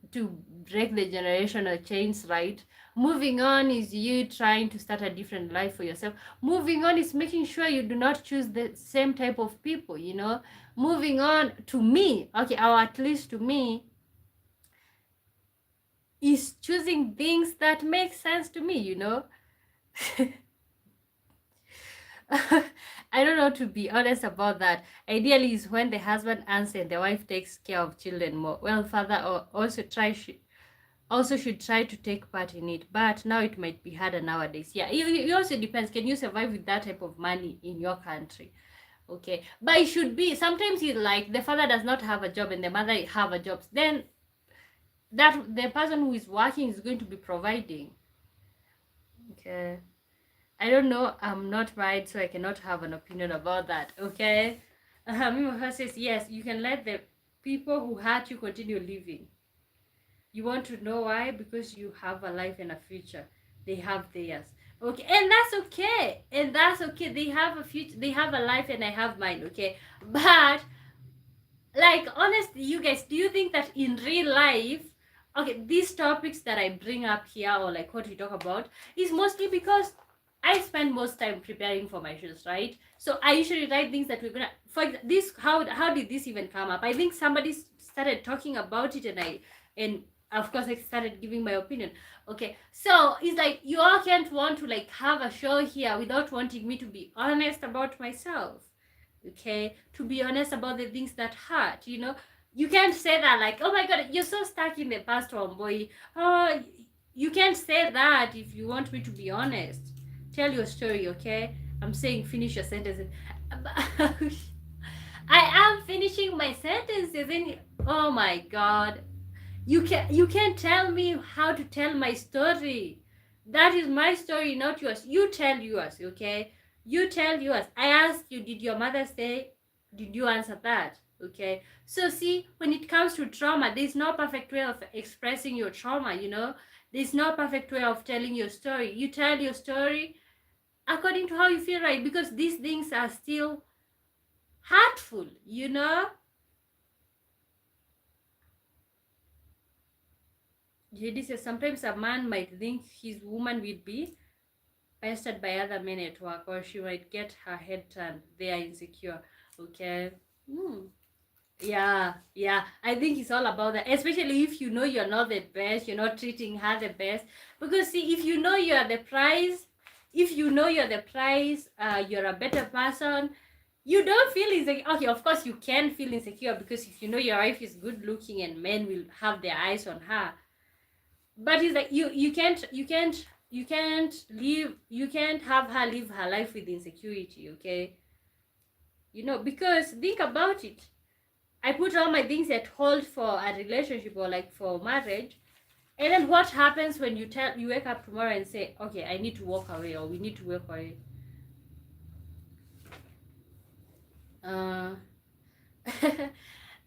break the generational chains, right? Moving on is you trying to start a different life for yourself. Moving on is making sure you do not choose the same type of people, you know? Moving on, to me, okay, or at least to me, is choosing things that make sense to me, you know? I don't know, to be honest about that. Ideally is when the husband earns and the wife takes care of children more. Well, father also should try to take part in it, but now it might be harder nowadays. Yeah, it also depends. Can you survive with that type of money in your country? Okay, but it should be, sometimes it's like the father does not have a job and the mother have a job, then that the person who is working is going to be providing. Okay, I don't know, I'm not married, so I cannot have an opinion about that, okay? Mima says, yes, you can let the people who hurt you continue living. You want to know why? Because you have a life and a future. They have theirs. Okay, and that's okay. And that's okay. They have a future, they have a life, and I have mine, okay? But like, honestly, you guys, do you think that in real life, okay, these topics that I bring up here, or like what we talk about, is mostly because I spend most time preparing for my shows, right? So I usually write things that we're gonna, for this, how did this even come up? I think somebody started talking about it, and of course I started giving my opinion. Okay, so it's like you all can't want to like have a show here without wanting me to be honest about myself, okay? To be honest about the things that hurt, you know? You can't say that like, oh my god, you're so stuck in the past, homeboy. Oh, you can't say that if you want me to be honest. tell your story, okay? I'm saying finish your sentences. I am finishing my sentences and oh my god. You can't tell me how to tell my story. That is my story, not yours. You tell yours, okay? You tell yours. I asked you, did your mother say? Did you answer that? Okay. So see, when it comes to trauma, there's no perfect way of expressing your trauma. There's no perfect way of telling your story. You tell your story according to how you feel, right? Because these things are still hurtful. JD says sometimes a man might think his woman will be pestered by other men at work, or she might get her head turned. They are insecure. Okay. Hmm. Yeah. I think it's all about that. Especially if you know you're not the best, you're not treating her the best. Because see, if you know you're the prize, you're a better person. You don't feel insecure. Okay, of course you can feel insecure because if you know your wife is good looking and men will have their eyes on her, but it's like you can't have her live her life with insecurity, okay? Because think about it. I put all my things at hold for a relationship or like for marriage, and then what happens when you wake up tomorrow and say, okay, I need to walk away or we need to walk away? uh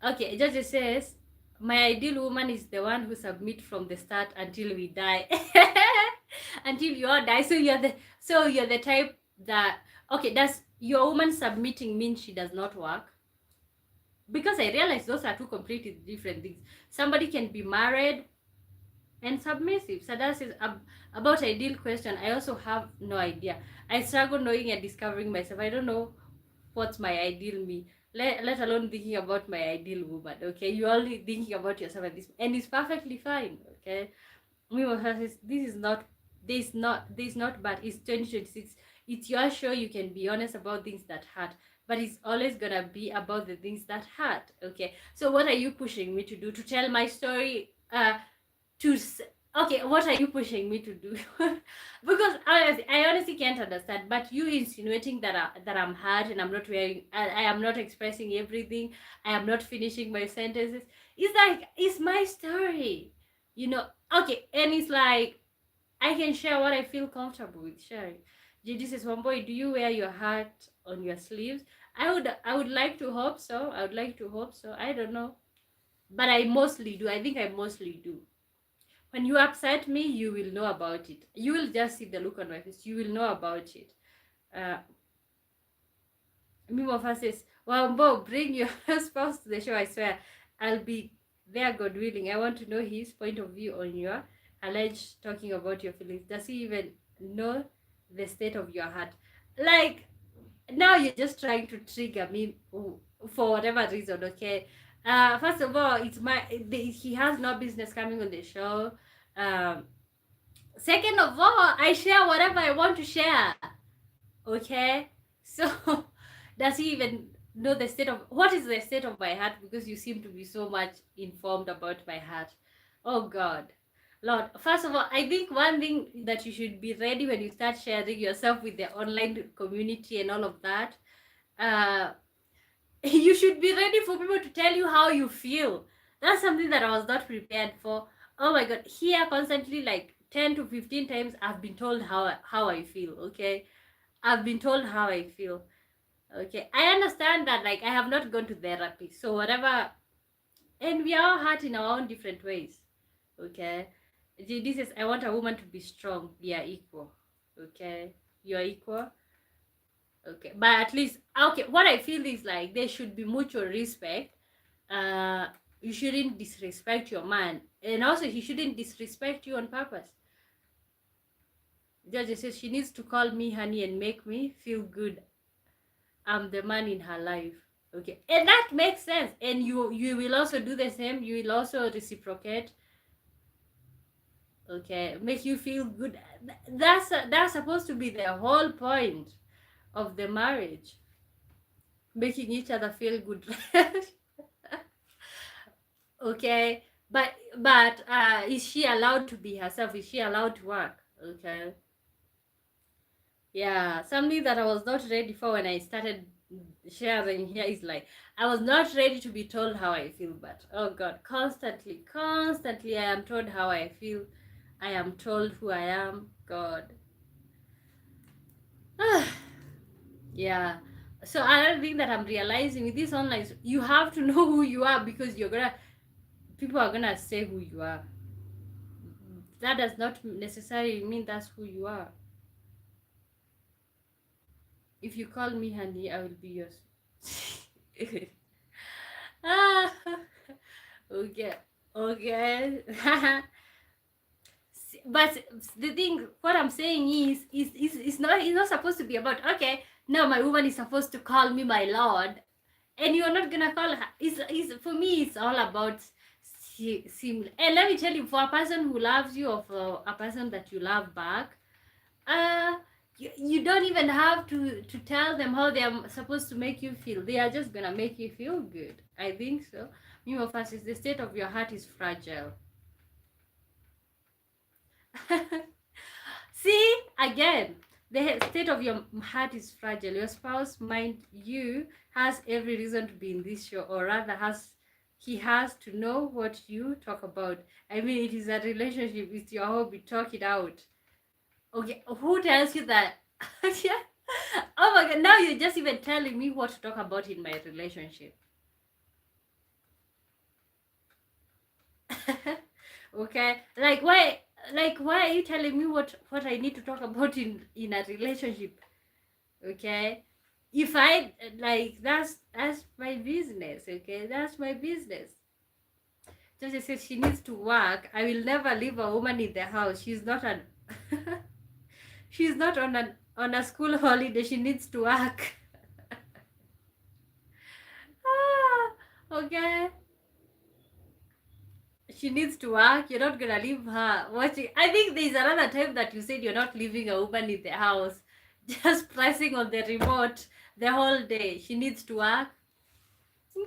okay, it just says my ideal woman is the one who submit from the start until we die. Until you all die. So you're the type that, okay, does your woman submitting mean she does not work? Because I realize those are two completely different things. Somebody can be married and submissive. So that's about ideal question. I also have no idea. I struggle knowing and discovering myself. I don't know what's my ideal me, let alone thinking about my ideal woman. Okay, you're only thinking about yourself at this, and it's perfectly fine. Okay, this is not this is not bad. It's 2026. It's your show. You can be honest about things that hurt, but it's always gonna be about the things that hurt. Okay, so what are you pushing me to do? To tell my story? To okay, what are you pushing me to do? Because I honestly can't understand. But you insinuating that I'm hurt and I'm not wearing, I am not expressing everything, I am not finishing my sentences. It's like, it's my story, okay? And it's like, I can share what I feel comfortable with sharing. JD says, one boy, do you wear your heart on your sleeves? I would like to hope so. I don't know, but I mostly do. I think I mostly do. When you upset me, you will know about it. You will just see the look on my face. You will know about it. Uh, Mimofa says, well, Bo, bring your spouse to the show. I swear, I'll be there, God willing. I want to know his point of view on your alleged talking about your feelings. Does he even know the state of your heart? Like, now you're just trying to trigger me for whatever reason, okay? First of all, he has no business coming on the show. Um, Second of all, I share whatever I want to share. Okay? So does he even know the state of what is the state of my heart? Because you seem to be so much informed about my heart. Oh God. Lord, first of all, I think one thing that you should be ready when you start sharing yourself with the online community and all of that. Uh you should be ready for people to tell you how you feel. That's something that I was not prepared for. Oh my God, here constantly like 10 to 15 times I've been told how I feel. Okay, I've been told how I feel. Okay, I understand that, like, I have not gone to therapy, so whatever, and we are all hurt in our own different ways. Okay, this is, I want a woman to be strong. We are equal. Okay, you are equal. Okay, but at least, okay, what I feel is like there should be mutual respect. You shouldn't disrespect your man, and also he shouldn't disrespect you on purpose. Judge says she needs to call me honey and make me feel good. I'm the man in her life. Okay, and that makes sense, and you will also do the same. You will also reciprocate. Okay, make you feel good. That's supposed to be the whole point of the marriage, making each other feel good. Okay, but is she allowed to be herself? Is she allowed to work? Okay, Yeah, something that I was not ready for when I started sharing here is like I was not ready to be told how I feel, but oh God, constantly I am told how I feel. I am told who I am. God. Yeah. So another thing that I'm realizing with this online, you have to know who you are because people are gonna say who you are. That does not necessarily mean that's who you are. If you call me honey, I will be yours. Ah, okay, okay. But the thing, what I'm saying is it's not supposed to be about okay. Now my woman is supposed to call me my lord, and you're not gonna call her. Is for me, it's all about and let me tell you, for a person who loves you or for a person that you love back, uh you don't even have to tell them how they are supposed to make you feel. They are just gonna make you feel good. I think so. You know, first is the state of your heart is fragile. See, again, the state of your heart is fragile. Your spouse, mind you, has every reason to be in this show, or rather, he has to know what you talk about. I mean, it is a relationship. It's your hobby. Talk it out. Okay, who tells you that? Yeah. Oh my God! Now you're just even telling me what to talk about in my relationship. Okay, why are you telling me what I need to talk about in a relationship? Okay, if I like that's my business. Okay, that's my business. Just I said she needs to work. I will never leave a woman in the house. She's not an she's not on a school holiday. She needs to work. Ah, okay, she needs to work. You're not gonna leave her watching. I think there's another time that you said you're not leaving a woman in the house, just pressing on the remote the whole day. She needs to work.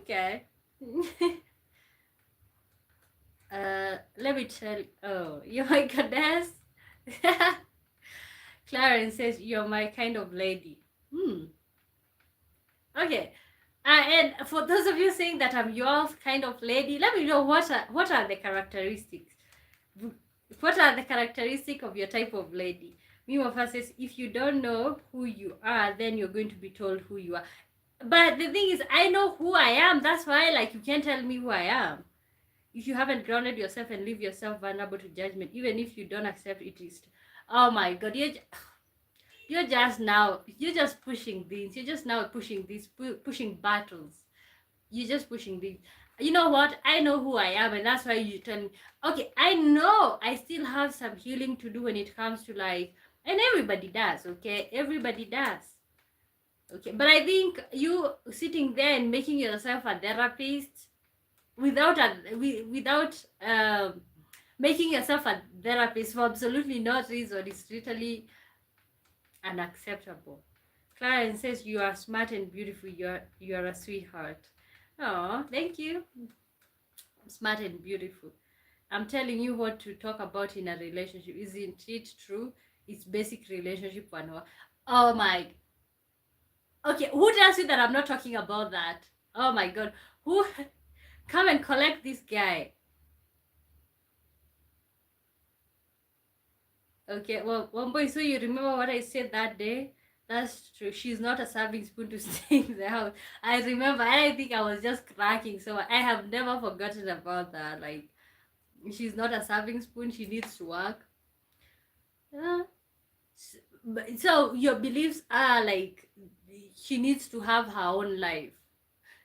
Okay. Let me tell you. Oh, you're my goddess. Clarence says you're my kind of lady. Hmm. Okay. And for those of you saying that I'm your kind of lady, let me know what are the characteristics. What are the characteristics of your type of lady? Mimofa says if you don't know who you are, then you're going to be told who you are. But the thing is, I know who I am. That's why, like, you can't tell me who I am. If you haven't grounded yourself and leave yourself vulnerable to judgment, even if you don't accept it, is oh my God, you're just pushing things. You're just now pushing these pushing battles. You're just pushing things. You know what? I know who I am, and that's why you tell me. Okay, I know I still have some healing to do when it comes to life, and everybody does. Okay, everybody does. Okay, but I think you sitting there and making yourself a therapist without making yourself a therapist for absolutely no reason is totally unacceptable. Clarence says you are smart and beautiful. You are a sweetheart. Oh, thank you. Smart and beautiful. I'm telling you what to talk about in a relationship. Isn't it true? It's basic relationship 101. Oh my. Okay, who tells you that I'm not talking about that? Oh my God. Who? Come and collect this guy. Okay, well, one boy, so you remember what I said that day? That's true. She's not a serving spoon to stay in the house. I remember. I think I was just cracking. So I have never forgotten about that. Like, she's not a serving spoon. She needs to work. Yeah. So your beliefs are like she needs to have her own life.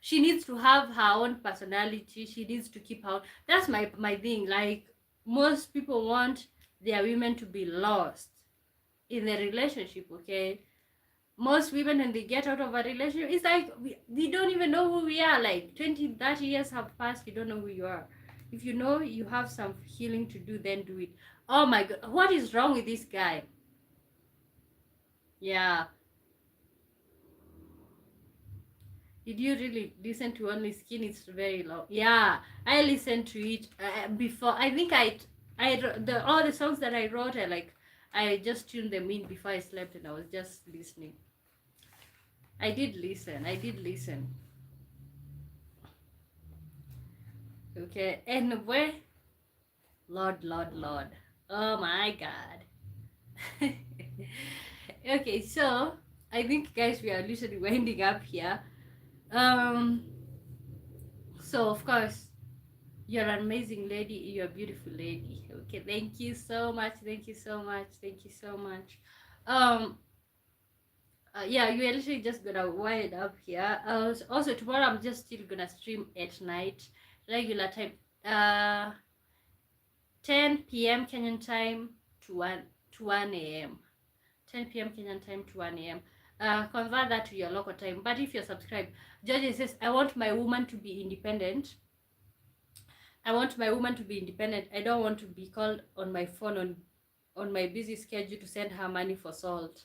She needs to have her own personality. She needs to keep her. That's my thing. Like most people want their women to be lost in a relationship. Okay, most women when they get out of a relationship, it's like we don't even know who we are. Like 20-30 years have passed, you don't know who you are. If you know you have some healing to do, then do it. Oh my God, what is wrong with this guy? Yeah. Did you really listen to Only Skin? It's very long. Yeah, I listened to it before. I think I the all the songs that I wrote, I just tuned them in before I slept and I was just listening. I did listen. Okay, and where? Lord. Oh my God. Okay, so I think, guys, we are literally winding up here. Um, so of course, you're an amazing lady. You're a beautiful lady. Okay, thank you so much. Thank you so much. Thank you so much. Um, yeah, you are literally just gonna wind up here. Also tomorrow I'm just still gonna stream at night, regular time. 10 p.m. Kenyan time to 1 a.m. 10 p.m. Kenyan time to 1 a.m. Convert that to your local time. But if you're subscribed, Georgie says, I want my woman to be independent. I want my woman to be independent. I don't want to be called on my phone on my busy schedule to send her money for salt.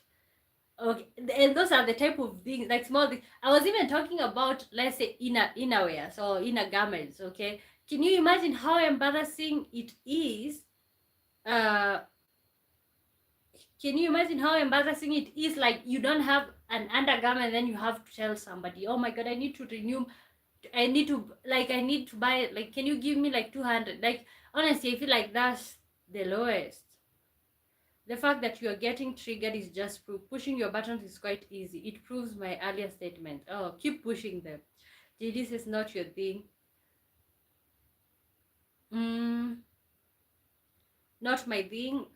Okay, and those are the type of things, like small things. I was even talking about, let's say, innerwear, so inner garments. Okay, can you imagine how embarrassing it is? Can you imagine how embarrassing it is? Like, you don't have an undergarment, then you have to tell somebody, oh my God, I need to renew. I need to buy, like, can you give me like 200? Like, honestly, I feel like that's the lowest. The fact that you are getting triggered is just proof. Pushing your buttons is quite easy. It proves my earlier statement. Oh, keep pushing them. This is not your thing. Not my thing.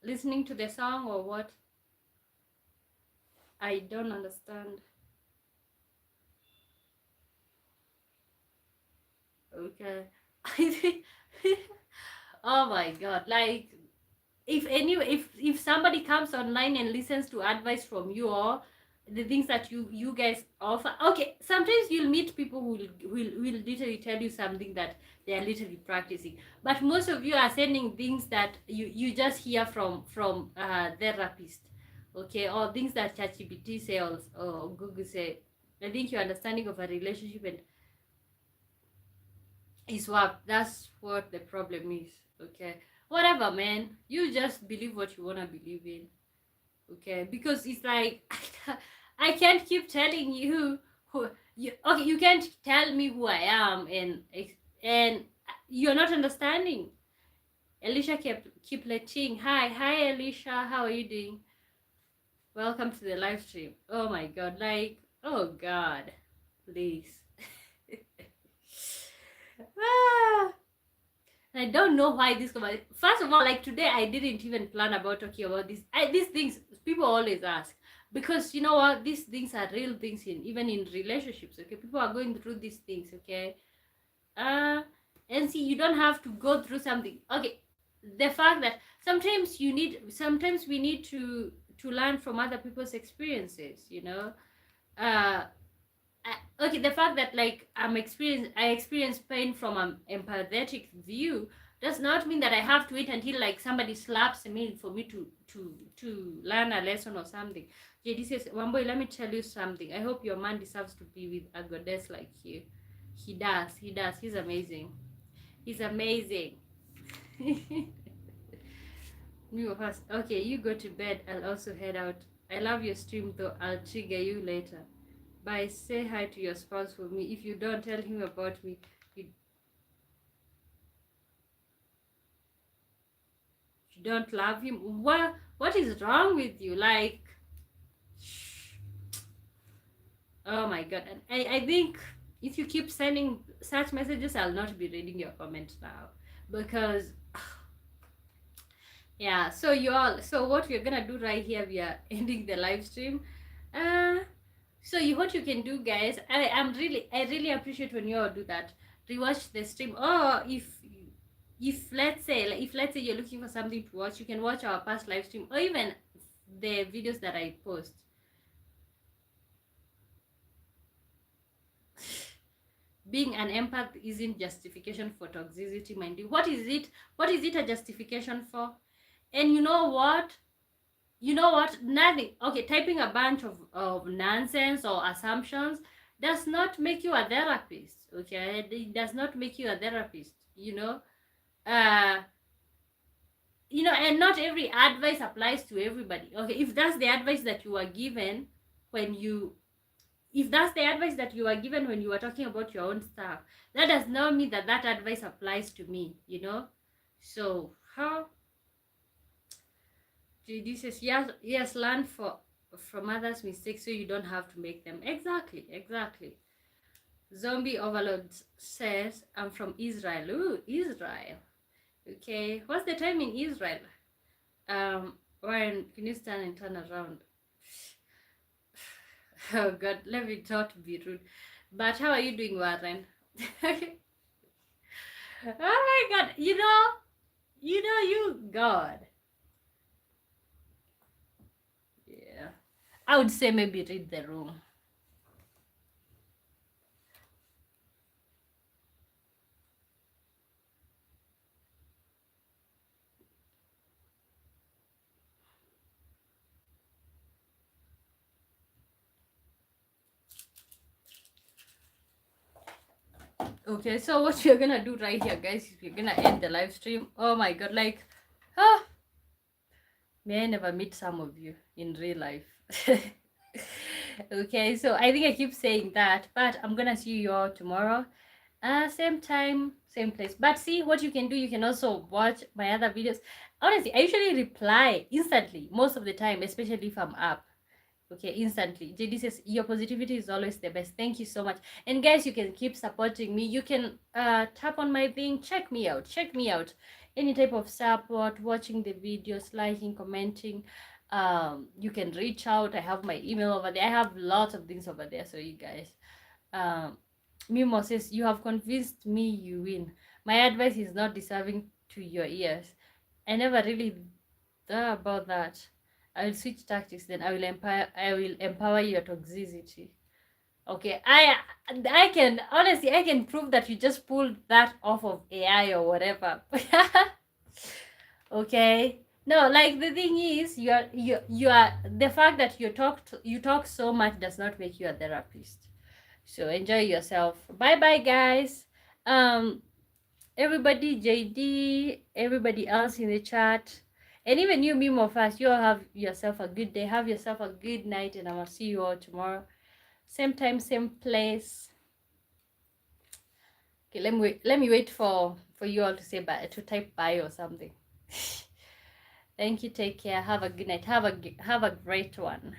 Listening to the song or what? I don't understand. Okay. I think oh my God, like, if somebody comes online and listens to advice from you, or the things that you guys offer, okay, sometimes you'll meet people who will literally tell you something that they are literally practicing, but most of you are sending things that you just hear from therapist, okay, or things that ChatGPT says or Google say. I think your understanding of a relationship and is what that's what the problem is. Okay, whatever, man, you just believe what you want to believe in. Okay, because it's like I can't keep telling you who you, okay, you can't tell me who I am, and you're not understanding. Alicia keep letting. Hi Alicia, how are you doing? Welcome to the live stream. Oh my God, like, oh God, please. Ah. I don't know why this come. First of all, like today, I didn't even plan about talking about this. These things people always ask, because you know what, these things are real things in even in relationships. Okay, people are going through these things. Okay, and see, you don't have to go through something. Okay, the fact that sometimes we need to learn from other people's experiences. You know, uh, okay, the fact that like I experience pain from an empathetic view does not mean that I have to wait until like somebody slaps me for me to learn a lesson or something. JD says, Wamboy, let me tell you something. I hope your man deserves to be with a goddess like you. He does. He's amazing. He's amazing. You first. Okay, you go to bed. I'll also head out. I love your stream though. I'll trigger you later. Bye. Say hi to your spouse for me. If you don't tell him about me, you don't love him. What is wrong with you? Like, oh my God. And I think if you keep sending such messages, I'll not be reading your comments now, because yeah. So what we're gonna do right here, we are ending the live stream. So what you can do, guys, I really appreciate when you all do that. Rewatch the stream, or if let's say you're looking for something to watch, you can watch our past live stream, or even the videos that I post. Being an empath isn't justification for toxicity, mind you. What is it a justification for? And you know what, nothing. Okay, typing a bunch of nonsense or assumptions does not make you a therapist. Okay, it does not make you a therapist, you know. uh you know, and not every advice applies to everybody. Okay, if that's the advice that you were given when you if that's the advice that you were given when you were talking about your own stuff, that does not mean that that advice applies to me, you know. So how this is, yes, learn from others mistakes so you don't have to make them. Exactly. Zombie Overload says, I'm from Israel. Ooh, Israel. Okay, what's the time in Israel? Warren, can you stand and turn around? Oh God, let me not be rude. But how are you doing, Warren? Oh my God, you God. Yeah, I would say maybe read the room. Okay, so what you're gonna do right here, guys, is you're gonna end the live stream. Oh my God, like, ah, may I never meet some of you in real life. Okay, so I think I keep saying that, but I'm gonna see you all tomorrow. Same time, same place. But see what you can do. You can also watch my other videos. Honestly, I usually reply instantly most of the time, especially if I'm up. Okay, instantly. JD says your positivity is always the best. Thank you so much. And guys, you can keep supporting me. You can tap on my thing. Check me out. Check me out. Any type of support, watching the videos, liking, commenting. You can reach out. I have my email over there. I have lots of things over there. So you guys, um, Mimo says, you have convinced me you win. My advice is not deserving to your ears. I never really thought about that. I will switch tactics, then I will empower your toxicity. Okay, I can honestly I can prove that you just pulled that off of AI or whatever. Okay. No, like the thing is, you are the fact that you talk so much does not make you a therapist. So enjoy yourself. Bye bye, guys. Everybody, JD, everybody else in the chat, and even you, Mimo Fast, you all have yourself a good day. Have yourself a good night, and I will see you all tomorrow. Same time, same place. Okay, let me wait for you all to say bye, to type bye or something. Thank you. Take care. Have a good night. Have a great one.